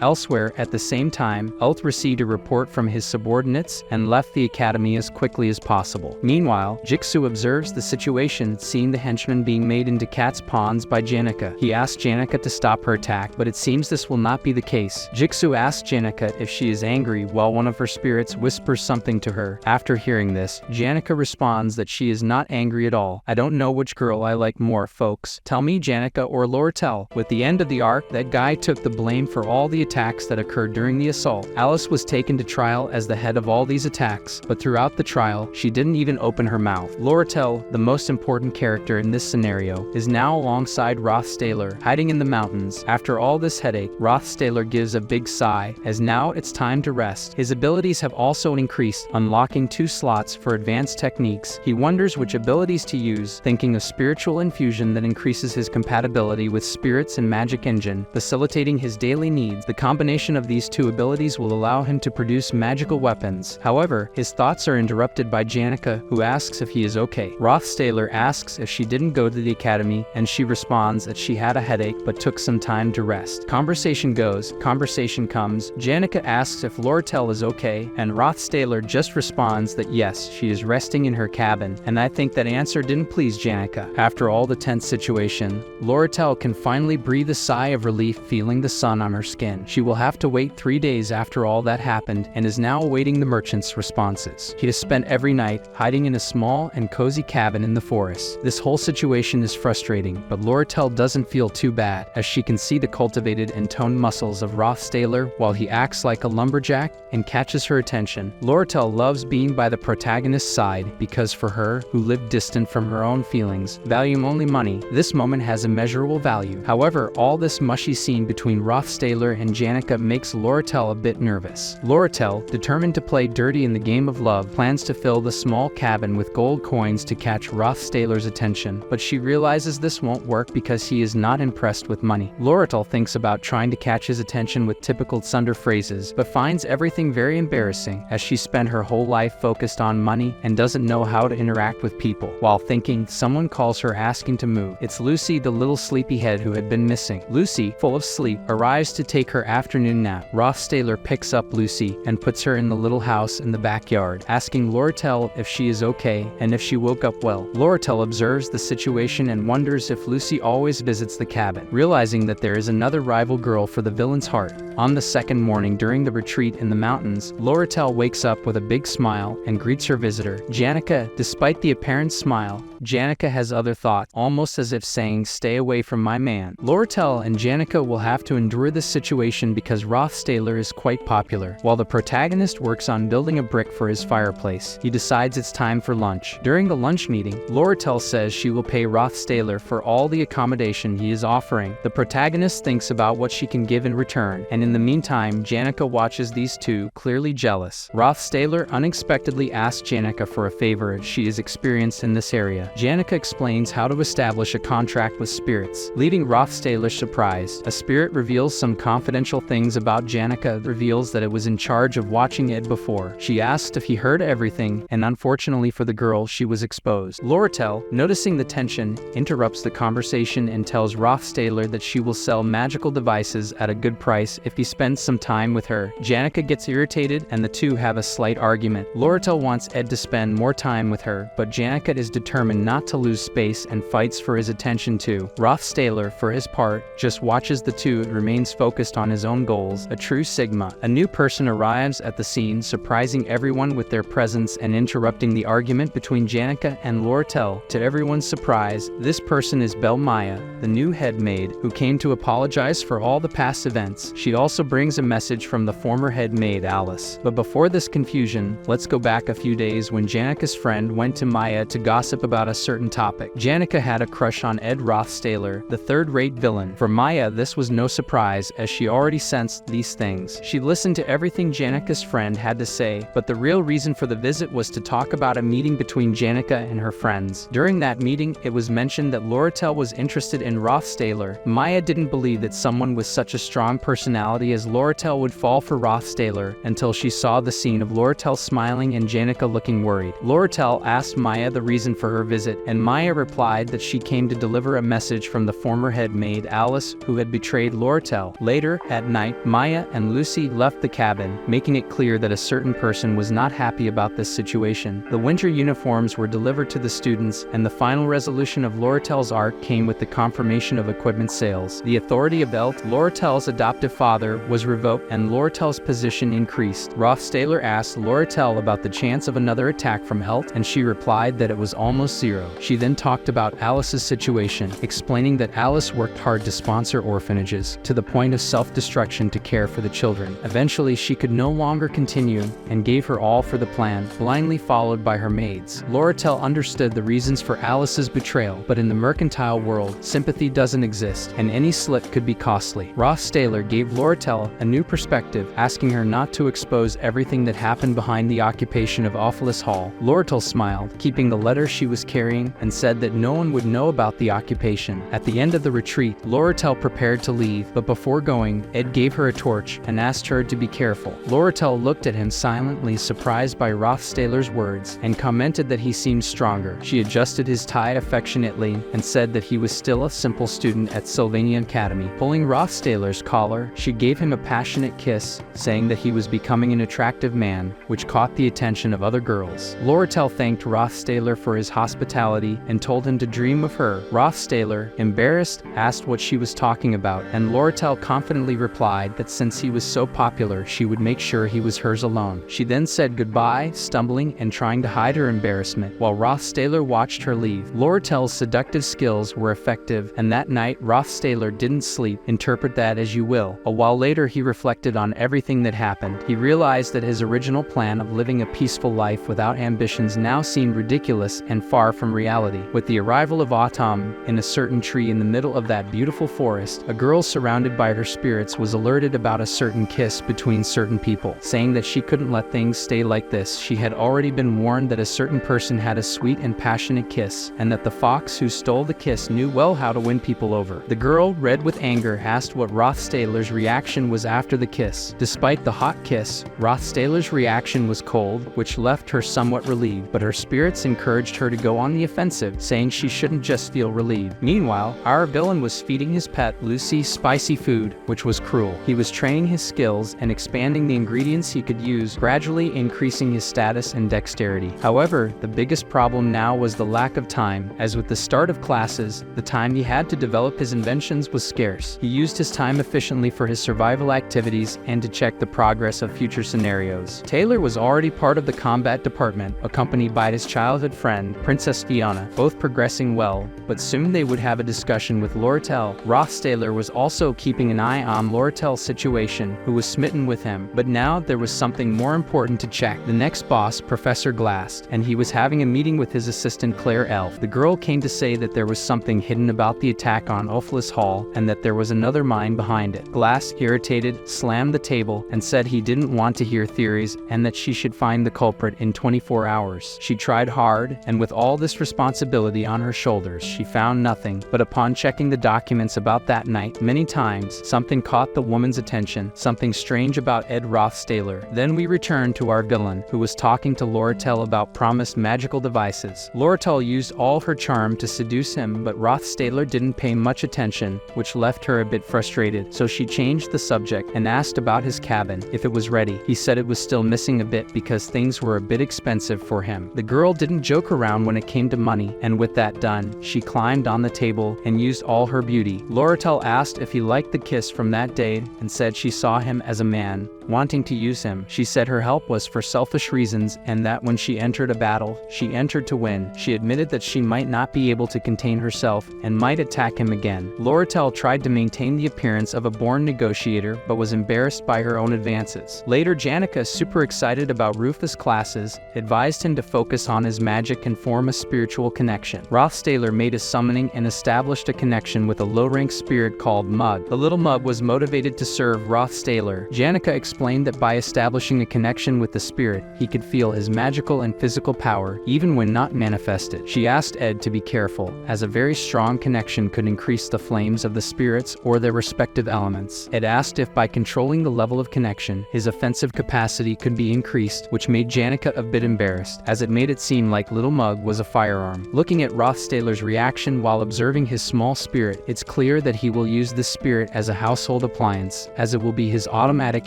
Elsewhere, at the same time, Ult received a report from his subordinates and left the academy as quickly as possible. Meanwhile, Jigsaw observes the situation, seeing the henchmen being made into cat's pawns by Janica. He asks Janica to stop her attack, but it seems this will not be the case. Jigsaw asks Janica if she is angry, while one of her spirits whispers something to her. After hearing this, Janica responds that she is not angry at all. I don't know which girl I like more, folks. Tell me, Janica or Loratel. With the end of the arc, that guy took the blame for all the attacks that occurred during the assault. Alice was taken to trial as the head of all these attacks, but throughout the trial, she didn't even open her mouth. Loratel, the most important character in this scenario, is now alongside Roth Sailor, hiding in the mountains. After all this headache, Roth Sailor gives a big sigh, as now it's time to rest. His abilities have also increased, unlocking 2 slots for advanced techniques. He wonders which abilities to use, thinking of spiritual infusion that increases his compatibility with spirits and magic engine, facilitating his daily needs. The combination of these 2 abilities will allow him to produce magical weapons. However, his thoughts are interrupted by Janica, who asks if he is okay. Roth Sailor asks if she didn't go to the academy, and she responds that she had a headache but took some time to rest. Conversation goes, conversation comes. Janica asks if Loratel is okay, and Roth Sailor just responds that yes, she is resting in her cabin, and I think that answer didn't please Janica. After all the tense situation, Loratel can finally breathe a sigh of relief, feeling the sun on her skin. She will have to wait 3 days after all that happened, and is now awaiting the merchant's responses. He has spent every night hiding in a small and cozy cabin in the forest. This whole situation is frustrating, but Loratel doesn't feel too bad, as she can see the cultivated and toned muscles of Roth Sailor while he acts like a lumberjack and catches her attention. Loratel loves being by the protagonist's side because for her, who lived distant from her own feelings, value only money, this moment has immeasurable value. However, all this mushy scene between Roth Sailor and Janica makes Loratel a bit nervous. Loratel, determined to play dirty in the game of love, plans to fill the small cabin with gold coins to catch Roth Sailor's attention, but she realizes this won't work because he is not impressed with money. Loratel thinks about trying to catch his attention with typical Tsundere phrases, but finds everything very embarrassing, as she spent her whole life focused on money and doesn't know how to interact with people. While thinking, someone calls her asking to move. It's Lucy, the little sleepyhead who had been missing. Lucy, full of sleep, arrives to take her afternoon nap. Roth Sailor picks up Lucy and puts her in the little house in the backyard, asking Loratel if she is okay and if she woke up well. Loratel observes the situation and wonders if Lucy always visits the cabin, realizing that there is another rival girl for the villain's heart. On the second morning during the retreat in the mountains, Loratel wakes up with a big smile and greets her visitor. Janica, despite the apparent smile, Janica has other thoughts, almost as if saying, "Stay away from my man." Lortel and Janica will have to endure this situation because Rothstaler is quite popular. While the protagonist works on building a brick for his fireplace, he decides it's time for lunch. During the lunch meeting, Lortel says she will pay Rothstaler for all the accommodation he is offering. The protagonist thinks about what she can give in return, and in the meantime, Janica watches these two, clearly jealous. Rothstaler unexpectedly asks Janica for a favor she is experienced in this area. Janica explains how to establish a contract with spirits, leaving Rothstaler surprised. A spirit reveals some confidential things about Janica, reveals that it was in charge of watching Ed before. She asked if he heard everything, and unfortunately for the girl, she was exposed. Lortel, noticing the tension, interrupts the conversation and tells Rothstaler that she will sell magical devices at a good price if he spends some time with her. Janica gets irritated and the two have a slight argument. Lortel wants Ed to spend more time with her, but Janica is determined not to lose space and fights for his attention too. Rothstaler, for his part, just watches the two and remains focused on his own goals, a true Sigma. A new person arrives at the scene, surprising everyone with their presence and interrupting the argument between Janica and Lortel. To everyone's surprise, this person is Belle Maya, the new head maid, who came to apologize for all the past events. She also brings a message from the former head maid Alice. But before this confusion, let's go back a few days when Janica's friend went to Maya to gossip about a certain topic. Janica had a crush on Ed Rothstaler, the third-rate villain. For Maya, this was no surprise, as she already sensed these things. She listened to everything Janica's friend had to say, but the real reason for the visit was to talk about a meeting between Janica and her friends. During that meeting, it was mentioned that Lortel was interested in Rothstaler. Maya didn't believe that someone with such a strong personality as Lortel would fall for Rothstaler until she saw the scene of Lortel smiling and Janica looking worried. Lortel asked Maya the reason for her visit, and Maya replied that she came to deliver a message from the former head maid Alice, who had betrayed Lortel. Later, at night, Maya and Lucy left the cabin, making it clear that a certain person was not happy about this situation. The winter uniforms were delivered to the students, and the final resolution of Lortel's arc came with the confirmation of equipment sales. The authority of Elt, Lortel's adoptive father, was revoked, and Lortel's position increased. Rothstaler asked Lortel about the chance of another attack from Elt, and she replied that it was almost zero. She then talked about Alice's situation, explaining that Alice worked hard to sponsor orphanages, to the point of self-destruction to care for the children. Eventually, she could no longer continue, and gave her all for the plan, blindly followed by her maids. Lortel understood the reasons for Alice's betrayal, but in the mercantile world, sympathy doesn't exist, and any slip could be costly. Rothstaler gave Lortel a new perspective, asking her not to expose everything that happened behind the occupation of Awfulus Hall. Lortel smiled, keeping the letter she was carrying, and said that no one would know about the occupation. At the end of the retreat, Lortel prepared to leave, but before going, Ed gave her a torch and asked her to be careful. Lortel looked at him silently, surprised by Rothstaler's words, and commented that he seemed stronger. She adjusted his tie affectionately and said that he was still a simple student at Sylvania Academy. Pulling Rothstaler's collar, she gave him a passionate kiss, saying that he was becoming an attractive man, which caught the attention of other girls. Lortel thanked Rothstaler for his hospitality and told him to dream of her. Rothstaler, embarrassed, asked what she was talking about, and Lortel confidently replied that since he was so popular, she would make sure he was hers alone. She then said goodbye, stumbling and trying to hide her embarrassment, while Rothstaler watched her leave. Lortel's seductive skills were effective, and that night Rothstaler didn't sleep. Interpret that as you will. A while later, he reflected on everything that happened. He realized that his original plan of living a peaceful life without ambitions now seemed ridiculous and far from reality. With the arrival of autumn, in a certain tree in the middle of that beautiful forest, a girl surrounded by her spirits was alerted about a certain kiss between certain people, saying that she couldn't let things stay like this. She had already been warned that a certain person had a sweet and passionate kiss, and that the fox who stole the kiss knew well how to win people over. The girl, red with anger, asked what Rothstaler's reaction was after the kiss. Despite the hot kiss, Rothstaler's reaction was cold, which left her somewhat relieved, but her spirits encouraged her to go on the offensive, saying she shouldn't just feel relieved. Meanwhile, our villain was feeding his pet, Lucy, spicy food, which was cruel. He was training his skills and expanding the ingredients he could use, gradually increasing his status and dexterity. However, the biggest problem now was the lack of time, as with the start of classes, the time he had to develop his inventions was scarce. He used his time efficiently for his survival activities and to check the progress of future scenarios. Taylor was already part of the combat department, accompanied by his childhood friend, Princess Princess Fiona, both progressing well, but soon they would have a discussion with Lortel. Rothstaler was also keeping an eye on Lortel's situation, who was smitten with him, but now there was something more important to check. The next boss, Professor Glass, and he was having a meeting with his assistant Claire Elf. The girl came to say that there was something hidden about the attack on Ophelis Hall, and that there was another mind behind it. Glass, irritated, slammed the table and said he didn't want to hear theories and that she should find the culprit in 24 hours. She tried hard, and with all this responsibility on her shoulders, she found nothing, but upon checking the documents about that night many times, something caught the woman's attention, something strange about Ed Rothstaler. Then we return to our villain, who was talking to Lortel about promised magical devices. Lortel used all her charm to seduce him, but Rothstaler didn't pay much attention, which left her a bit frustrated, so she changed the subject and asked about his cabin, if it was ready. He said it was still missing a bit because things were a bit expensive for him. The girl didn't joke around when it came to money, and with that done, she climbed on the table and used all her beauty. Lortel asked if he liked the kiss from that day and said she saw him as a man wanting to use him. She said her help was for selfish reasons and that when she entered a battle, she entered to win. She admitted that she might not be able to contain herself and might attack him again. Lortel tried to maintain the appearance of a born negotiator but was embarrassed by her own advances. Later, Janica, super excited about Rufus' classes, advised him to focus on his magic and form a spiritual connection. Rothstaler made a summoning and established a connection with a low-rank spirit called Mug. The little Mug was motivated to serve Rothstaler. Janica explained that by establishing a connection with the spirit, he could feel his magical and physical power, even when not manifested. She asked Ed to be careful, as a very strong connection could increase the flames of the spirits or their respective elements. Ed asked if by controlling the level of connection, his offensive capacity could be increased, which made Janica a bit embarrassed, as it made it seem like Little Mug was a firearm. Looking at Rothstaler's reaction while observing his small spirit, it's clear that he will use this spirit as a household appliance, as it will be his automatic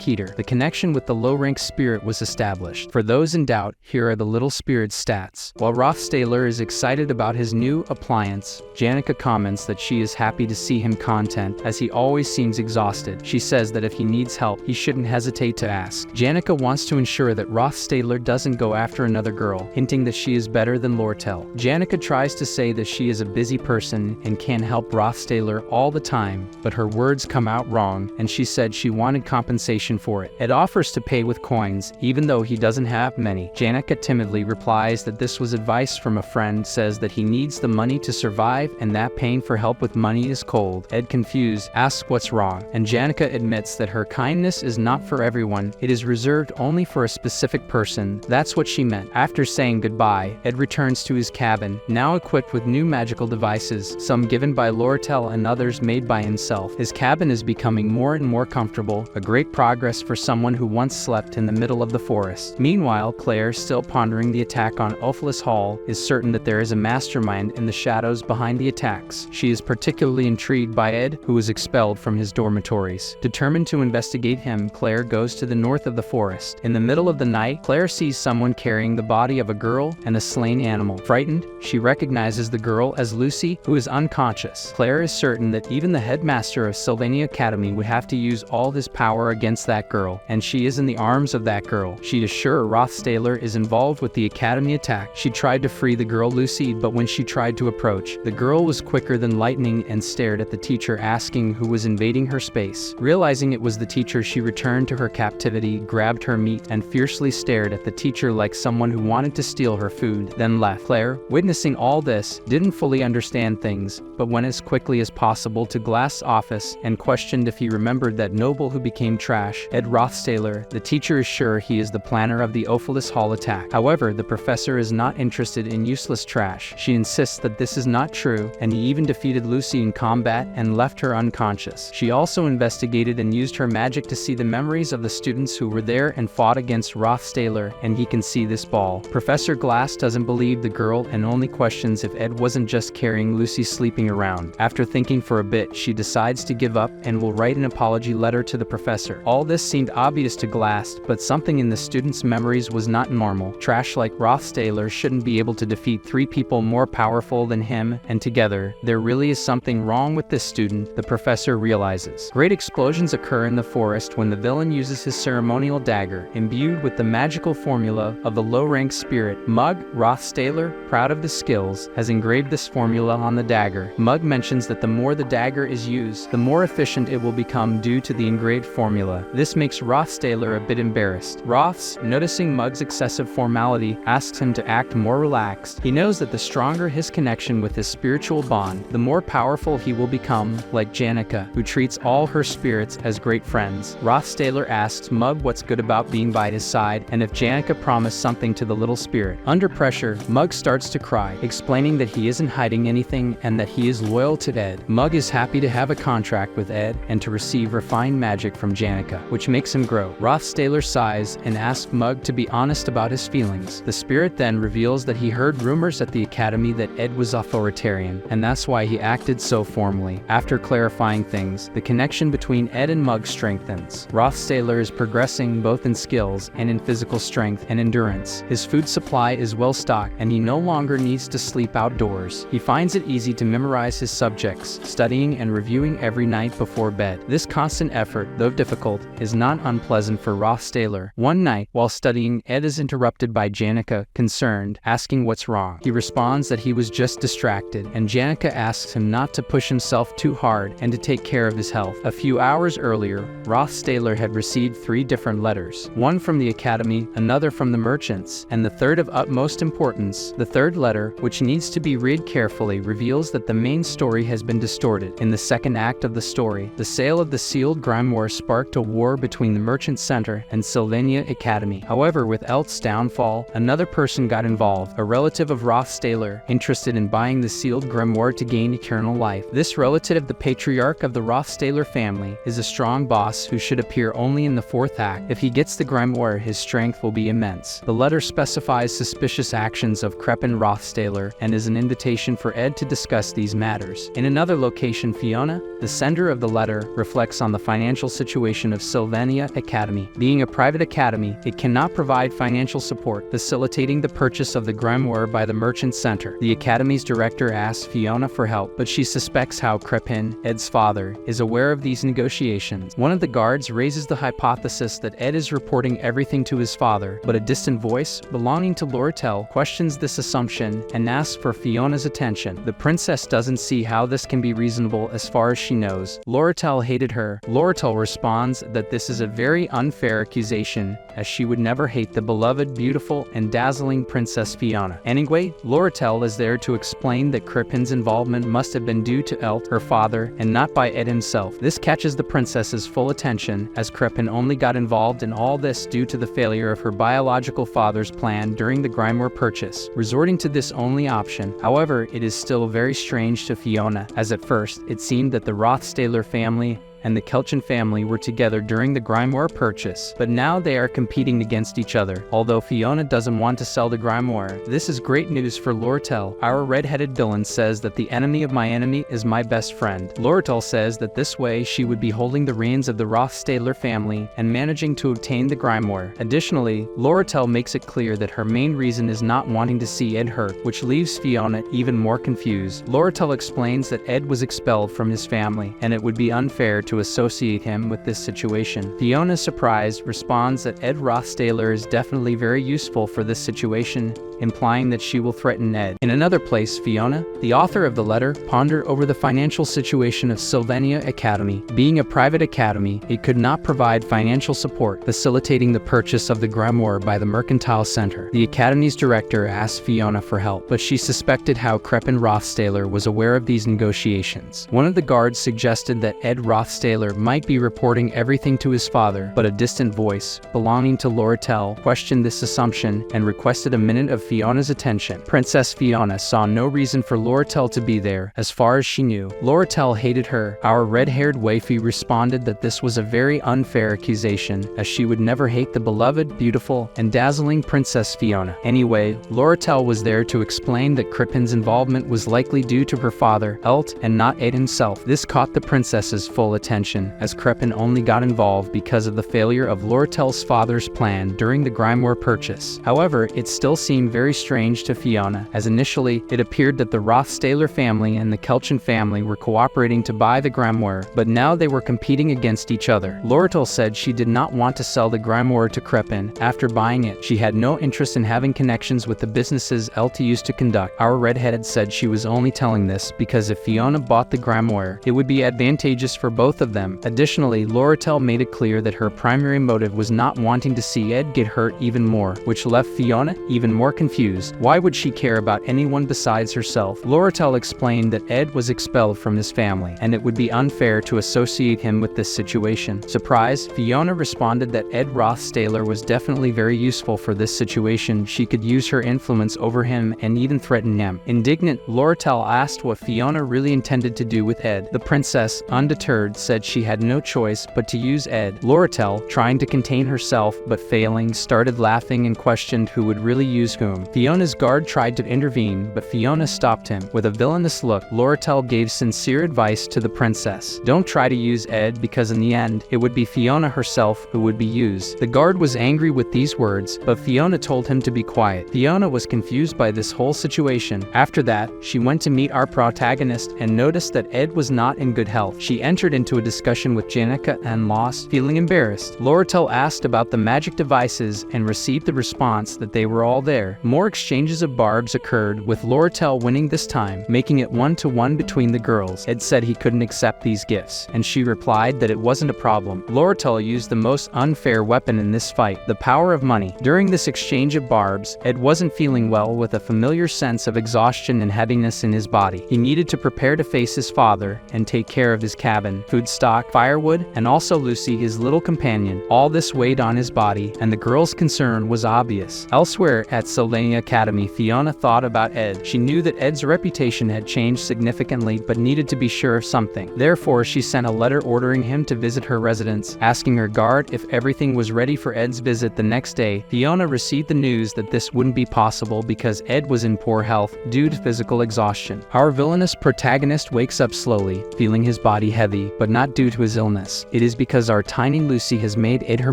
heater. The connection with the low-rank spirit was established. For those in doubt, here are the little spirit's stats. While Rothstaler is excited about his new appliance, Janica comments that she is happy to see him content, as he always seems exhausted. She says that if he needs help, he shouldn't hesitate to ask. Janica wants to ensure that Rothstaler doesn't go after another girl, hinting that she is better than Lortel. Janica tries to say that she is a busy person and can help Rothstaler all the time, but her words come out wrong, and she said she wanted compensation for it. Ed offers to pay with coins, even though he doesn't have many. Janica timidly replies that this was advice from a friend, says that he needs the money to survive and that paying for help with money is cold. Ed, confused, asks what's wrong, and Janica admits that her kindness is not for everyone, it is reserved only for a specific person. That's what she meant. After saying goodbye, Ed returns to his cabin, now equipped with new magical devices, some given by Lortel and others made by himself. His cabin is becoming more and more comfortable, a great progress for someone who once slept in the middle of the forest. Meanwhile, Claire, still pondering the attack on Ophelis Hall, is certain that there is a mastermind in the shadows behind the attacks. She is particularly intrigued by Ed, who was expelled from his dormitories. Determined to investigate him, Claire goes to the north of the forest. In the middle of the night, Claire sees someone carrying the body of a girl and a slain animal. Frightened, she recognizes the girl as Lucy, who is unconscious. Claire is certain that even the headmaster of Sylvania Academy would have to use all his power against that girl, and she is in the arms of that girl. She is sure Rothstaler is involved with the Academy attack. She tried to free the girl Lucy, but when she tried to approach, the girl was quicker than lightning and stared at the teacher, asking who was invading her space. Realizing it was the teacher, she returned to her captivity, grabbed her meat, and fiercely stared at the teacher like someone who wanted to steal her food, then left. Claire, witnessing all this, didn't fully understand things, but went as quickly as possible to Glass' office and questioned if he remembered that noble who became trash, Ed Rothstaler. The teacher is sure he is the planner of the Ophelis Hall attack. However, the professor is not interested in useless trash. She insists that this is not true, and he even defeated Lucy in combat and left her unconscious. She also investigated and used her magic to see the memories of the students who were there and fought against Rothstaler, and he can see this ball. Professor Glass doesn't believe the girl and only questions if Ed wasn't just carrying Lucy sleeping around. After thinking for a bit, she decides to give up and will write an apology letter to the professor. All this seemed obvious to Glass, but something in the students' memories was not normal. Trash like Rothstaler shouldn't be able to defeat 3 people more powerful than him, and together, there really is something wrong with this student, the professor realizes. Great explosions occur in the forest when the villain uses his ceremonial dagger, imbued with the magical formula of the low-rank spirit. Mug, Rothstaler, proud of his skills, has engraved this formula on the dagger. Mug mentions that the more the dagger is used, the more efficient it will become due to the engraved formula. This makes Rothstaler a bit embarrassed. Roths, noticing Mug's excessive formality, asks him to act more relaxed. He knows that the stronger his connection with his spiritual bond, the more powerful he will become, like Janica, who treats all her spirits as great friends. Rothstaler asks Mug what's good about being by his side, and if Janica promised something to the little spirit. Under pressure, Mug starts to cry, explaining that he isn't hiding anything and that he is loyal to Ed. Mug is happy to have a contract with Ed and to receive refined magic from Janica, which makes him grow. Rothstaler sighs and asks Mug to be honest about his feelings. The spirit then reveals that he heard rumors at the academy that Ed was authoritarian, and that's why he acted so formally. After clarifying things, the connection between Ed and Mug strengthens. Rothstaler is progressing both in skills and in physical strength and endurance. His food supply is well stocked, and he no longer needs to sleep outdoors. He finds it easy to memorize his subjects, studying and reviewing every night before bed. This constant effort, though difficult, is not unpleasant for Rothstaler. One night, while studying, Ed is interrupted by Janica, concerned, asking what's wrong. He responds that he was just distracted, and Janica asks him not to push himself too hard and to take care of his health. A few hours earlier, Rothstaler had received 3 different letters, one from the academy, another from the merchants, and the third of utmost importance. The third letter, which needs to be read carefully, reveals that the main story has been distorted. In the second act of the story, the sale of the sealed grimoire sparked a war between the Merchant Center and Sylvania Academy. However, with Elt's downfall, another person got involved, a relative of Rothstaler, interested in buying the sealed grimoire to gain eternal life. This relative, the patriarch of the Rothstaler family, is a strong boss who should appear only in the 4th act. If he gets the grimoire, his strength will be immense. The letter specifies suspicious actions of Crepin Rothstaler and is an invitation for Ed to discuss these matters. In another location, Fiona, the sender of the letter, reflects on the financial situation of Sylvania Academy. Being a private academy, it cannot provide financial support, facilitating the purchase of the grimoire by the Merchant Center. The academy's director asks Fiona for help, but she suspects how Crepin, Ed's father, is aware of these negotiations. One of the guards raises the hypothesis that Ed is reporting everything to his father, but a distant voice, belonging to Lortel, questions this assumption and asks for Fiona's attention. The princess doesn't see how this can be reasonable as far as she knows. Lortel hated her. Lortel responds that this is a very unfair accusation, as she would never hate the beloved, beautiful, and dazzling Princess Fiona. Anyway, Lortel is there to explain that Crepin's involvement must have been due to Elt, her father, and not by Ed himself. This catches the princess's full attention, as Crepin only got involved in all this due to the failure of her biological father's plan during the grimoire purchase, resorting to this only option. However, it is still very strange to Fiona, as at first, it seemed that the Rothstaler family and the Kelchin family were together during the grimoire purchase, but now they are competing against each other. Although Fiona doesn't want to sell the grimoire, this is great news for Lortel. Our red-headed villain says that the enemy of my enemy is my best friend. Lortel says that this way she would be holding the reins of the Rothstaler family and managing to obtain the grimoire. Additionally, Lortel makes it clear that her main reason is not wanting to see Ed hurt, which leaves Fiona even more confused. Lortel explains that Ed was expelled from his family, and it would be unfair to associate him with this situation. Fiona, surprised, responds that Ed Rothstaler is definitely very useful for this situation, implying that she will threaten Ed. In another place, Fiona, the author of the letter, pondered over the financial situation of Sylvania Academy. Being a private academy, it could not provide financial support, facilitating the purchase of the grimoire by the Mercantile Center. The academy's director asked Fiona for help, but she suspected how Crepin Rothstaler was aware of these negotiations. One of the guards suggested that Ed Rothstaler might be reporting everything to his father, but a distant voice, belonging to Lortel, questioned this assumption and requested a minute of Fiona's attention. Princess Fiona saw no reason for Lortel to be there, as far as she knew. Lortel hated her. Our red-haired waifu responded that this was a very unfair accusation, as she would never hate the beloved, beautiful, and dazzling Princess Fiona. Anyway, Lortel was there to explain that Crepin's involvement was likely due to her father, Elt, and not Ed himself. This caught the princess's full attention, as Crepin only got involved because of the failure of Lortel's father's plan during the grimoire purchase. However, it still seemed very strange to Fiona, as initially, it appeared that the Rothstaler family and the Kelchin family were cooperating to buy the grimoire, but now they were competing against each other. Loretel said she did not want to sell the grimoire to Crepin. After buying it, she had no interest in having connections with the businesses Elta used to conduct. Our redheaded said she was only telling this because if Fiona bought the grimoire, it would be advantageous for both of them. Additionally, Loretel made it clear that her primary motive was not wanting to see Ed get hurt even more, which left Fiona even more confused. Why would she care about anyone besides herself? Loretel explained that Ed was expelled from his family, and it would be unfair to associate him with this situation. Surprised, Fiona responded that Ed Rothstaler was definitely very useful for this situation. She could use her influence over him and even threaten him. Indignant, Loretel asked what Fiona really intended to do with Ed. The princess, undeterred, said she had no choice but to use Ed. Loretel, trying to contain herself but failing, started laughing and questioned who would really use whom. Fiona's guard tried to intervene, but Fiona stopped him. With a villainous look, Loretel gave sincere advice to the princess. Don't try to use Ed because in the end, it would be Fiona herself who would be used. The guard was angry with these words, but Fiona told him to be quiet. Fiona was confused by this whole situation. After that, she went to meet our protagonist and noticed that Ed was not in good health. She entered into a discussion with Janica and lost, feeling embarrassed. Loretel asked about the magic devices and received the response that they were all there. More exchanges of barbs occurred, with Loretel winning this time, making it 1-to-1 between the girls. Ed said he couldn't accept these gifts, and she replied that it wasn't a problem. Loretel used the most unfair weapon in this fight, the power of money. During this exchange of barbs, Ed wasn't feeling well, with a familiar sense of exhaustion and heaviness in his body. He needed to prepare to face his father and take care of his cabin, food stock, firewood, and also Lucy, his little companion. All this weighed on his body, and the girl's concern was obvious. Elsewhere at Sylvania Academy, Fiona thought about Ed. She knew that Ed's reputation had changed significantly but needed to be sure of something. Therefore, she sent a letter ordering him to visit her residence, asking her guard if everything was ready for Ed's visit the next day. Fiona received the news that this wouldn't be possible because Ed was in poor health due to physical exhaustion. Our villainous protagonist wakes up slowly, feeling his body heavy, but not due to his illness. It is because our tiny Lucy has made Ed her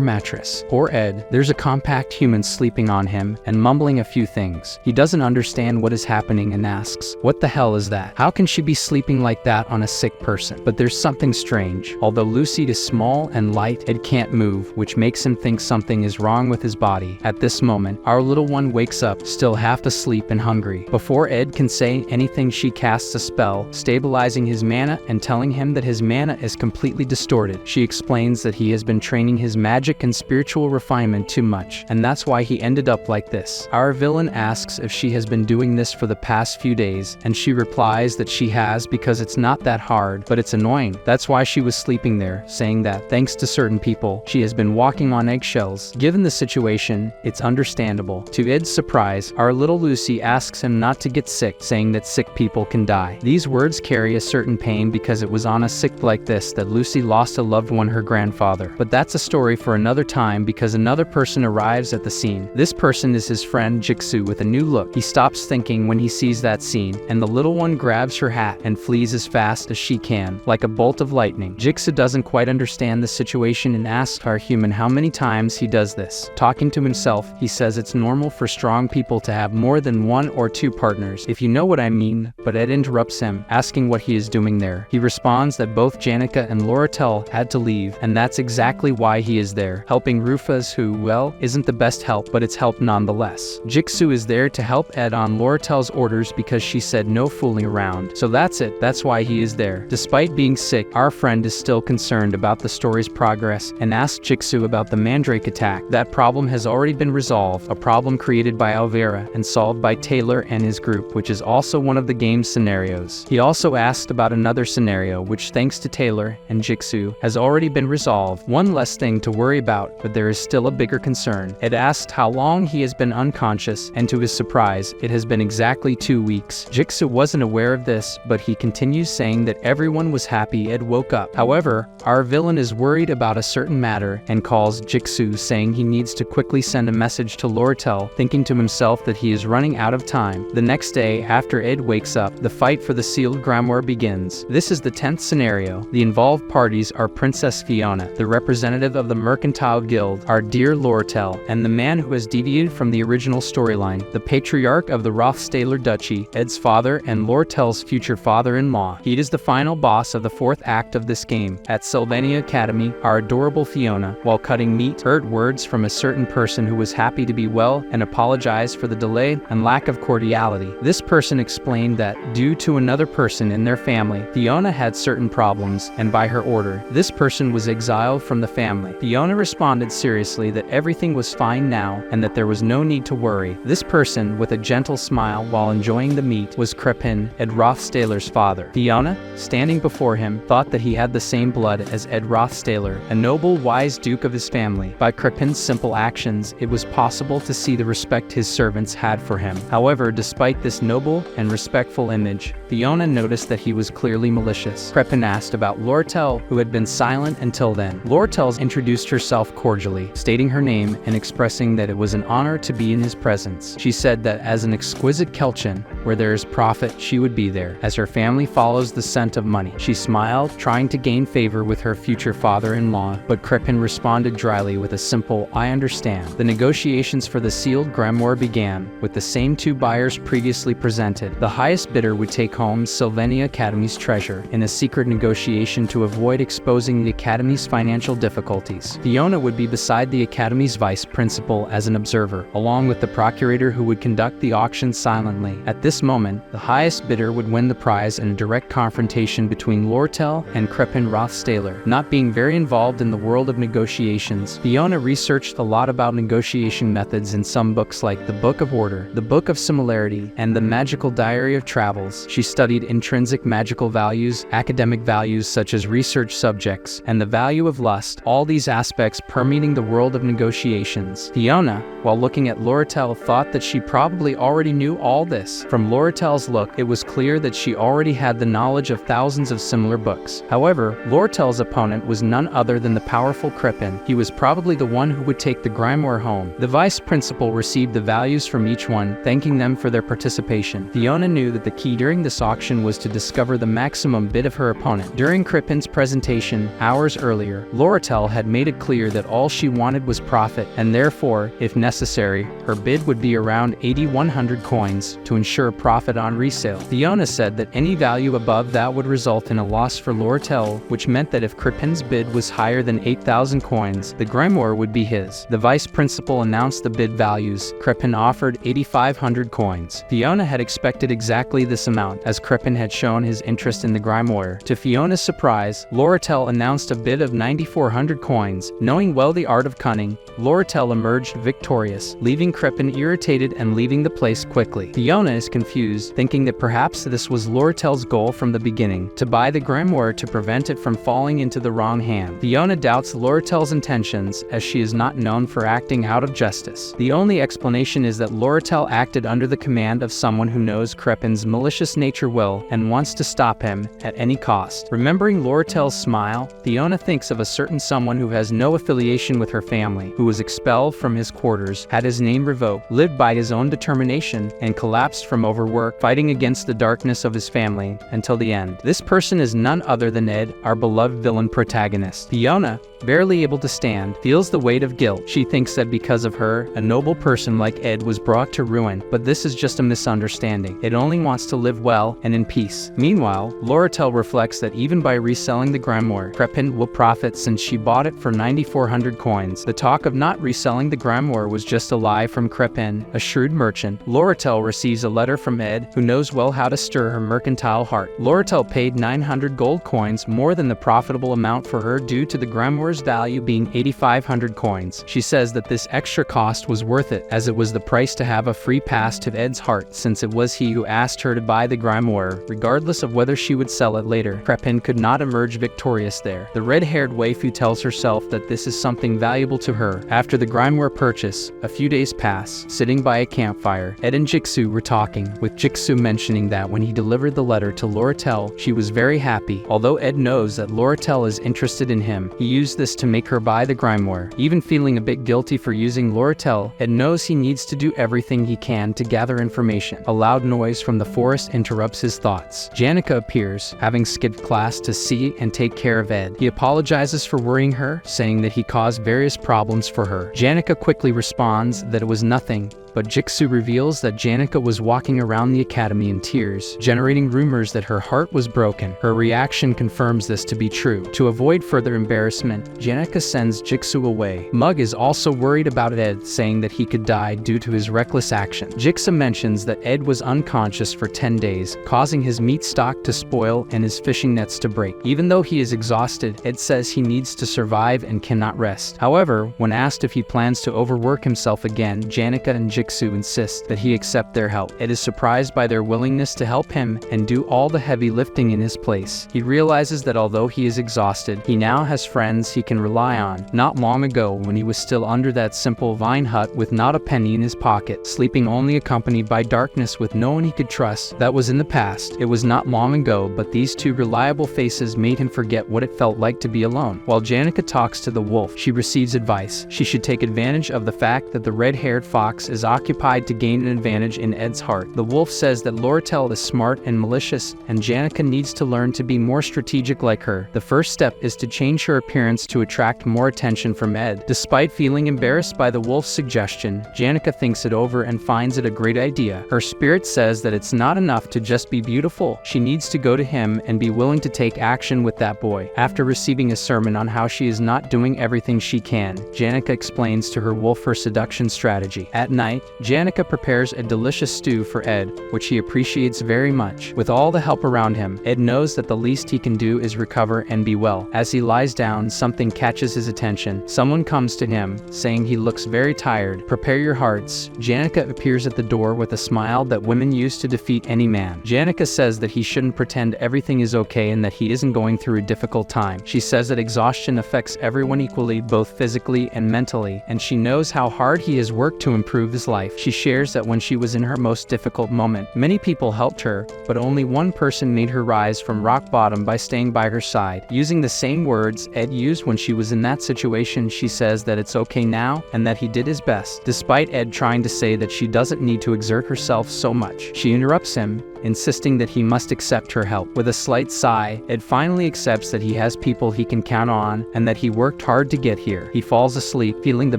mattress. Poor Ed, there's a compact human sleeping on him and mumbling a few things. He doesn't understand what is happening and asks, "What the hell is that? How can she be sleeping like that on a sick person?" But there's something strange. Although Lucy is small and light, Ed can't move, which makes him think something is wrong with his body. At this moment, our little one wakes up, still half asleep and hungry. Before Ed can say anything, she casts a spell, stabilizing his mana and telling him that his mana is completely distorted. She explains that he has been training his magic and spiritual refinement too much, and that's why he ended up like this. Our villain asks if she has been doing this for the past few days, and she replies that she has because it's not that hard, but it's annoying. That's why she was sleeping there, saying that, thanks to certain people, she has been walking on eggshells. Given the situation, it's understandable. To Ed's surprise, our little Lucy asks him not to get sick, saying that sick people can die. These words carry a certain pain because it was on a sick like this that Lucy lost a loved one, her grandfather. But that's a story for another time because another person arrives at the scene. This person is his friend Jixu with a new look. He stops thinking when he sees that scene, and the little one grabs her hat and flees as fast as she can, like a bolt of lightning. Jixu doesn't quite understand the situation and asks our human how many times he does this. Talking to himself, he says it's normal for strong people to have more than 1 or 2 partners, if you know what I mean, but Ed interrupts him, asking what he is doing there. He responds that both Janica and Loretel had to leave, and that's exactly why he is there, helping Rufus, who, well, isn't the best help, but it's help nonetheless. Jixu is there to help Ed on Loretel's orders because she said no fooling around. So that's it, that's why he is there. Despite being sick, our friend is still concerned about the story's progress and asks Jixu about the Mandrake attack. That problem has already been resolved, a problem created by Alvera and solved by Taylor and his group, which is also one of the game's scenarios. He also asked about another scenario, which thanks to Taylor and Jixu, has already been resolved. One less thing to worry about, but there is still a bigger concern. Ed asked how long he has been unconscious, and to his surprise, it has been exactly 2 weeks. Jixu wasn't aware of this, but he continues saying that everyone was happy Ed woke up. However, our villain is worried about a certain matter and calls Jixu, saying he needs to quickly send a message to Loretel, thinking to himself that he is running out of time. The next day, after Ed wakes up, the fight for the sealed grimoire begins. This is the 10th scenario. The involved parties are Princess Fiona, the representative of the Mercantile Guild, our dear Loretel, and the man who has deviated from the original storyline. The patriarch of the Rothstaler Duchy, Ed's father and Lortel's future father-in-law. He is the final boss of the 4th act of this game. At Sylvania Academy, our adorable Fiona, while cutting meat, heard words from a certain person who was happy to be well and apologized for the delay and lack of cordiality. This person explained that, due to another person in their family, Fiona had certain problems, and by her order, this person was exiled from the family. Fiona responded seriously that everything was fine now and that there was no need to worry. This person, with a gentle smile while enjoying the meat, was Crippen, Ed Rothstaler's father. Fiona, standing before him, thought that he had the same blood as Ed Rothstaler, a noble, wise duke of his family. By Crippen's simple actions, it was possible to see the respect his servants had for him. However, despite this noble and respectful image, Fiona noticed that he was clearly malicious. Crippen asked about Lortel, who had been silent until then. Lortel introduced herself cordially, stating her name and expressing that it was an honor to be in his presence. She said that as an exquisite Kelchin, where there is profit, she would be there, as her family follows the scent of money. She smiled, trying to gain favor with her future father-in-law, but Crippen responded dryly with a simple, "I understand." The negotiations for the sealed grimoire began, with the same 2 buyers previously presented. The highest bidder would take home Sylvania Academy's treasure, in a secret negotiation to avoid exposing the Academy's financial difficulties. Fiona would be beside the Academy's vice principal as an observer, along with the procurator who would conduct the auction silently. At this moment, the highest bidder would win the prize in a direct confrontation between Lortel and Crippen Rothstaler. Not being very involved in the world of negotiations, Fiona researched a lot about negotiation methods in some books like the Book of Order, the Book of Similarity, and the Magical Diary of Travels. She studied intrinsic magical values, academic values such as research subjects, and the value of lust, all these aspects permeating the world of negotiations. Fiona, while looking at Lortel, thought that she probably already knew all this. From Lortel's look, it was clear that she already had the knowledge of thousands of similar books. However, Lortel's opponent was none other than the powerful Crippen. He was probably the one who would take the grimoire home. The vice principal received the values from each one, thanking them for their participation. Fiona knew that the key during this auction was to discover the maximum bid of her opponent. During Crippen's presentation, hours earlier, Lortel had made it clear that all she wanted was profit, and therefore, if necessary, her bid would be around 8,100 coins to ensure profit on resale. Fiona said that any value above that would result in a loss for Lortel, which meant that if Crippen's bid was higher than 8,000 coins, the grimoire would be his. The vice principal announced the bid values. Crippen offered 8,500 coins. Fiona had expected exactly this amount, as Crippen had shown his interest in the grimoire. To Fiona's surprise, Lortel announced a bid of 9,400 coins. Knowing well the art of cunning, Lortel emerged victorious, leaving Crippen irritated and leaving the place quickly. Fiona is confused, thinking that perhaps this was Lortel's goal from the beginning, to buy the grimoire to prevent it from falling into the wrong hand. Fiona doubts Lortel's intentions, as she is not known for acting out of justice. The only explanation is that Lortel acted under the command of someone who knows Crippen's malicious nature well and wants to stop him at any cost. Remembering Lortel's smile, Fiona thinks of a certain someone who has no affiliation with her family, who was expelled from his quarters, had his name revoked, lived by his own determination, and collapsed from overwork, fighting against the darkness of his family until the end. This person is none other than Ed, our beloved villain protagonist. Fiona, barely able to stand, feels the weight of guilt. She thinks that because of her, a noble person like Ed was brought to ruin, but this is just a misunderstanding. It only wants to live well and in peace. Meanwhile, Lortel reflects that even by reselling the grimoire, Crippen will profit since she bought it for 9,400 coins. The talk of not reselling the grimoire was just a lie from Crippen, a shrewd merchant. Lortel receives a letter from Ed, who knows well how to stir her mercantile heart. Lortel paid 900 gold coins, more than the profitable amount for her due to the grimoire's value being 8,500 coins. She says that this extra cost was worth it, as it was the price to have a free pass to Ed's heart, since it was he who asked her to buy the grimoire, regardless of whether she would sell it later. Crippen could not emerge victorious there. The red-haired waifu tells herself that this is something valuable to her. After the grimoire purchase, a few days pass. Sitting by a campfire, Ed and Jixu were talking, with Jixu mentioning that when he delivered the letter to Lortel, she was very happy. Although Ed knows that Lortel is interested in him, he used this to make her buy the grimeware. Even feeling a bit guilty for using Lortel, Ed knows he needs to do everything he can to gather information. A loud noise from the forest interrupts his thoughts. Janica appears, having skipped class to see and take care of Ed. He apologizes for worrying her, saying that he caused various problems for her. Janica quickly responds that it was nothing, but Jigsaw reveals that Janica was walking around the academy in tears, generating rumors that her heart was broken. Her reaction confirms this to be true. To avoid further embarrassment, Janica sends Jigsaw away. Mug is also worried about Ed, saying that he could die due to his reckless action. Jigsaw mentions that Ed was unconscious for 10 days, causing his meat stock to spoil and his fishing nets to break. Even though he is exhausted, Ed says he needs to survive and cannot rest. However, when asked if he plans to overwork himself again, Janica and Jigsaw insist that he accept their help. Ed is surprised by their willingness to help him and do all the heavy lifting in his place. He realizes that although he is exhausted, he now has friends he can rely on. Not long ago, when he was still under that simple vine hut with not a penny in his pocket, sleeping only accompanied by darkness with no one he could trust, that was in the past. It was not long ago, but these two reliable faces made him forget what it felt like to be alone. While Janica talks to the wolf, she receives advice. She should take advantage of the fact that the red-haired fox is occupied to gain an advantage in Ed's heart. The wolf says that Lortel is smart and malicious, and Janica needs to learn to be more strategic like her. The first step is to change her appearance to attract more attention from Ed. Despite feeling embarrassed by the wolf's suggestion, Janica thinks it over and finds it a great idea. Her spirit says that it's not enough to just be beautiful. She needs to go to him and be willing to take action with that boy. After receiving a sermon on how she is not doing everything she can, Janica explains to her wolf her seduction strategy. At night, Janica prepares a delicious stew for Ed, which he appreciates very much. With all the help around him, Ed knows that the least he can do is recover and be well. As he lies down, something catches his attention. Someone comes to him, saying he looks very tired. Prepare your hearts. Janica appears at the door with a smile that women use to defeat any man. Janica says that he shouldn't pretend everything is okay and that he isn't going through a difficult time. She says that exhaustion affects everyone equally, both physically and mentally, and she knows how hard he has worked to improve his life. She shares that when she was in her most difficult moment, many people helped her, but only one person made her rise from rock bottom by staying by her side. Using the same words Ed used when she was in that situation, she says that it's okay now and that he did his best. Despite Ed trying to say that she doesn't need to exert herself so much, she interrupts him, insisting that he must accept her help. With a slight sigh, Ed finally accepts that he has people he can count on and that he worked hard to get here. He falls asleep, feeling the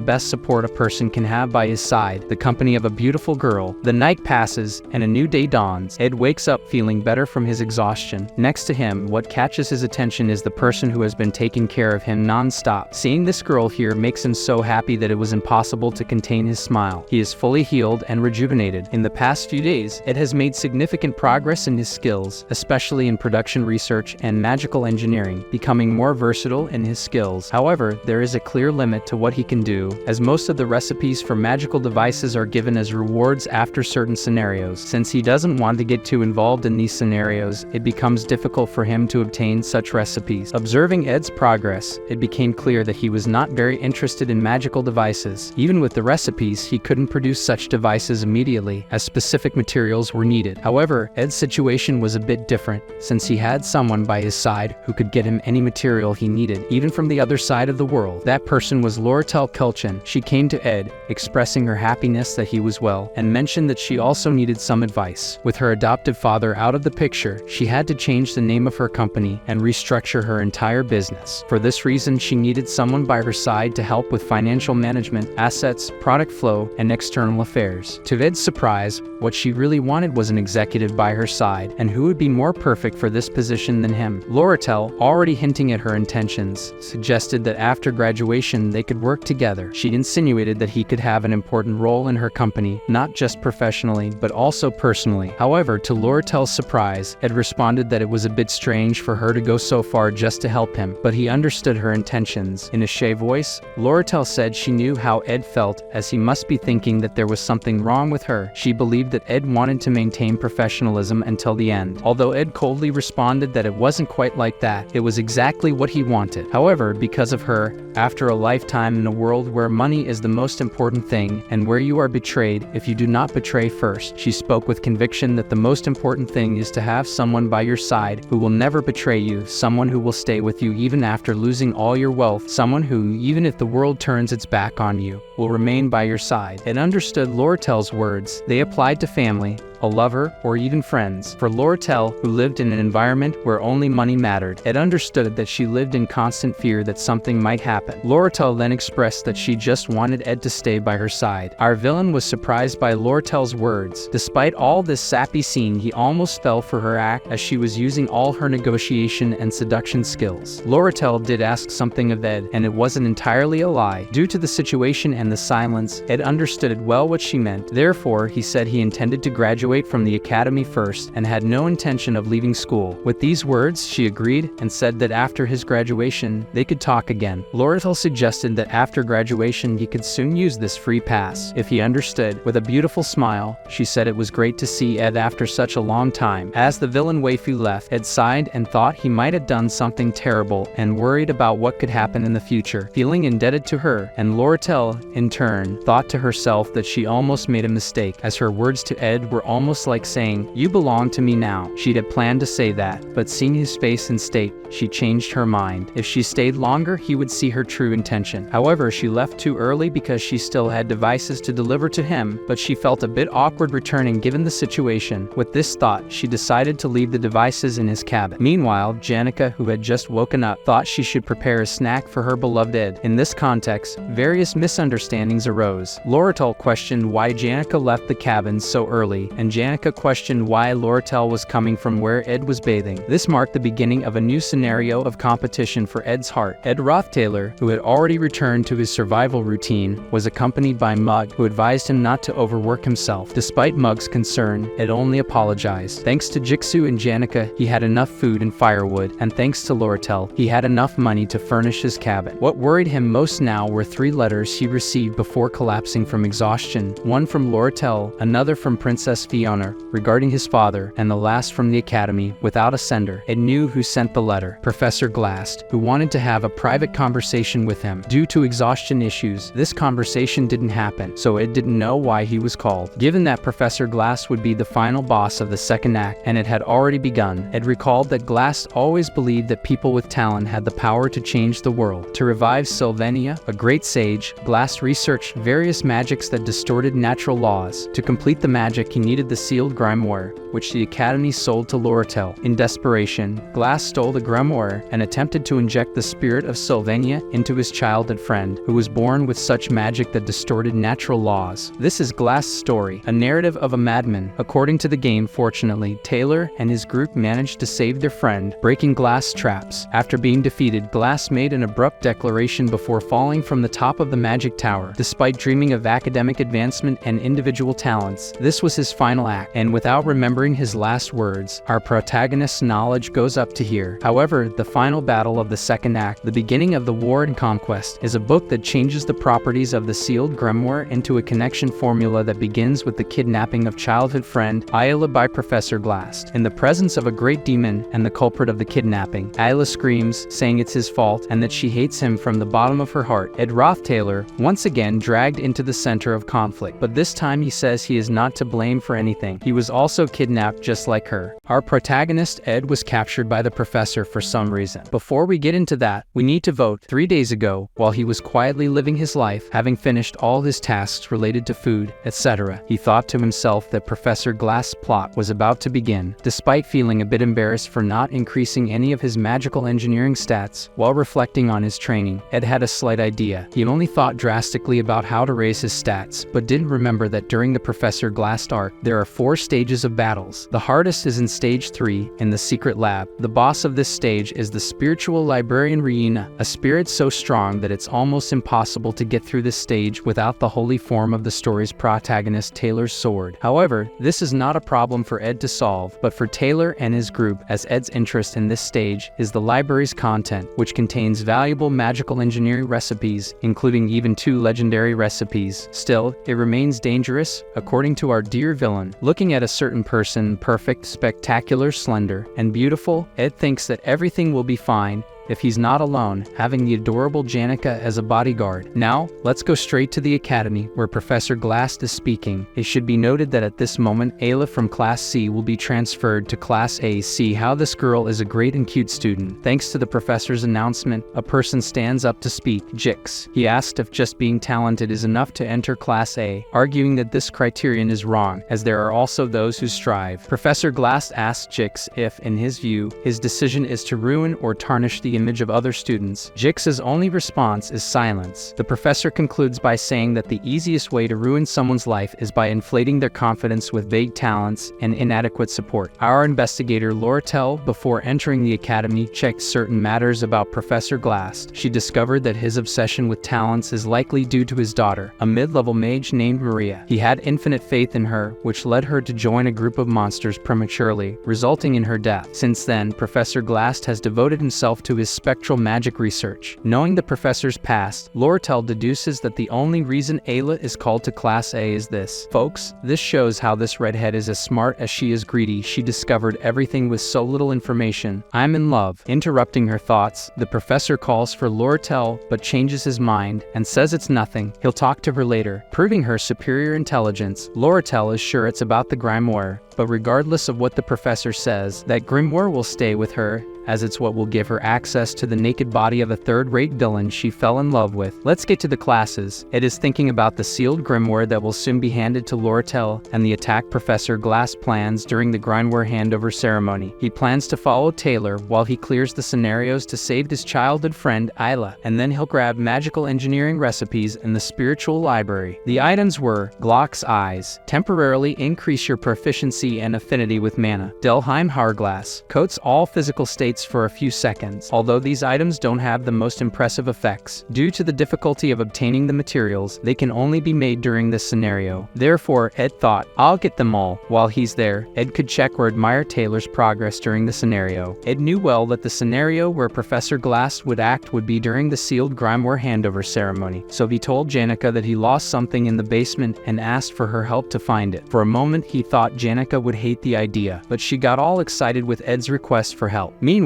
best support a person can have by his side, the company of a beautiful girl. The night passes and a new day dawns. Ed wakes up feeling better from his exhaustion. Next to him, what catches his attention is the person who has been taking care of him non-stop. Seeing this girl here makes him so happy that it was impossible to contain his smile. He is fully healed and rejuvenated. In the past few days, Ed has made significant progress in his skills, especially in production research and magical engineering, becoming more versatile in his skills. However, there is a clear limit to what he can do, as most of the recipes for magical devices are given as rewards after certain scenarios. Since he doesn't want to get too involved in these scenarios, it becomes difficult for him to obtain such recipes. Observing Ed's progress, it became clear that he was not very interested in magical devices. Even with the recipes, he couldn't produce such devices immediately, as specific materials were needed. However, Ed's situation was a bit different, since he had someone by his side who could get him any material he needed, even from the other side of the world. That person was Lortel Kelchin. She came to Ed, expressing her happiness that he was well, and mentioned that she also needed some advice. With her adoptive father out of the picture, she had to change the name of her company and restructure her entire business. For this reason, she needed someone by her side to help with financial management, assets, product flow, and external affairs. To Ed's surprise, what she really wanted was an executive by her side, and who would be more perfect for this position than him? Lortel, already hinting at her intentions, suggested that after graduation they could work together. She insinuated that he could have an important role in her company, not just professionally, but also personally. However, to Lortel's surprise, Ed responded that it was a bit strange for her to go so far just to help him, but he understood her intentions. In a shy voice, Lortel said she knew how Ed felt, as he must be thinking that there was something wrong with her. She believed that Ed wanted to maintain professional professionalism until the end. Although Ed coldly responded that it wasn't quite like that, it was exactly what he wanted. However, because of her, after a lifetime in a world where money is the most important thing, and where you are betrayed if you do not betray first, she spoke with conviction that the most important thing is to have someone by your side who will never betray you, someone who will stay with you even after losing all your wealth, someone who, even if the world turns its back on you, will remain by your side. Ed understood Loratel's words. They applied to family, a lover, or even friends. For Loratel, who lived in an environment where only money mattered, Ed understood that she lived in constant fear that something might happen. Loratel then expressed that she just wanted Ed to stay by her side. Our villain was surprised by Loratel's words. Despite all this sappy scene, he almost fell for her act as she was using all her negotiation and seduction skills. Loratel did ask something of Ed, and it wasn't entirely a lie. Due to the situation and the silence, Ed understood well what she meant. Therefore, he said he intended to graduate from the academy first and had no intention of leaving school. With these words, she agreed and said that after his graduation, they could talk again. Loratel suggested that after graduation he could soon use this free pass, if he understood. With a beautiful smile, she said it was great to see Ed after such a long time. As the villain waifu left, Ed sighed and thought he might have done something terrible and worried about what could happen in the future, feeling indebted to her, and Loratel, in turn, thought to herself that she almost made a mistake, as her words to Ed were almost like saying, "You belong to me now." She'd had planned to say that, but seeing his face and state, she changed her mind. If she stayed longer, he would see her true intention. However, she left too early because she still had devices to deliver to him, but she felt a bit awkward returning given the situation. With this thought, she decided to leave the devices in his cabin. Meanwhile, Janica, who had just woken up, thought she should prepare a snack for her beloved Ed. In this context, various misunderstandings arose. Loratel questioned why Janica left the cabin so early, and Janica questioned why Loratel was coming from where Ed was bathing. This marked the beginning of a new scenario of competition for Ed's heart. Ed Rothtailor, who had already returned to his survival routine, was accompanied by Mug, who advised him not to overwork himself. Despite Mug's concern, Ed only apologized. Thanks to Jixu and Janica, he had enough food and firewood, and thanks to Loratel, he had enough money to furnish his cabin. What worried him most now were 3 letters he received before collapsing from exhaustion, one from Loratel, another from Princess Fiona regarding his father, and the last from the academy without a sender. Ed knew who sent the letter: Professor Glast, who wanted to have a private conversation with him. Due to exhaustion issues, this conversation didn't happen, so Ed didn't know why he was called. Given that Professor Glast would be the final boss of the second act, and it had already begun, Ed recalled that Glast always believed that people with talent had the power to change the world. To revive Sylvania, a great sage, Glast researched various magics that distorted natural laws. To complete the magic, he needed the sealed grimoire, which the Academy sold to Loratel. In desperation, Glast stole the grimoire and attempted to inject the spirit of Sylvania into his childhood friend, who was born with such magic that distorted natural laws. This is Glast's story, a narrative of a madman. According to the game, fortunately, Taylor and his group managed to save their friend, breaking Glast's traps. After being defeated, Glast made an abrupt declaration before falling from the top of the magic tower. Despite dreaming of academic advancement and individual talents, this was his final act, and without remembering his last words, our protagonist's knowledge goes up to here. However, the final battle of the second act, The Beginning of the War and Conquest, is a book that changes the properties of the sealed grimoire into a connection formula that begins with the kidnapping of childhood friend Ayla by Professor Glast. In the presence of a great demon and the culprit of the kidnapping, Ayla screams, saying it's his fault and that she hates him from the bottom of her heart. Ed Rothtailor, once again dragged into the center of conflict, but this time he says he is not to blame for anything. He was also kidnapped just like her. Our protagonist, Ed, was captured by the professor for some reason. Before we get into that, we need to vote. 3 days ago, while he was quietly living his life, having finished all his tasks related to food, etc., he thought to himself that Professor Glast's plot was about to begin. Despite feeling a bit embarrassed for not increasing any of his magical engineering stats, while reflecting on his training, Ed had a slight idea. He only thought drastically about how to raise his stats, but didn't remember that during the Professor Glast arc, there are 4 stages of battles. The hardest is in Stage 3, in the secret lab. The boss of this stage is the spiritual librarian Reina, a spirit so strong that it's almost impossible to get through this stage without the holy form of the story's protagonist Taylor's sword. However, this is not a problem for Ed to solve, but for Taylor and his group, as Ed's interest in this stage is the library's content, which contains valuable magical engineering recipes, including even 2 legendary recipes. Still, it remains dangerous, according to our dear villain. villain. Looking at a certain person, perfect, spectacular, slender, and beautiful, Ed thinks that everything will be fine if he's not alone, having the adorable Janica as a bodyguard. Now, let's go straight to the academy, where Professor Glass is speaking. It should be noted that at this moment, Ayla from Class C will be transferred to Class A. See how this girl is a great and cute student. Thanks to the professor's announcement, a person stands up to speak, Jix. He asked if just being talented is enough to enter Class A, arguing that this criterion is wrong, as there are also those who strive. Professor Glass asked Jix if, in his view, his decision is to ruin or tarnish the image of other students. Jix's only response is silence. The professor concludes by saying that the easiest way to ruin someone's life is by inflating their confidence with vague talents and inadequate support. Our investigator Lortel, before entering the academy, checked certain matters about Professor Glass. She discovered that his obsession with talents is likely due to his daughter, a mid-level mage named Maria. He had infinite faith in her, which led her to join a group of monsters prematurely, resulting in her death. Since then, Professor Glass has devoted himself to his spectral magic research. Knowing the professor's past, Lortel deduces that the only reason Ayla is called to Class A is this. Folks, this shows how this redhead is as smart as she is greedy. She discovered everything with so little information. I'm in love. Interrupting her thoughts, the professor calls for Lortel but changes his mind and says it's nothing. He'll talk to her later. Proving her superior intelligence, Lortel is sure it's about the grimoire. But regardless of what the professor says, that grimoire will stay with her, as it's what will give her access to the naked body of a third-rate villain she fell in love with. Let's get to the classes. Ed is thinking about the sealed grimoire that will soon be handed to Lortel and the attack Professor Glass plans during the grimoire handover ceremony. He plans to follow Taylor while he clears the scenarios to save his childhood friend Ayla, and then he'll grab magical engineering recipes in the spiritual library. The items were Glock's Eyes, temporarily increase your proficiency and affinity with mana. Delheim Hourglass, coats all physical states for a few seconds. Although these items don't have the most impressive effects, due to the difficulty of obtaining the materials, they can only be made during this scenario. Therefore, Ed thought, I'll get them all. While he's there, Ed could check or admire Taylor's progress during the scenario. Ed knew well that the scenario where Professor Glass would act would be during the sealed grimoire handover ceremony, so he told Janica that he lost something in the basement and asked for her help to find it. For a moment, he thought Janica would hate the idea, but she got all excited with Ed's request for help. Meanwhile,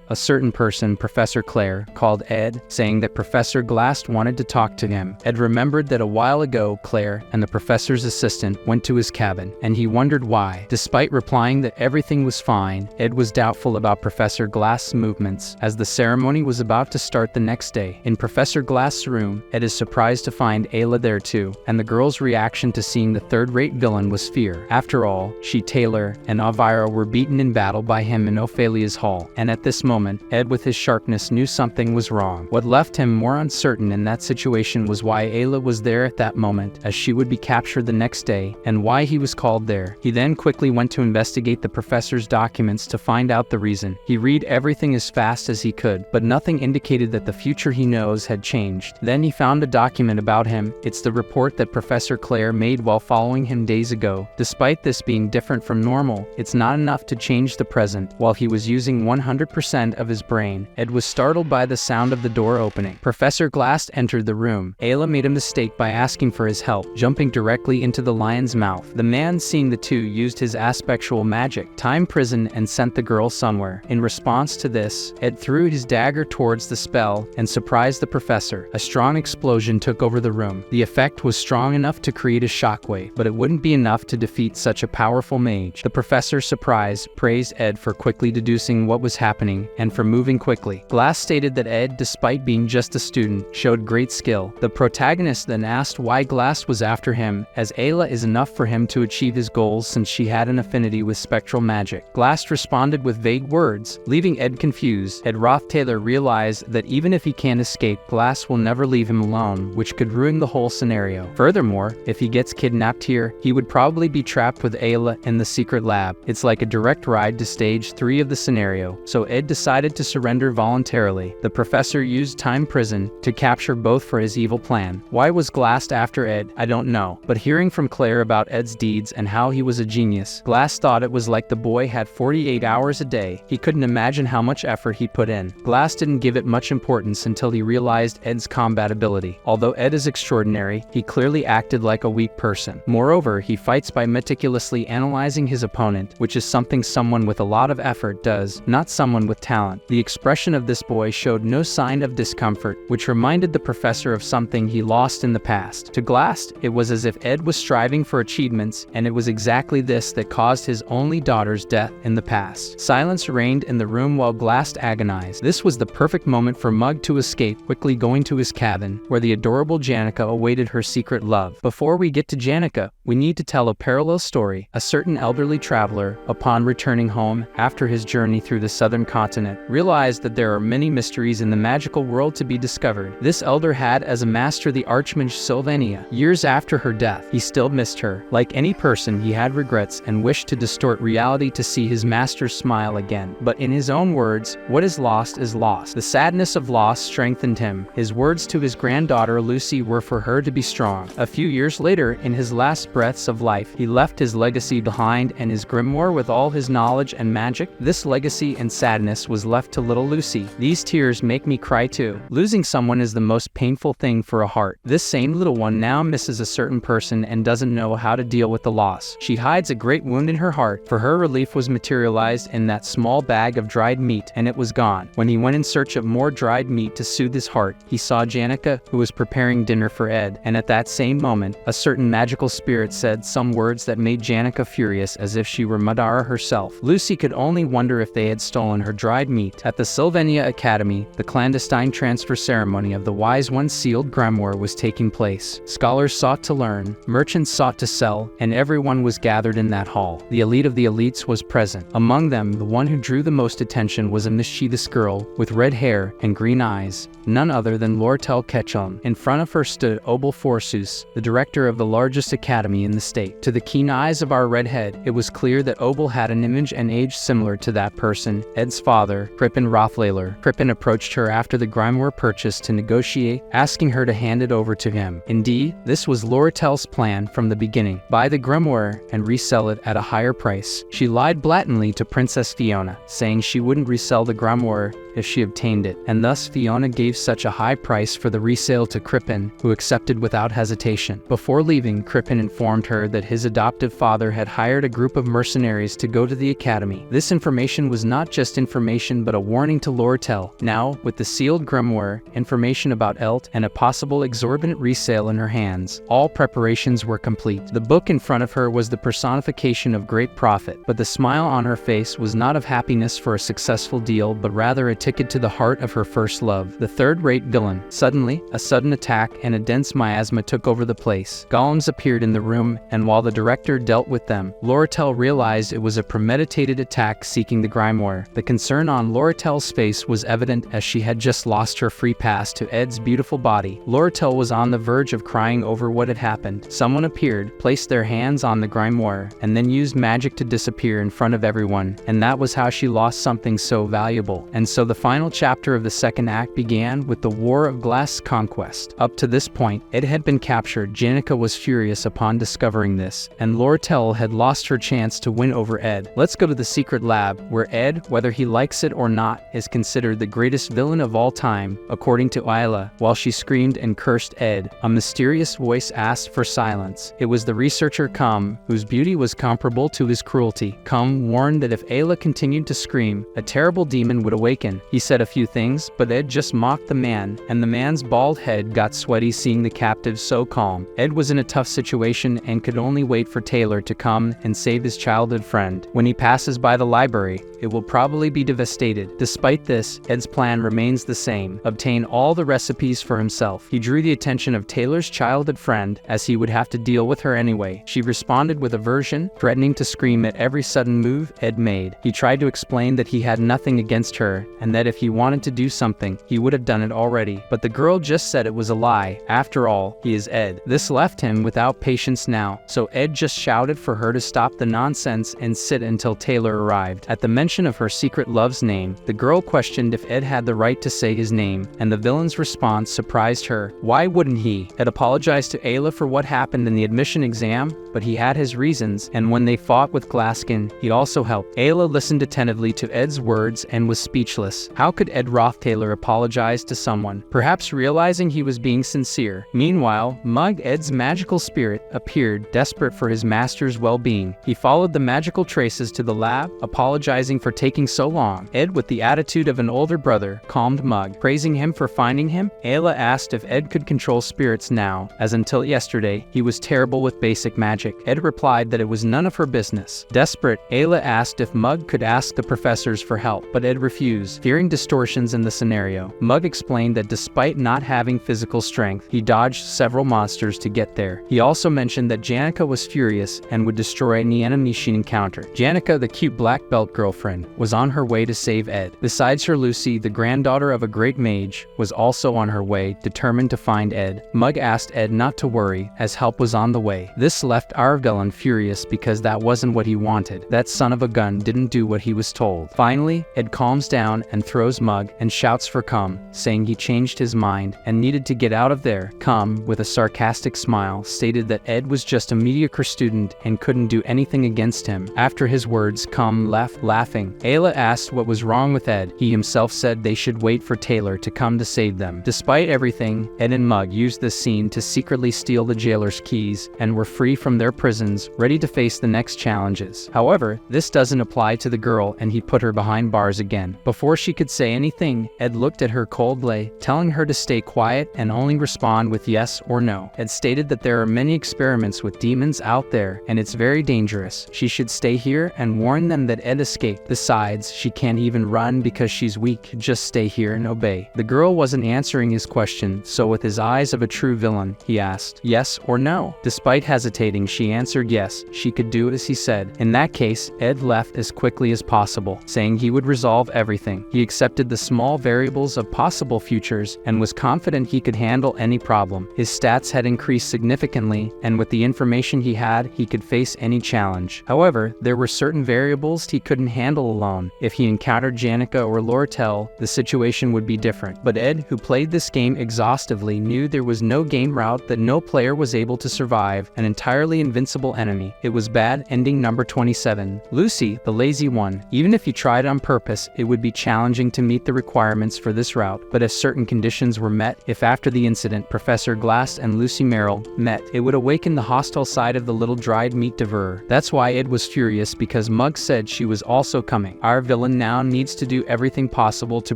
a certain person, Professor Claire, called Ed, saying that Professor Glass wanted to talk to him. Ed remembered that a while ago, Claire and the professor's assistant went to his cabin, and he wondered why. Despite replying that everything was fine, Ed was doubtful about Professor Glass's movements, as the ceremony was about to start the next day. In Professor Glass's room, Ed is surprised to find Ayla there too, and the girl's reaction to seeing the third-rate villain was fear. After all, she, Taylor, and Elvira were beaten in battle by him in Ophelia's hall, and at this moment, Ed with his sharpness knew something was wrong. What left him more uncertain in that situation was why Ayla was there at that moment, as she would be captured the next day, and why he was called there. He then quickly went to investigate the professor's documents to find out the reason. He read everything as fast as he could, but nothing indicated that the future he knows had changed. Then he found a document about him. It's the report that Professor Claire made while following him days ago. Despite this being different from normal, it's not enough to change the present. While he was using 100% of his brain, Ed was startled by the sound of the door opening. Professor Glass entered the room. Ayla made a mistake by asking for his help, jumping directly into the lion's mouth. The man, seeing the two, used his aspectual magic, time prison, and sent the girl somewhere. In response to this, Ed threw his dagger towards the spell and surprised the professor. A strong explosion took over the room. The effect was strong enough to create a shockwave, but it wouldn't be enough to defeat such a powerful mage. The professor, surprised, praised Ed for quickly deducing what was happening and for moving quickly. Glass stated that Ed, despite being just a student, showed great skill. The protagonist then asked why Glass was after him, as Ayla is enough for him to achieve his goals since she had an affinity with spectral magic. Glass responded with vague words, leaving Ed confused. Ed Roth Taylor realized that even if he can't escape, Glass will never leave him alone, which could ruin the whole scenario. Furthermore, if he gets kidnapped here, he would probably be trapped with Ayla in the secret lab. It's like a direct ride to stage 3 of the scenario. so Ed decided to surrender voluntarily. The professor used time prison to capture both for his evil plan. Why was Glass after Ed? I don't know, but hearing from Claire about Ed's deeds and how he was a genius, Glass thought it was like the boy had 48 hours a day. He couldn't imagine how much effort he put in. Glass didn't give it much importance until he realized Ed's combat ability. Although Ed is extraordinary, he clearly acted like a weak person. Moreover, he fights by meticulously analyzing his opponent, which is something someone with a lot of effort does, not someone with talent. The expression of this boy showed no sign of discomfort, which reminded the professor of something he lost in the past. To Glass, it was as if Ed was striving for achievements, and it was exactly this that caused his only daughter's death in the past. Silence reigned in the room while Glass agonized. This was the perfect moment for Mug to escape, quickly going to his cabin, where the adorable Janica awaited her secret love. Before we get to Janica, we need to tell a parallel story. A certain elderly traveler, upon returning home after his journey through the southern continent, realized that there are many mysteries in the magical world to be discovered. This elder had as a master the archmage Sylvania. Years after her death, he still missed her. Like any person, he had regrets and wished to distort reality to see his master smile again. But in his own words, what is lost is lost. The sadness of loss strengthened him. His words to his granddaughter Lucy were for her to be strong. A few years later, in his last breaths of life, he left his legacy behind and his grimoire with all his knowledge and magic. This legacy and sadness was left to little Lucy. These tears make me cry too. Losing someone is the most painful thing for a heart. This same little one now misses a certain person and doesn't know how to deal with the loss. She hides a great wound in her heart. For her, relief was materialized in that small bag of dried meat, and it was gone. When he went in search of more dried meat to soothe his heart, he saw Janica, who was preparing dinner for Ed, and at that same moment, a certain magical spirit said some words that made Janica furious as if she were Madara herself. Lucy could only wonder if they had stolen her dried meat. At the Sylvania Academy, the clandestine transfer ceremony of the Wise One's sealed grimoire was taking place. Scholars sought to learn, merchants sought to sell, and everyone was gathered in that hall. The elite of the elites was present. Among them, the one who drew the most attention was a mischievous girl with red hair and green eyes, none other than Lortel Ketchum. In front of her stood Obel Forsus, the director of the largest academy in the state. To the keen eyes of our redhead, it was clear that Obel had an image and age similar to that person, Ed's father, Crippen Rothlailer. Crippen approached her after the grimoire purchase to negotiate, asking her to hand it over to him. Indeed, this was Lortel's plan from the beginning: buy the grimoire and resell it at a higher price. She lied blatantly to Princess Fiona, saying she wouldn't resell the grimoire if she obtained it, and thus Fiona gave such a high price for the resale to Crippen, who accepted without hesitation. Before leaving, Crippen informed her that his adoptive father had hired a group of mercenaries to go to the academy. This information was not just information but a warning to Lortel. Now, with the sealed grimoire, information about Elt, and a possible exorbitant resale in her hands, all preparations were complete. The book in front of her was the personification of great profit, but the smile on her face was not of happiness for a successful deal but rather a ticket to the heart of her first love, the third-rate villain. Suddenly, a sudden attack and a dense miasma took over the place. Golems appeared in the room, and while the director dealt with them, Lortel realized it was a premeditated attack seeking the grimoire. The concern on Lortel's face was evident as she had just lost her free pass to Ed's beautiful body. Lortel was on the verge of crying over what had happened. Someone appeared, placed their hands on the grimoire, and then used magic to disappear in front of everyone, and that was how she lost something so valuable. And so the final chapter of the second act began with the War of Glass conquest. Up to this point, Ed had been captured. Janica was furious upon discovering this, and Lortel had lost her chance to win over Ed. Let's go to the secret lab, where Ed, whether he likes it or not, is considered the greatest villain of all time, according to Isla. While she screamed and cursed Ed, a mysterious voice asked for silence. It was the researcher Cum, whose beauty was comparable to his cruelty. Cum warned that if Ayla continued to scream, a terrible demon would awaken. He said a few things, but Ed just mocked the man, and the man's bald head got sweaty seeing the captive so calm. Ed was in a tough situation and could only wait for Taylor to come and save his childhood friend. When he passes by the library, it will probably be devastated. Despite this, Ed's plan remains the same: obtain all the recipes for himself. He drew the attention of Taylor's childhood friend, as he would have to deal with her anyway. She responded with aversion, threatening to scream at every sudden move Ed made. He tried to explain that he had nothing against her, and that if he wanted to do something, he would have done it already. But the girl just said it was a lie. After all, he is Ed. This left him without patience now, so Ed just shouted for her to stop the nonsense and sit until Taylor arrived. At the mention of her secret love's name, the girl questioned if Ed had the right to say his name, and the villain's response surprised her. Why wouldn't he? Ed apologized to Ayla for what happened in the admission exam, but he had his reasons, and when they fought with Glaskin, he also helped. Ayla listened attentively to Ed's words and was speechless. How could Ed Roth-Taylor apologize to someone, perhaps realizing he was being sincere? Meanwhile, Mug, Ed's magical spirit, appeared, desperate for his master's well-being. He followed the magical traces to the lab, apologizing for taking so long. Ed, with the attitude of an older brother, calmed Mug, praising him for finding him. Ayla asked if Ed could control spirits now, as until yesterday, he was terrible with basic magic. Ed replied that it was none of her business. Desperate, Ayla asked if Mug could ask the professors for help, but Ed refused, fearing distortions in the scenario. Mug explained that despite not having physical strength, he dodged several monsters to get there. He also mentioned that Janica was furious and would destroy any enemy she encountered. Janica, the cute black belt girlfriend, was on her way to save Ed. Besides her, Lucy, the granddaughter of a great mage, was also on her way, determined to find Ed. Mug asked Ed not to worry, as help was on the way. This left our villain furious because that wasn't what he wanted. That son of a gun didn't do what he was told. Finally, Ed calms down and throws Mug and shouts for Cum, saying he changed his mind and needed to get out of there. Cum, with a sarcastic smile, stated that Ed was just a mediocre student and couldn't do anything against him. After his words, Cum left, laughing. Ayla asked what was wrong with Ed. He himself said they should wait for Taylor to come to save them. Despite everything, Ed and Mug used this scene to secretly steal the jailer's keys and were free from their prisons, ready to face the next challenges. However, this doesn't apply to the girl, and he put her behind bars again. Before she could say anything, Ed looked at her coldly, telling her to stay quiet and only respond with yes or no. Ed stated that there are many experiments with demons out there, and it's very dangerous. She should stay here and warn them that Ed escaped. Besides, she can't even run because she's weak. Just stay here and obey. The girl wasn't answering his question, so with his eyes of a true villain, he asked, yes or no? Despite hesitating, she answered yes, she could do as he said. In that case, Ed left as quickly as possible, saying he would resolve everything. He accepted the small variables of possible futures and was confident he could handle any problem. His stats had increased significantly, and with the information he had, he could face any challenge. However, there were certain variables he couldn't handle alone. If he encountered Janica or Lortel, the situation would be different. But Ed, who played this game exhaustively, knew there was no game route that no player was able to survive, an entirely invincible enemy. It was bad. Ending number 27. Lucy, the lazy one. Even if you tried on purpose, it would be challenging to meet the requirements for this route, but if certain conditions were met, if after the incident Professor Glass and Lucy Merrill met, it would awaken the hostile side of the little dried meat devourer. That's why Ed was furious, because Mug said she was also coming. Our villain now needs to do everything possible to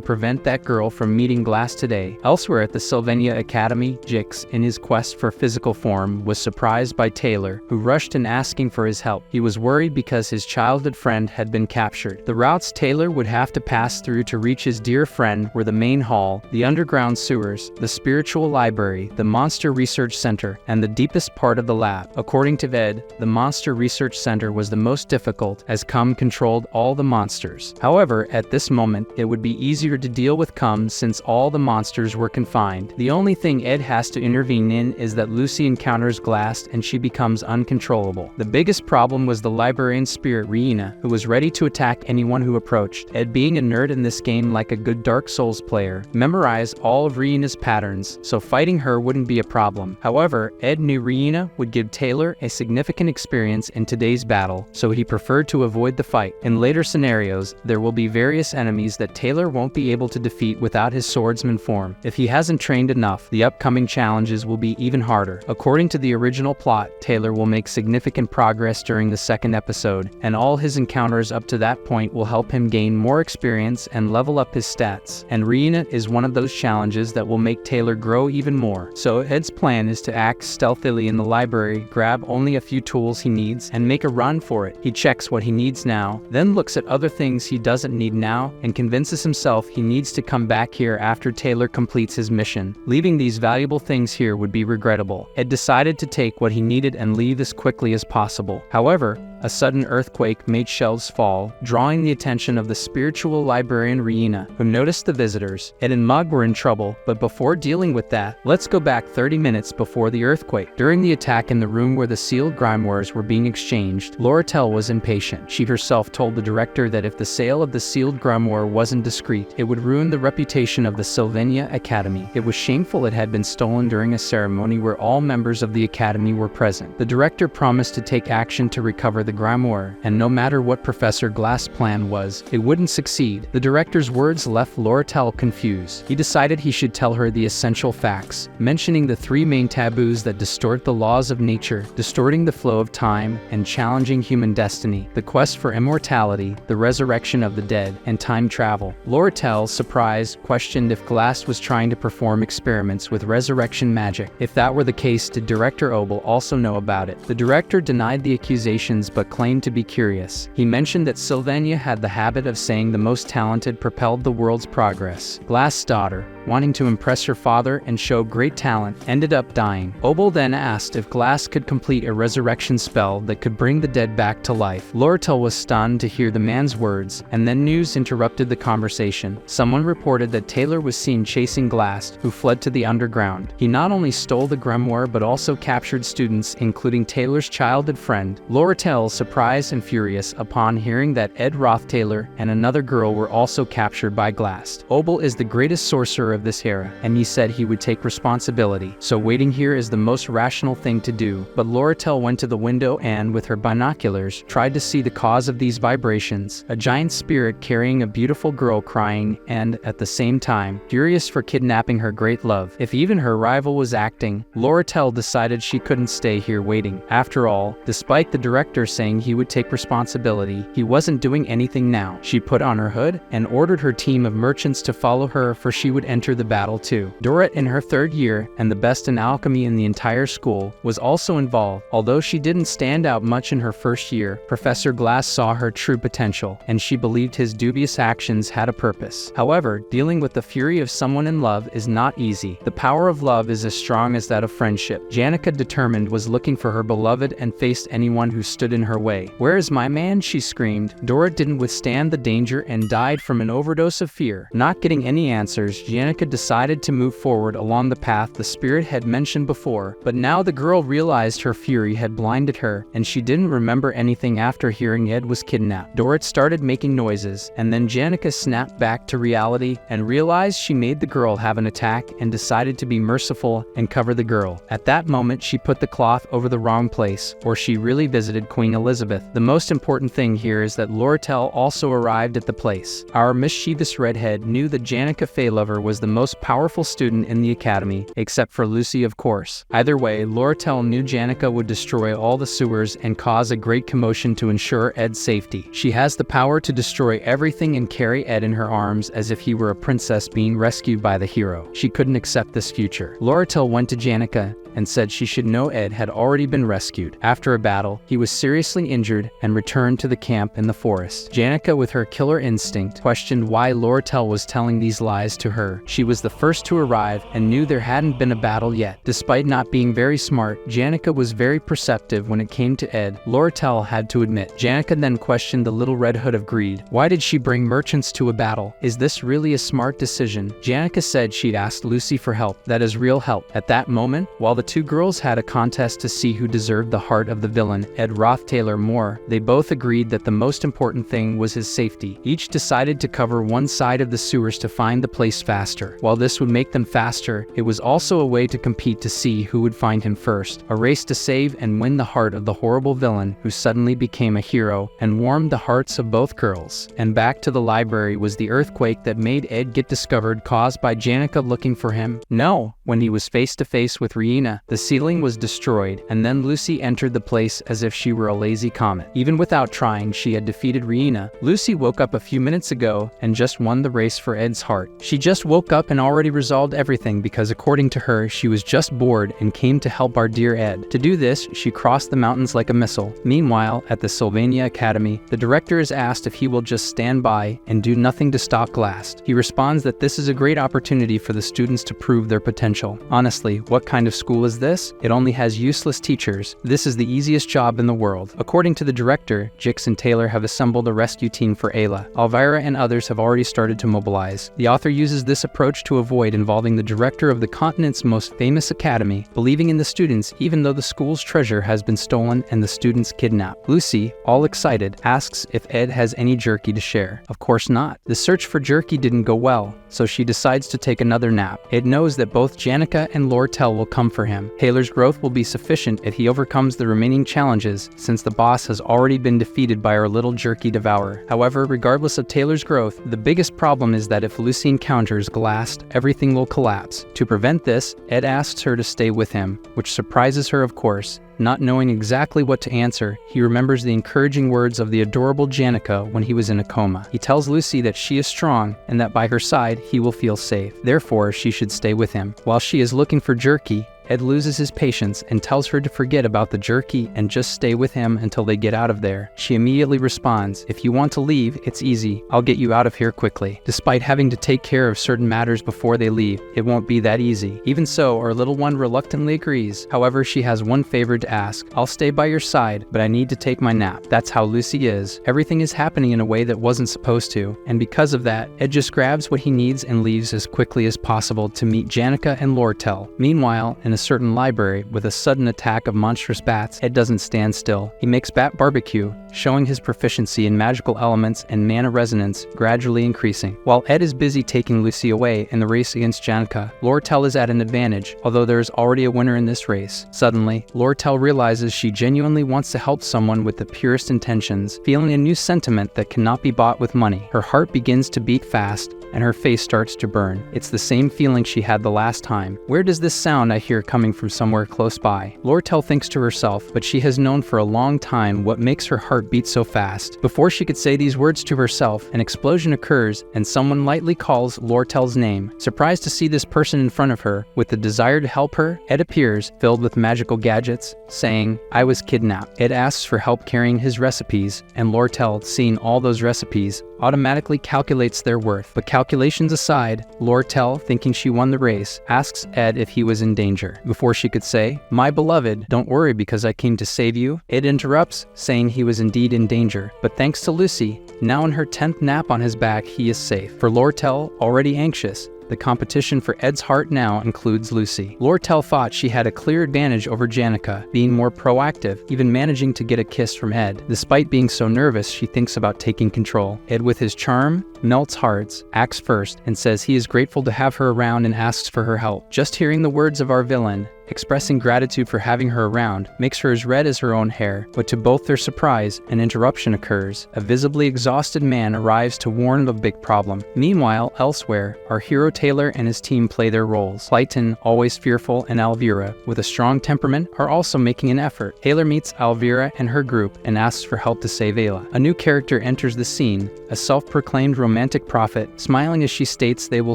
prevent that girl from meeting Glass today. Elsewhere at the Sylvania Academy, Jix, in his quest for physical form, was surprised by Taylor, who rushed in asking for his help. He was worried because his childhood friend had been captured. The routes Taylor would have to pass through to reach his dear friend were the main hall, the underground sewers, the spiritual library, the monster research center, and the deepest part of the lab. According to Ed, the monster research center was the most difficult, as Cum controlled all the monsters. However, at this moment, it would be easier to deal with Cum since all the monsters were confined. The only thing Ed has to intervene in is that Lucy encounters Glass and she becomes uncontrollable. The biggest problem was the librarian spirit Reina, who was ready to attack anyone who approached. Ed, being a nerd in this game like a good Dark Souls player, memorized all of Reina's patterns, so fighting her wouldn't be a problem. However, Ed knew Reina would give Taylor a significant experience in today's battle, so he preferred to avoid the fight. In later scenarios, there will be various enemies that Taylor won't be able to defeat without his swordsman form. If he hasn't trained enough, the upcoming challenges will be even harder. According to the original plot, Taylor will make significant progress during the second episode, and all his encounters up to that point will help him gain more experience and level up his stats. And Reina is one of those challenges that will make Taylor grow even more. So Ed's plan is to act stealthily in the library, grab only a few tools he needs, and make a run for it. He checks what he needs now, then looks at other things he doesn't need now, and convinces himself he needs to come back here after Taylor completes his mission. Leaving these valuable things here would be regrettable. Ed decided to take what he needed and leave as quickly as possible. However, A sudden earthquake made shelves fall, drawing the attention of the spiritual librarian Reina, who noticed the visitors. Ed and Mug were in trouble, but before dealing with that, let's go back 30 minutes before the earthquake. During the attack in the room where the sealed grimoires were being exchanged, Loratel was impatient. She herself told the director that if the sale of the sealed grimoire wasn't discreet, it would ruin the reputation of the Sylvania Academy. It was shameful it had been stolen during a ceremony where all members of the academy were present. The director promised to take action to recover the grimoire, and no matter what Professor Glass' plan was, it wouldn't succeed. The director's words left Loratel confused. He decided he should tell her the essential facts, mentioning the three main taboos that distort the laws of nature, distorting the flow of time, and challenging human destiny: the quest for immortality, the resurrection of the dead, and time travel. Loratel, surprised, questioned if Glass was trying to perform experiments with resurrection magic. If that were the case, did Director Obel also know about it? The director denied the accusations but claimed to be curious. He mentioned that Sylvania had the habit of saying the most talented propelled the world's progress. Glass' daughter, wanting to impress her father and show great talent, ended up dying. Obel then asked if Glass could complete a resurrection spell that could bring the dead back to life. Loratel was stunned to hear the man's words, and then news interrupted the conversation. Someone reported that Taylor was seen chasing Glass, who fled to the underground. He not only stole the grimoire but also captured students, including Taylor's childhood friend. Loratel, surprised and furious upon hearing that Ed Roth Taylor and another girl were also captured by Glass. Obel is the greatest sorcerer of this era, and he said he would take responsibility, so waiting here is the most rational thing to do. But Loratel went to the window and, with her binoculars, tried to see the cause of these vibrations: a giant spirit carrying a beautiful girl crying and, at the same time, furious for kidnapping her great love. If even her rival was acting, Loratel decided she couldn't stay here waiting. After all, despite the director saying he would take responsibility, he wasn't doing anything now. She put on her hood and ordered her team of merchants to follow her, for she would enter the battle too. Dorrit, in her third year, and the best in alchemy in the entire school, was also involved. Although she didn't stand out much in her first year, Professor Glass saw her true potential, and she believed his dubious actions had a purpose. However, dealing with the fury of someone in love is not easy. The power of love is as strong as that of friendship. Janica, determined, was looking for her beloved and faced anyone who stood in her way. "Where is my man?" she screamed. Dorrit didn't withstand the danger and died from an overdose of fear. Not getting any answers, Janica decided to move forward along the path the spirit had mentioned before, but now the girl realized her fury had blinded her, and she didn't remember anything after hearing Ed was kidnapped. Dorrit started making noises, and then Janica snapped back to reality and realized she made the girl have an attack and decided to be merciful and cover the girl. At that moment, she put the cloth over the wrong place, or she really visited Queen Elizabeth. The most important thing here is that Loratel also arrived at the place. Our mischievous redhead knew that Janica Faylover was the most powerful student in the academy, except for Lucy, of course. Either way, Loratel knew Janica would destroy all the sewers and cause a great commotion to ensure Ed's safety. She has the power to destroy everything and carry Ed in her arms as if he were a princess being rescued by the hero. She couldn't accept this future. Loratel went to Janica and said she should know Ed had already been rescued. After a battle, he was seriously injured and returned to the camp in the forest. Janica, with her killer instinct, questioned why Loratel was telling these lies to her. She was the first to arrive and knew there hadn't been a battle yet. Despite not being very smart, Janica was very perceptive when it came to Ed, Loratel had to admit. Janica then questioned the little red hood of greed. Why did she bring merchants to a battle? Is this really a smart decision? Janica said she'd asked Lucy for help. That is real help. At that moment, while the two girls had a contest to see who deserved the heart of the villain, Ed Roth Taylor, more, they both agreed that the most important thing was his safety. Each decided to cover one side of the sewers to find the place faster. While this would make them faster, it was also a way to compete to see who would find him first. A race to save and win the heart of the horrible villain who suddenly became a hero and warmed the hearts of both girls. And back to the library was the earthquake that made Ed get discovered, caused by Janica looking for him. No, when he was face to face with Reina, the ceiling was destroyed, and then Lucy entered the place as if she were a lazy comet. Even without trying, she had defeated Reina. Lucy woke up a few minutes ago and just won the race for Ed's heart. She just woke up and already resolved everything because, according to her, she was just bored and came to help our dear Ed. To do this, she crossed the mountains like a missile. Meanwhile, at the Sylvania Academy, the director is asked if he will just stand by and do nothing to stop Glass. He responds that this is a great opportunity for the students to prove their potential. Honestly, what kind of school school is this? It only has useless teachers. This is the easiest job in the world. According to the director, Jix and Taylor have assembled a rescue team for Ayla. Elvira and others have already started to mobilize. The author uses this approach to avoid involving the director of the continent's most famous academy, believing in the students even though the school's treasure has been stolen and the students kidnapped. Lucy, all excited, asks if Ed has any jerky to share. Of course not. The search for jerky didn't go well, so she decides to take another nap. Ed knows that both Janica and Lortel will come for him. Taylor's growth will be sufficient if he overcomes the remaining challenges, since the boss has already been defeated by our little jerky devourer. However, regardless of Taylor's growth, the biggest problem is that if Lucy encounters Glast, everything will collapse. To prevent this, Ed asks her to stay with him, which surprises her of course. Not knowing exactly what to answer, he remembers the encouraging words of the adorable Janica when he was in a coma. He tells Lucy that she is strong and that by her side he will feel safe. Therefore, she should stay with him. While she is looking for jerky, Ed loses his patience and tells her to forget about the jerky and just stay with him until they get out of there. She immediately responds, "If you want to leave, it's easy. I'll get you out of here quickly." Despite having to take care of certain matters before they leave, it won't be that easy. Even so, our little one reluctantly agrees. However, she has one favor to ask. "I'll stay by your side, but I need to take my nap." That's how Lucy is. Everything is happening in a way that wasn't supposed to, and because of that, Ed just grabs what he needs and leaves as quickly as possible to meet Janica and Lortel. Meanwhile, in a certain library, with a sudden attack of monstrous bats, Ed doesn't stand still. He makes bat barbecue, showing his proficiency in magical elements and mana resonance gradually increasing. While Ed is busy taking Lucy away in the race against Janica, Lortel is at an advantage, although there is already a winner in this race. Suddenly, Lortel realizes she genuinely wants to help someone with the purest intentions, feeling a new sentiment that cannot be bought with money. Her heart begins to beat fast, and her face starts to burn. It's the same feeling she had the last time. Where does this sound I hear coming from somewhere close by? Lortel thinks to herself, but she has known for a long time what makes her heart beat so fast. Before she could say these words to herself, an explosion occurs and someone lightly calls Lortel's name. Surprised to see this person in front of her, with the desire to help her, Ed appears, filled with magical gadgets, saying, "I was kidnapped." Ed asks for help carrying his recipes, and Lortel, seeing all those recipes, automatically calculates their worth. But calculations aside, Lortel, thinking she won the race, asks Ed if he was in danger. Before she could say, "My beloved, don't worry because I came to save you," Ed interrupts, saying he was indeed in danger. But thanks to Lucy, now in her 10th nap on his back, he is safe. For Lortel, already anxious, the competition for Ed's heart now includes Lucy. Lortel thought she had a clear advantage over Janica, being more proactive, even managing to get a kiss from Ed. Despite being so nervous, she thinks about taking control. Ed, with his charm, melts hearts, acts first, and says he is grateful to have her around and asks for her help. Just hearing the words of our villain, expressing gratitude for having her around, makes her as red as her own hair. But to both their surprise, an interruption occurs. A visibly exhausted man arrives to warn of a big problem. Meanwhile, elsewhere, our hero Taylor and his team play their roles. Clayton, always fearful, and Elvira, with a strong temperament, are also making an effort. Taylor meets Elvira and her group and asks for help to save Ayla. A new character enters the scene, a self-proclaimed romantic prophet, smiling as she states they will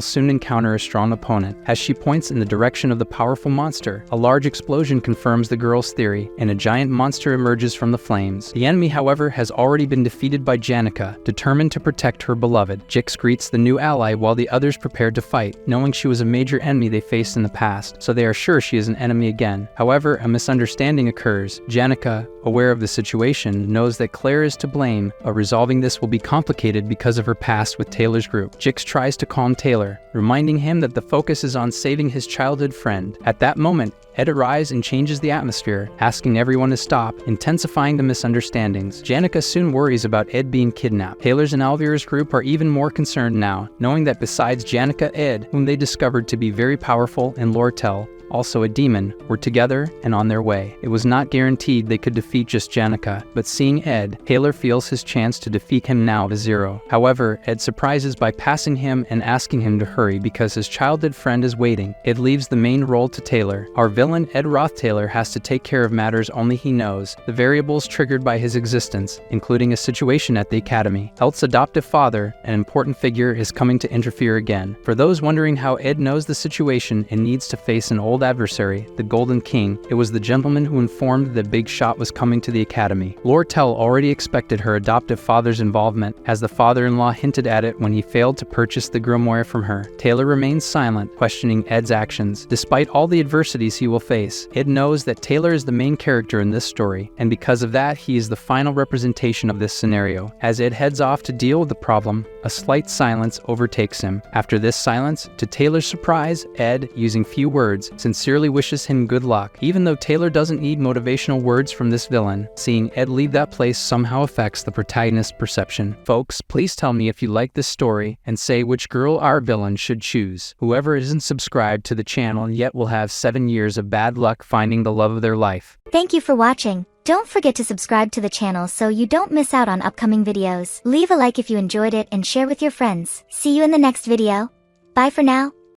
soon encounter a strong opponent. As she points in the direction of the powerful monster, a large explosion confirms the girl's theory, and a giant monster emerges from the flames. The enemy, however, has already been defeated by Janica, determined to protect her beloved. Jix greets the new ally while the others prepare to fight, knowing she was a major enemy they faced in the past, so they are sure she is an enemy again. However, a misunderstanding occurs. Janica, aware of the situation, knows that Claire is to blame, but resolving this will be complicated because of her past with Taylor's group. Jix tries to calm Taylor, reminding him that the focus is on saving his childhood friend. At that moment, Ed arrives and changes the atmosphere, asking everyone to stop, intensifying the misunderstandings. Janica soon worries about Ed being kidnapped. Taylor's and Elvira's group are even more concerned now, knowing that besides Janica, Ed, whom they discovered to be very powerful, and Lortel, also a demon, were together and on their way. It was not guaranteed they could defeat just Janica, but seeing Ed, Taylor feels his chance to defeat him now to zero. However, Ed surprises by passing him and asking him to hurry because his childhood friend is waiting. Ed leaves the main role to Taylor. Our villain, Ed Roth-Taylor, has to take care of matters only he knows, the variables triggered by his existence, including a situation at the academy. Elt's adoptive father, an important figure, is coming to interfere again. For those wondering how Ed knows the situation and needs to face an old old adversary, the Golden King. It was the gentleman who informed that Big Shot was coming to the academy. Lord Tell already expected her adoptive father's involvement, as the father-in-law hinted at it when he failed to purchase the grimoire from her. Taylor remains silent, questioning Ed's actions. Despite all the adversities he will face, Ed knows that Taylor is the main character in this story, and because of that, he is the final representation of this scenario. As Ed heads off to deal with the problem, a slight silence overtakes him. After this silence, to Taylor's surprise, Ed, using few words, sincerely wishes him good luck. Even though Taylor doesn't need motivational words from this villain, seeing Ed leave that place somehow affects the protagonist's perception. Folks, please tell me if you like this story, and say which girl our villain should choose. Whoever isn't subscribed to the channel yet will have 7 years of bad luck finding the love of their life. Thank you for watching. Don't forget to subscribe to the channel so you don't miss out on upcoming videos. Leave a like if you enjoyed it and share with your friends. See you in the next video. Bye for now.